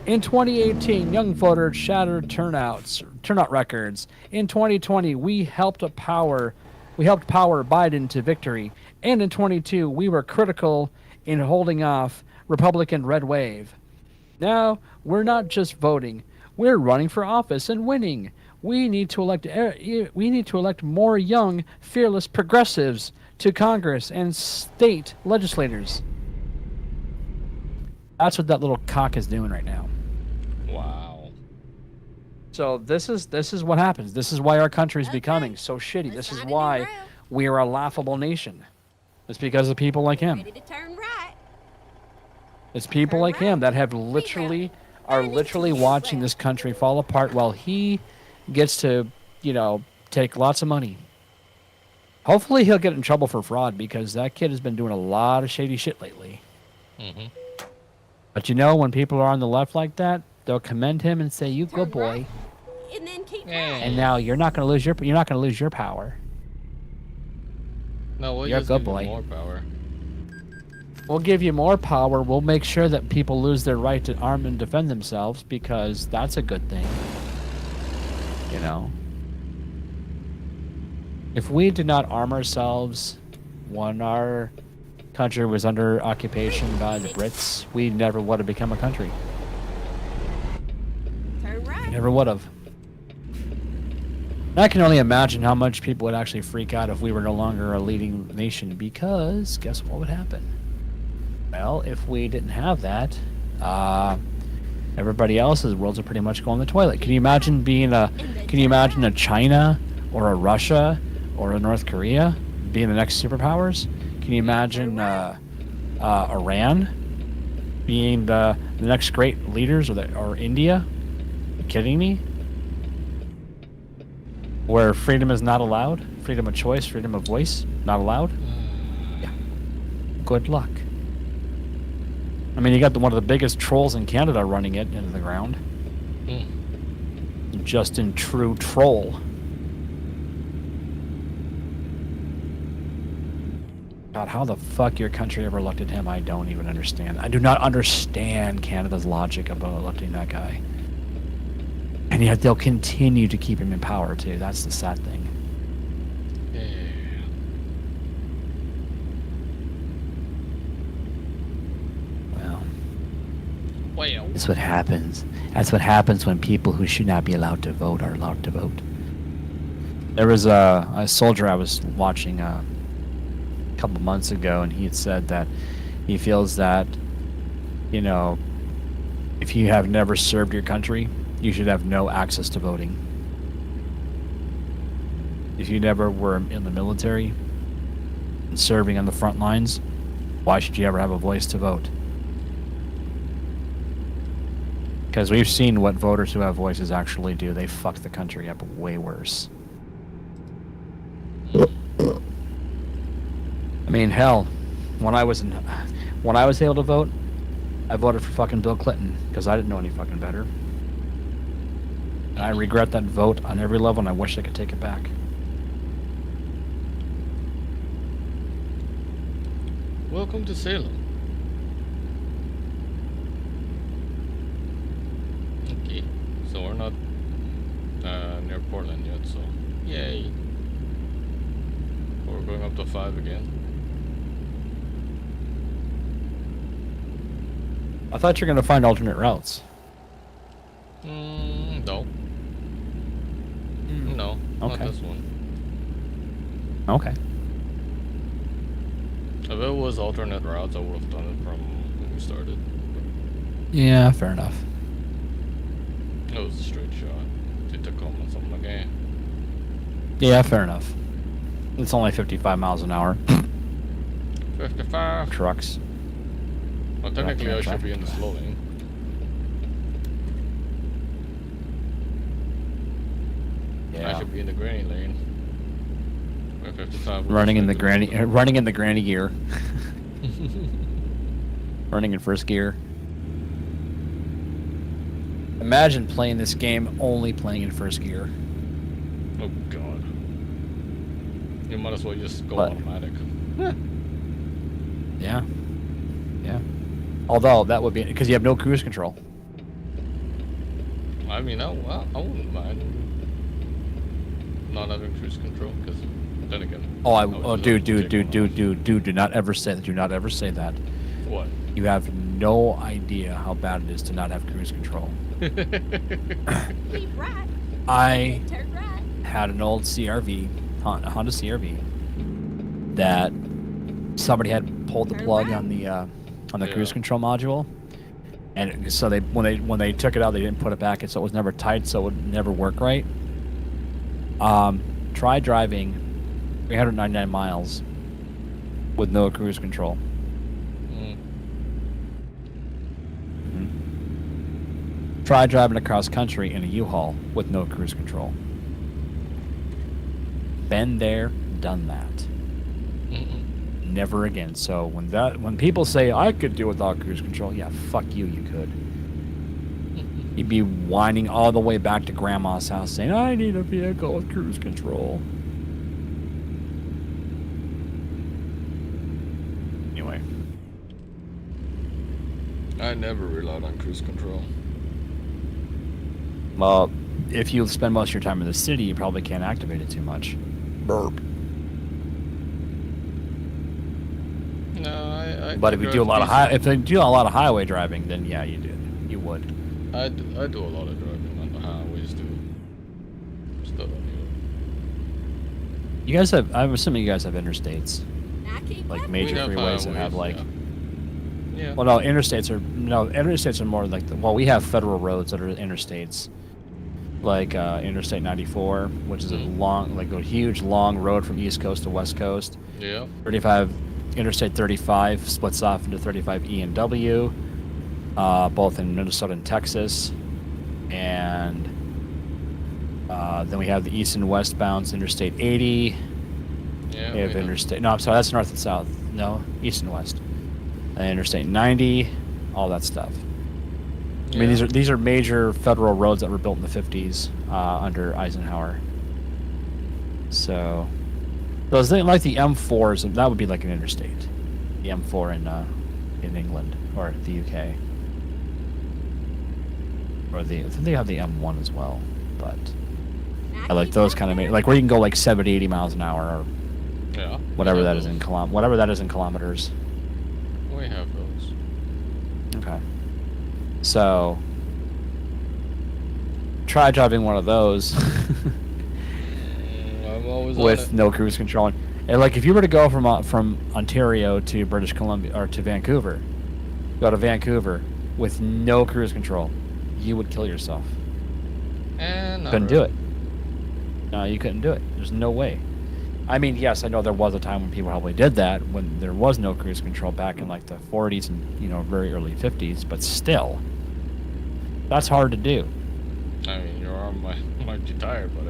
In 2018, young voters shattered turnout records. In 2020, we helped power Biden to victory. And in 22, we were critical in holding off Republican red wave. Now, we're not just voting. We're running for office and winning. We need to elect more young, fearless progressives to Congress and state legislators. That's what that little cock is doing right now. Wow. So this is what happens. This is why our country is becoming so shitty. This is why we are a laughable nation. It's because of people like him. Ready to turn right. It's people like him that are literally watching this country fall apart while he gets to, take lots of money. Hopefully he'll get in trouble for fraud because that kid has been doing a lot of shady shit lately. Mm-hmm. But when people are on the left like that, they'll commend him and say, "You good boy." And then keep right. And now you're not going to lose your power. No, we'll You're a just good give you boy. more power. We'll give you more power. We'll make sure that people lose their right to arm and defend themselves because that's a good thing. If we did not arm ourselves when our country was under occupation by the Brits, we never would have become a country. Turn right. Never would have. I can only imagine how much people would actually freak out if we were no longer a leading nation because guess what would happen? Well, if we didn't have that, everybody else's worlds would pretty much go in the toilet. Can you imagine a China or a Russia or a North Korea being the next superpowers? Can you imagine Iran being the next great leaders or India? Are you kidding me? Where freedom is not allowed, freedom of choice, freedom of voice, not allowed. Yeah. Good luck. I mean, you got one of the biggest trolls in Canada running it into the ground. Just in true troll. God, how the fuck your country ever elected him, I don't even understand. I do not understand Canada's logic about electing that guy. And yet they'll continue to keep him in power, too. That's the sad thing. Well, that's what happens. That's what happens when people who should not be allowed to vote are allowed to vote. There was a soldier I was watching a couple months ago, and he had said that he feels that, you know, if you have never served your country, you should have no access to voting. If you never were in the military and serving on the front lines, why should you ever have a voice to vote? Because we've seen what voters who have voices actually do. They fuck the country up way worse. I mean, hell, when I was able to vote, I voted for fucking Bill Clinton because I didn't know any fucking better. And I regret that vote on every level, and I wish I could take it back. Welcome to Salem. Okay, so we're not near Portland yet, so yay. We're going up to 5 again. I thought you were going to find alternate routes. No. No, Okay. not this one. Okay. If it was alternate routes, I would have done it from when we started. Yeah, fair enough. It was a straight shot to Tacoma, something like that. Yeah, fair enough. It's only 55 miles an hour. 55. Trucks. Well, technically I should be in the slow lane. I Yeah. should be in the granny lane. Where 55 was Running in the supposed to granny, running in the granny gear. Running in first gear. Imagine playing this game only playing in first gear. Oh god. You might as well just go What? automatic. Yeah. Yeah. Although that would be because you have no cruise control. I mean, I wouldn't mind not having cruise control, because then again. Dude, do not ever say that. Do not ever say that. What? You have no idea how bad it is to not have cruise control. Keep right. I Turn right. had an old CRV, Honda CRV, that somebody had pulled the plug on the cruise control module, and so when they took it out, they didn't put it back, and so it was never tight, so it would never work right. Try driving 399 miles with no cruise control. Try driving across country in a U-Haul with no cruise control. Been there, done that. Never again. So when people say I could do without cruise control, yeah, fuck you, you could. You'd be whining all the way back to grandma's house saying, I need a vehicle with cruise control. Anyway. I never relied on cruise control. Well, if you spend most of your time in the city, you probably can't activate it too much. Burp. No, But if you do a lot of highway driving, then yeah, you do. You would. I do a lot of driving on the highways too. Still don't need it. You guys have, I'm assuming you guys have interstates. Now keep Like left. major We have freeways that have highways, like... Yeah. Well, no, interstates are more like... we have federal roads that are interstates. Like Interstate 94, which is a huge long road from East Coast to West Coast. Yeah. 35, Interstate 35 splits off into 35E and W, both in Minnesota and Texas. And then we have the east and west bounds, Interstate 80. Yeah. We have Interstate... No, I'm sorry, that's north and south. No, east and west. Interstate 90, all that stuff. I mean, these are major federal roads that were built in the 50s under Eisenhower. So those things like the M4s, that would be like an interstate. The M4 in England or the UK. Or I think they have the M1 as well, but I like those kind of like where you can go like 70, 80 miles an hour, or whatever that is in kilometers. We have those. Okay. So try driving one of those I'm always with no cruise control. And like if you were to go from Ontario to British Columbia or to Vancouver, go to Vancouver with no cruise control, you would kill yourself. And Couldn't do it. No, you couldn't do it. There's no way. I mean, yes, I know there was a time when people probably did that when there was no cruise control back in like the 40s and very early 50s, but still, that's hard to do. I mean, your arm might be tired, but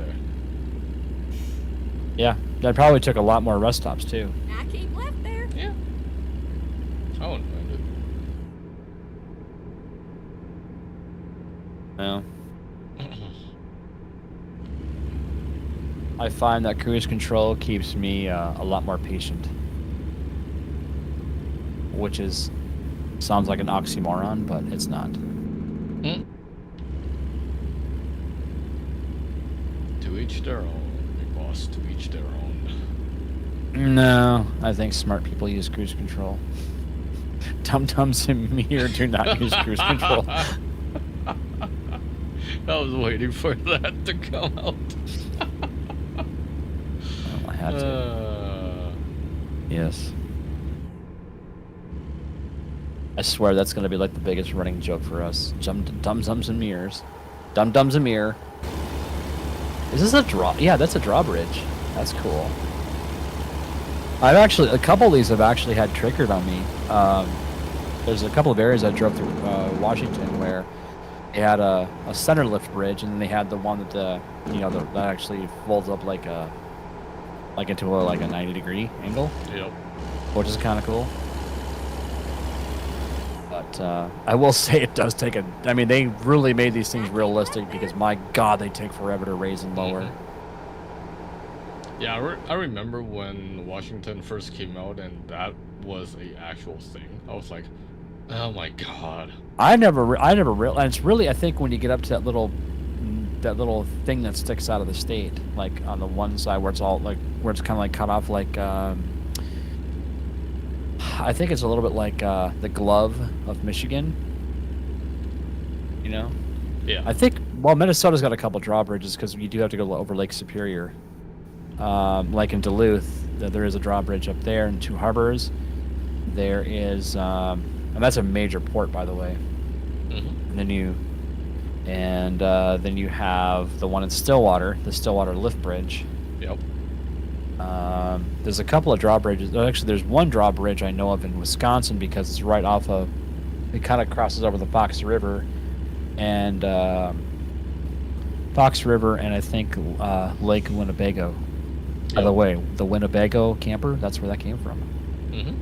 Yeah, that probably took a lot more rest stops too. I keep left there. yeah. I wouldn't mind it. Yeah. I find that cruise control keeps me a lot more patient, which sounds like an oxymoron, but it's not. To each their own, big boss. To each their own. No, I think smart people use cruise control. Dum-dums in me or do not use cruise control. I was waiting for that to come out. Well, I had to. Yes. I swear that's going to be like the biggest running joke for us. Dum-dums and mirrors. Dum-dums and mirror. Is this a draw? Yeah, that's a drawbridge. That's cool. I've actually, a couple of these have actually had triggered on me. There's a couple of areas I drove through Washington where they had a center lift bridge, and then they had the one that that actually folds up like into a 90-degree angle. Yep. Which is kind of cool. But I will say it does take I mean, they really made these things realistic because my God, they take forever to raise and lower. Yeah, I remember when Washington first came out, and that was a actual thing. I was like, oh my God. I never realized. And it's really, I think, when you get up to that little thing that sticks out of the state, like on the one side where it's all where it's kind of like cut off, like I think it's a little bit like the glove of Michigan. Yeah. I think Minnesota's got a couple drawbridges because you do have to go over Lake Superior. Like in Duluth, there is a drawbridge up there, in Two Harbors. There is, and that's a major port, by the way. Mm-hmm. And then you have the one in Stillwater, the Stillwater Lift Bridge. Yep. There's a couple of drawbridges. Actually, there's one drawbridge I know of in Wisconsin because it's right off of. It kind of crosses over the Fox River, and I think Lake Winnebago. By the way, the Winnebago camper, that's where that came from. Mm-hmm.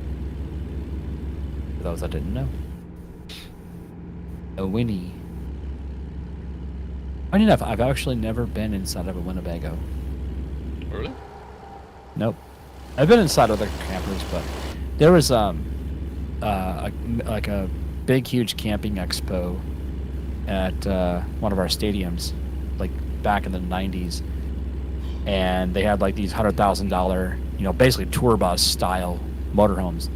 For those that didn't know. A Winnie. Funny enough, I've actually never been inside of a Winnebago. Really? Nope. I've been inside other campers, but there was a big, huge camping expo at one of our stadiums, like back in the 90s. And they had like these $100,000, basically tour bus style motorhomes.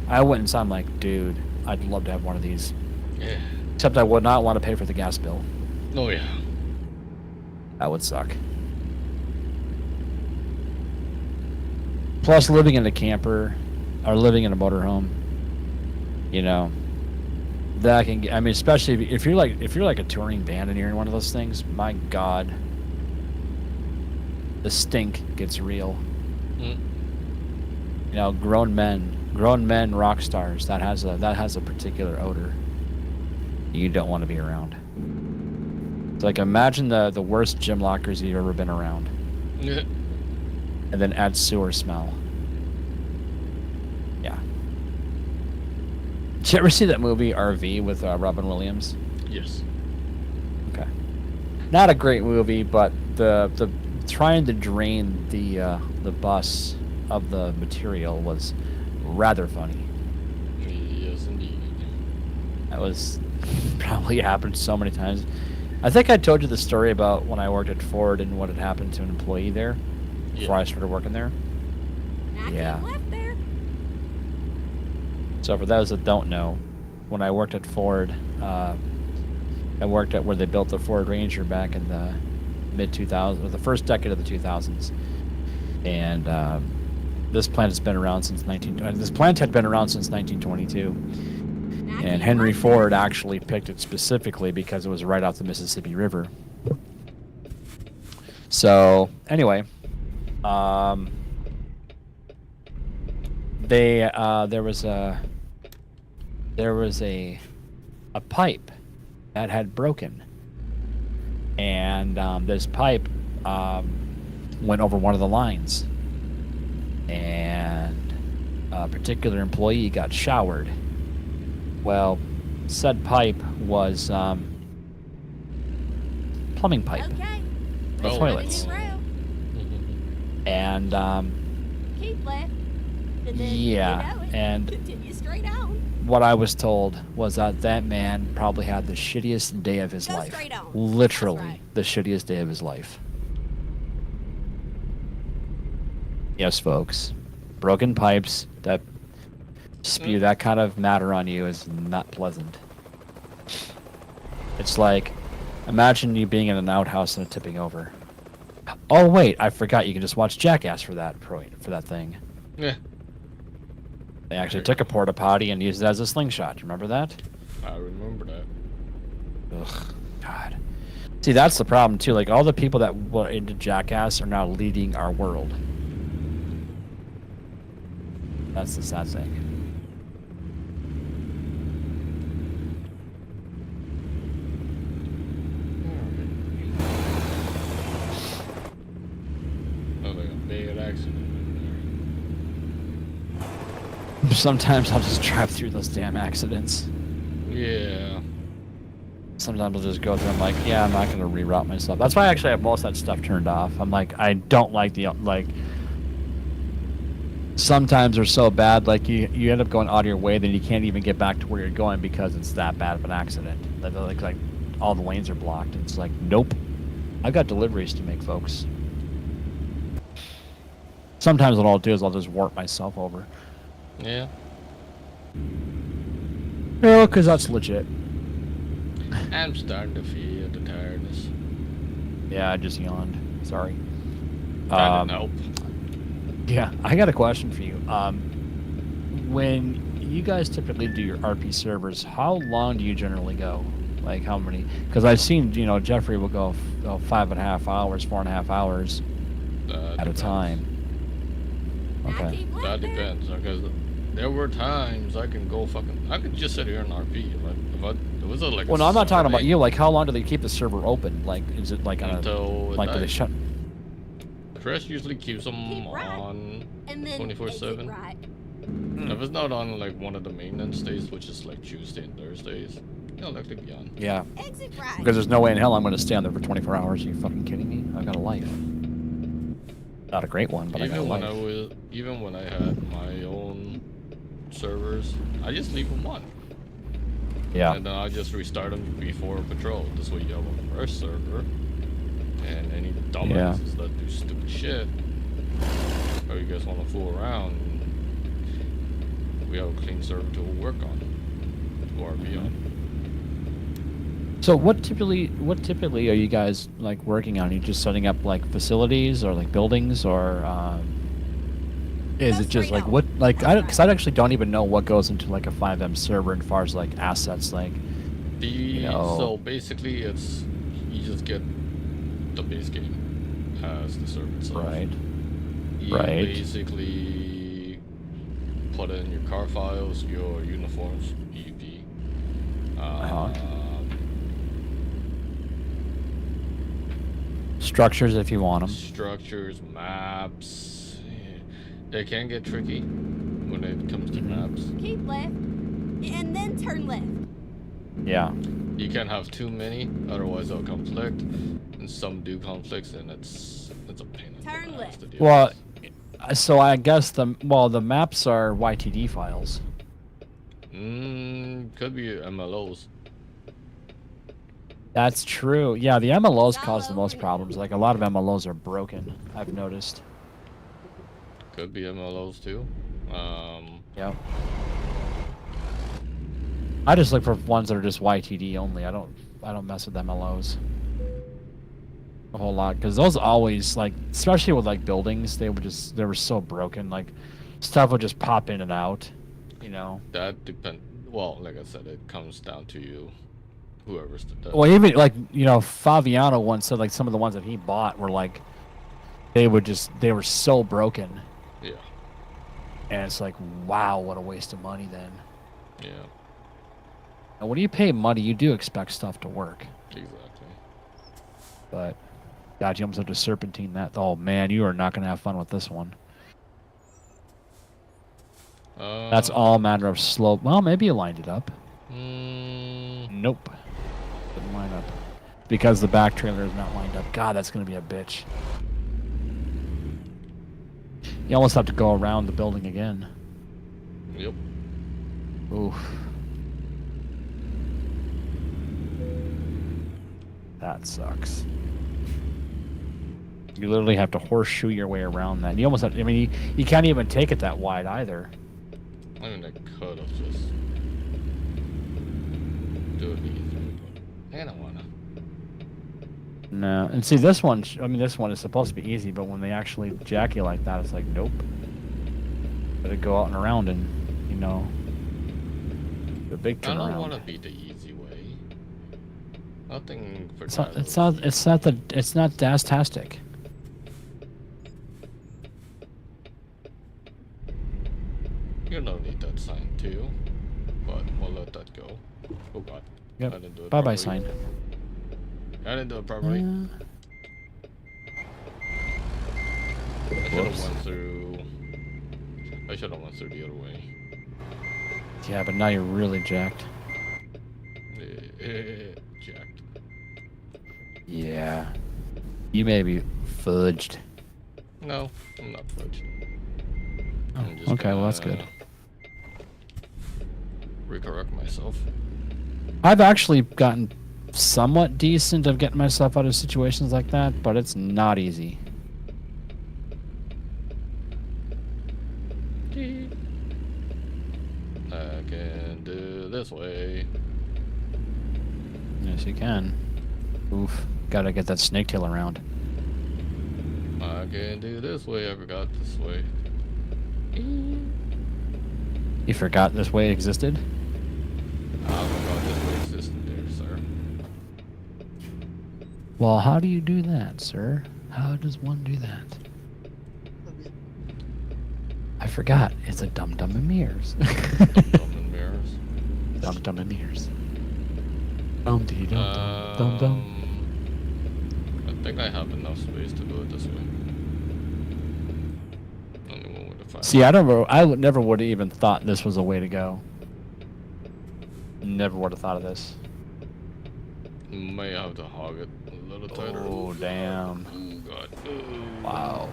I went inside. I'm like, dude, I'd love to have one of these. Yeah. Except I would not want to pay for the gas bill. Oh yeah. That would suck. Plus, living in a camper or living in a motorhome, that can get. I mean, especially if you're like a touring band and you're in one of those things. My God. The stink gets real. Grown men rock stars, that has a particular odor you don't want to be around. It's like, imagine the worst gym lockers you've ever been around. Yeah. And then add sewer smell. Yeah. Did you ever see that movie RV with Robin Williams? Yes. Okay. Not a great movie, but the trying to drain the bus of the material was rather funny. Yes, indeed. That was probably happened so many times. I think I told you the story about when I worked at Ford and what had happened to an employee there before I started working there. Yeah. Left there. So for those that don't know, when I worked at Ford, I worked at where they built the Ford Ranger back in the mid-2000s, or the first decade of the 2000s. And this plant has been around since this plant had been around since 1922. And Henry Ford actually picked it specifically because it was right off the Mississippi River. So anyway, there was a pipe that had broken, and this pipe went over one of the lines, and a particular employee got showered. Well, said pipe was plumbing pipe Okay. for toilets, and Keep left. And then, yeah, you know it, and continue straight on. what I was told was that man probably had the shittiest day of his Go life. straight on. Literally, That's right. the shittiest day of his life. Yes, folks. Broken pipes that spew that kind of matter on you is not pleasant. It's like, imagine you being in an outhouse and it tipping over. Oh wait, I forgot you can just watch Jackass for that thing. Yeah. They actually took a porta potty and used it as a slingshot. You remember that? I remember that. Ugh, God. See, that's the problem too. Like all the people that were into Jackass are now leading our world. That's the sad thing. Oh, like a bad accident. Sometimes I'll just drive through those damn accidents. Yeah. Sometimes I'll just go through. I'm like, yeah, I'm not going to reroute myself. That's why I actually have most of that stuff turned off. I'm like, I don't like the sometimes they're so bad, like you end up going out of your way, then you can't even get back to where you're going because it's that bad of an accident. Like all the lanes are blocked. It's like, nope. I've got deliveries to make, folks. Sometimes what I'll do is I'll just warp myself over. Yeah. No, because that's legit. I'm starting to feel the tiredness. Yeah, I just yawned. Sorry. Trying to help. Yeah, I got a question for you. When you guys typically do your RP servers, how long do you generally go? Like how many? Because I've seen, Jeffrey will go 5.5 hours, 4.5 hours at a time. Okay. That depends, because there were times I can just sit here and RP. If it was like. Well, no, I'm not talking about you. Like, how long do they keep the server open? Like, is it like until do they shut? Chris usually keeps them on 24/7. Right. If it's not on like one of the maintenance days, which is like Tuesday and Thursdays, it'll likely be on. Yeah. Exit right. Because there's no way in hell I'm going to stay on there for 24 hours. Are you fucking kidding me? I've got a life. Not a great one, but I got a life. Even when I had my own servers, I just leave them on. Yeah. And then I just restart them before patrol. This way you have a fresh server. And any dumbasses that do stupid shit, or you guys want to fool around, we have a clean server to work on, or be on. So what typically are you guys like working on? Are you just setting up like facilities or like buildings, or is it just like what because I actually don't even know what goes into like a 5M server as far as like assets like. So basically it's you just get the base game as the server itself. Right. You basically put in your car files, your uniforms, EUP. Structures if you want them. Structures, maps. They can get tricky when it comes to maps. Keep left. and then turn left. Yeah. You can't have too many, otherwise they'll conflict. And some do conflicts, and it's a pain in Turn the ass left. to deal Well, with. so I guess the maps are YTD files. Could be MLOs. That's true. Yeah, the MLOs cause the Dazzo most over problems. Like a lot of MLOs are broken. I've noticed. Could be MLOs too. Yep. I just look for ones that are just YTD only. I don't mess with MLOs a whole lot because those always like, especially with like buildings, they were so broken. Like stuff would just pop in and out. You know. That depend. Well, like I said, it comes down to you, whoever's the. Well, even like Fabiano once said like some of the ones that he bought were like, they were so broken. Yeah. And it's like, wow, what a waste of money then. Yeah. And when you pay money, you do expect stuff to work. Exactly. But, God, you almost have to serpentine that. Oh, man, you are not going to have fun with this one. That's all matter of slope. Well, maybe you lined it up. Nope. Didn't line up. Because the back trailer is not lined up. God, that's going to be a bitch. You almost have to go around the building again. Yep. Oof. That sucks. You literally have to horseshoe your way around that. You almost have, I mean, you can't even take it that wide either. I mean, I could have just do it easy, but I don't wanna. No, and see this one. I mean, this one is supposed to be easy, but when they actually jack you like that, it's like, nope. Better go out and around and, the big I turnaround. don't want to be the easy way. Nothing for It's not. that. It's not Daztastic. You don't need that sign too, but we'll let that go. Oh god. Yep. I didn't do it Bye bye properly. sign. I didn't do it properly. I should have went through. I should have went through the other way. Yeah, but now you're really jacked. Jacked. Yeah. You may be fudged. No, I'm not fudged. Oh, I'm just okay, well that's good. Recorrect myself. I've actually gotten somewhat decent of getting myself out of situations like that, but it's not easy. I can do this way. Yes, you can. Oof. Gotta get that snake tail around. I can do this way. I forgot this way. You forgot this way existed? I forgot this way existed there, sir. Well, how do you do that, sir? How does one do that? I forgot. It's a Dum Dum and Mirrors. Dumb and mirrors. Dum Dum and Mirrors. Dum dee dum dum dum. I think I have enough space to do it this way. Only one way to find. See, I never would have even thought this was a way to go. Never would have thought of this. May have to hog it a little tighter. Oh, damn. Oh god. Oh. Wow.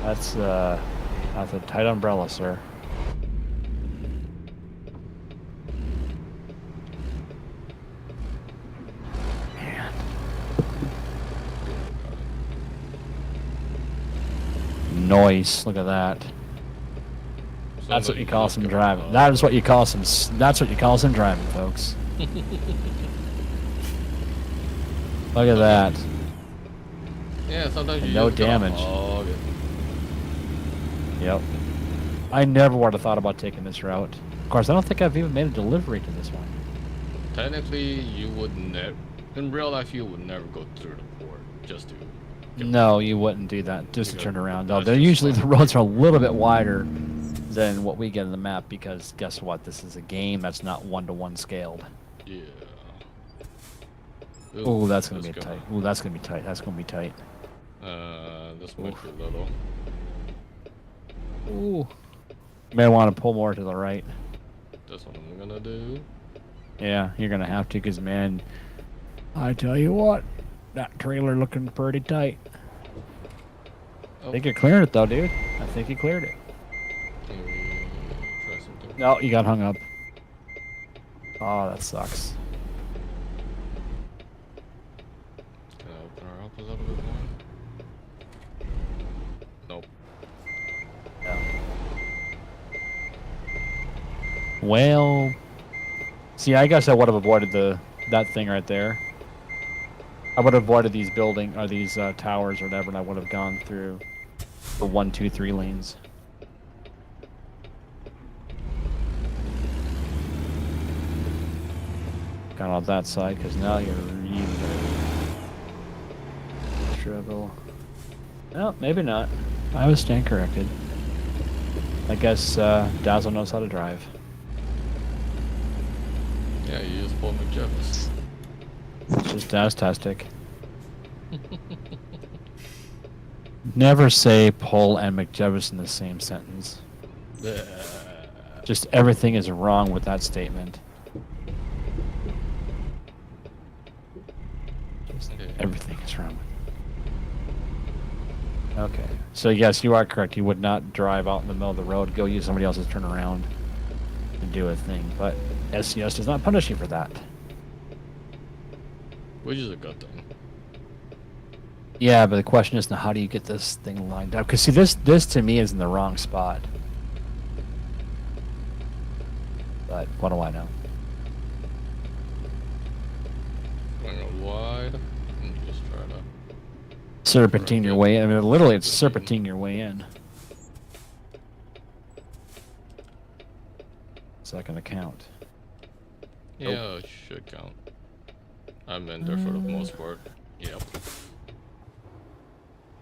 That's a tight umbrella, sir. Man. Noise. Look at that. That's what you call some driving. That is what you call some. That's what you call some driving, folks. Look at that. Yeah, sometimes And you no just gotta damage. hog it. Yep. I never would have thought about taking this route. Of course, I don't think I've even made a delivery to this one. Technically, you would never. In real life, you would never go through the port just to. No, you wouldn't do that just to Okay. turn around. No, That's they're just usually fine. the roads are a little bit wider than what we get in the map because guess what? This is a game that's not one-to-one scaled. Yeah. Oh, that's gonna be let's go. tight. Oh, that's gonna be tight. That's gonna be tight. This might Oof. be a little. Ooh. You may want to pull more to the right. This one gonna do. Yeah, you're gonna have to, cause man, I tell you what, that trailer looking pretty tight. I think you cleared it though, dude. I think you cleared it. Can we try something? No, you got hung up. Oh, that sucks. Can I open her up a little bit more? Nope. Well, see, I guess I would have avoided that thing right there. I would have avoided these towers or whatever, and I would have gone through the 1, 2, 3 lanes. Got on that side, because now you're really struggle. No, maybe not. I was stand corrected. I guess Dazzo knows how to drive. Yeah, you just pulled McJevis. Just Daztastic. Never say Pull and McJevis in the same sentence. Just everything is wrong with that statement. Just everything is wrong. Okay. So yes, you are correct. You would not drive out in the middle of the road, go use somebody else's turnaround and do a thing. But SCS does not punish you for that. Which is a good thing. Yeah, but the question is now, how do you get this thing lined up? Because see, this to me is in the wrong spot. But what do I know? Going out wide and just try to Serpentine your way in. I mean, literally, it's serpentine your way in. Is that going to count? Yeah, it should count. I'm in there for the most part. Yep.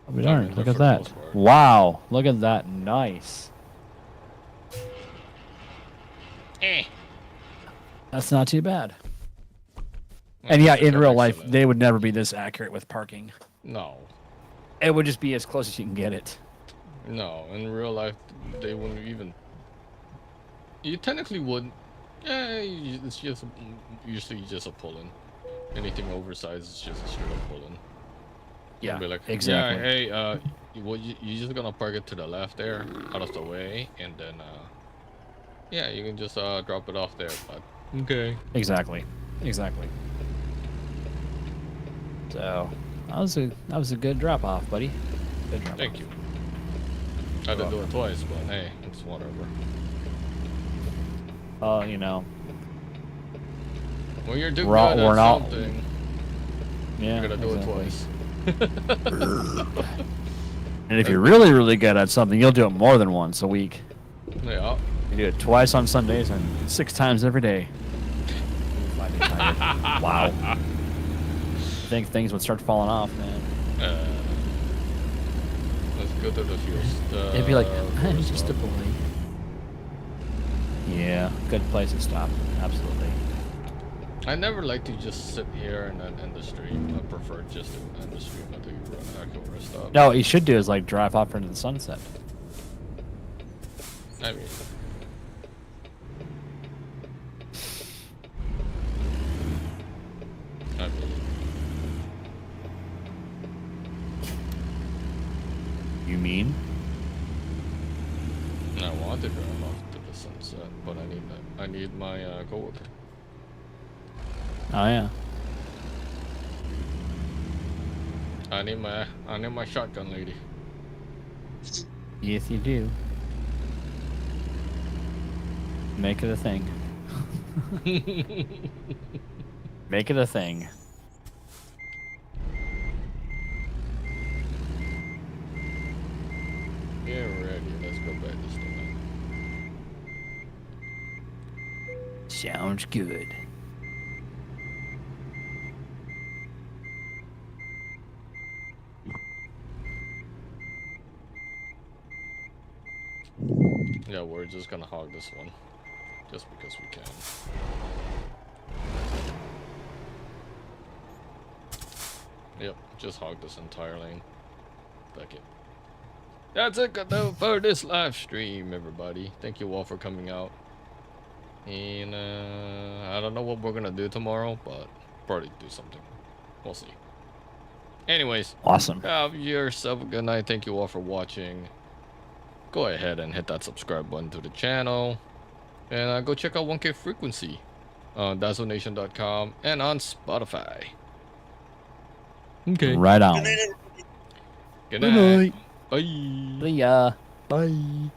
Oh, we darn, in look there at for the that. most part. Wow, look at that. Nice. That's not too bad. And yeah, in real life, they would never be this accurate with parking. No. It would just be as close as you can get it. No, in real life, they wouldn't even... You technically wouldn't. Yeah, it's just usually just a pull-in. Anything oversized is just a straight up pull-in. Yeah, Be like, exactly. Yeah, hey, you're just gonna park it to the left there, out of the way, and then, yeah, you can just drop it off there. But okay. Exactly. Exactly. So that was a good drop off, buddy. Good drop Thank off. you. I had to do it twice, but hey, it's whatever. Oh, you know. When you're doing We're all- good we're at not- something, Yeah. you gotta do exactly. it twice. And if you're really, really good at something, you'll do it more than once a week. Yeah. You do it twice on Sundays and 6 times every day. Wow. I think things would start falling off, man. Let's go to the fuel. It'd be like, I'm just a boy. Yeah, good place to stop. Absolutely. I never like to just sit here and then end the stream. I prefer just to end the stream until you run actual rest stop. No, what you should do is like drive off into the sunset. I mean, You mean? I want to drive off to the sunset, but I need my coworker. Oh yeah. I need my shotgun lady. Yes, you do. Make it a thing. Make it a thing. Yeah, ready. Let's go back this time. Sounds good. Yeah, we're just gonna hog this one, just because we can. Yep, just hog this entire lane. Fuck it. That's it for this live stream, everybody. Thank you all for coming out. And I don't know what we're gonna do tomorrow, but probably do something. We'll see. Anyways, Awesome. have yourself a good night. Thank you all for watching. Go ahead and hit that subscribe button to the channel. And go check out 1K Frequency on DazzoNation.com and on Spotify. Okay. Right Good on. night, everybody. Good Good night. night. Bye. See ya. Bye.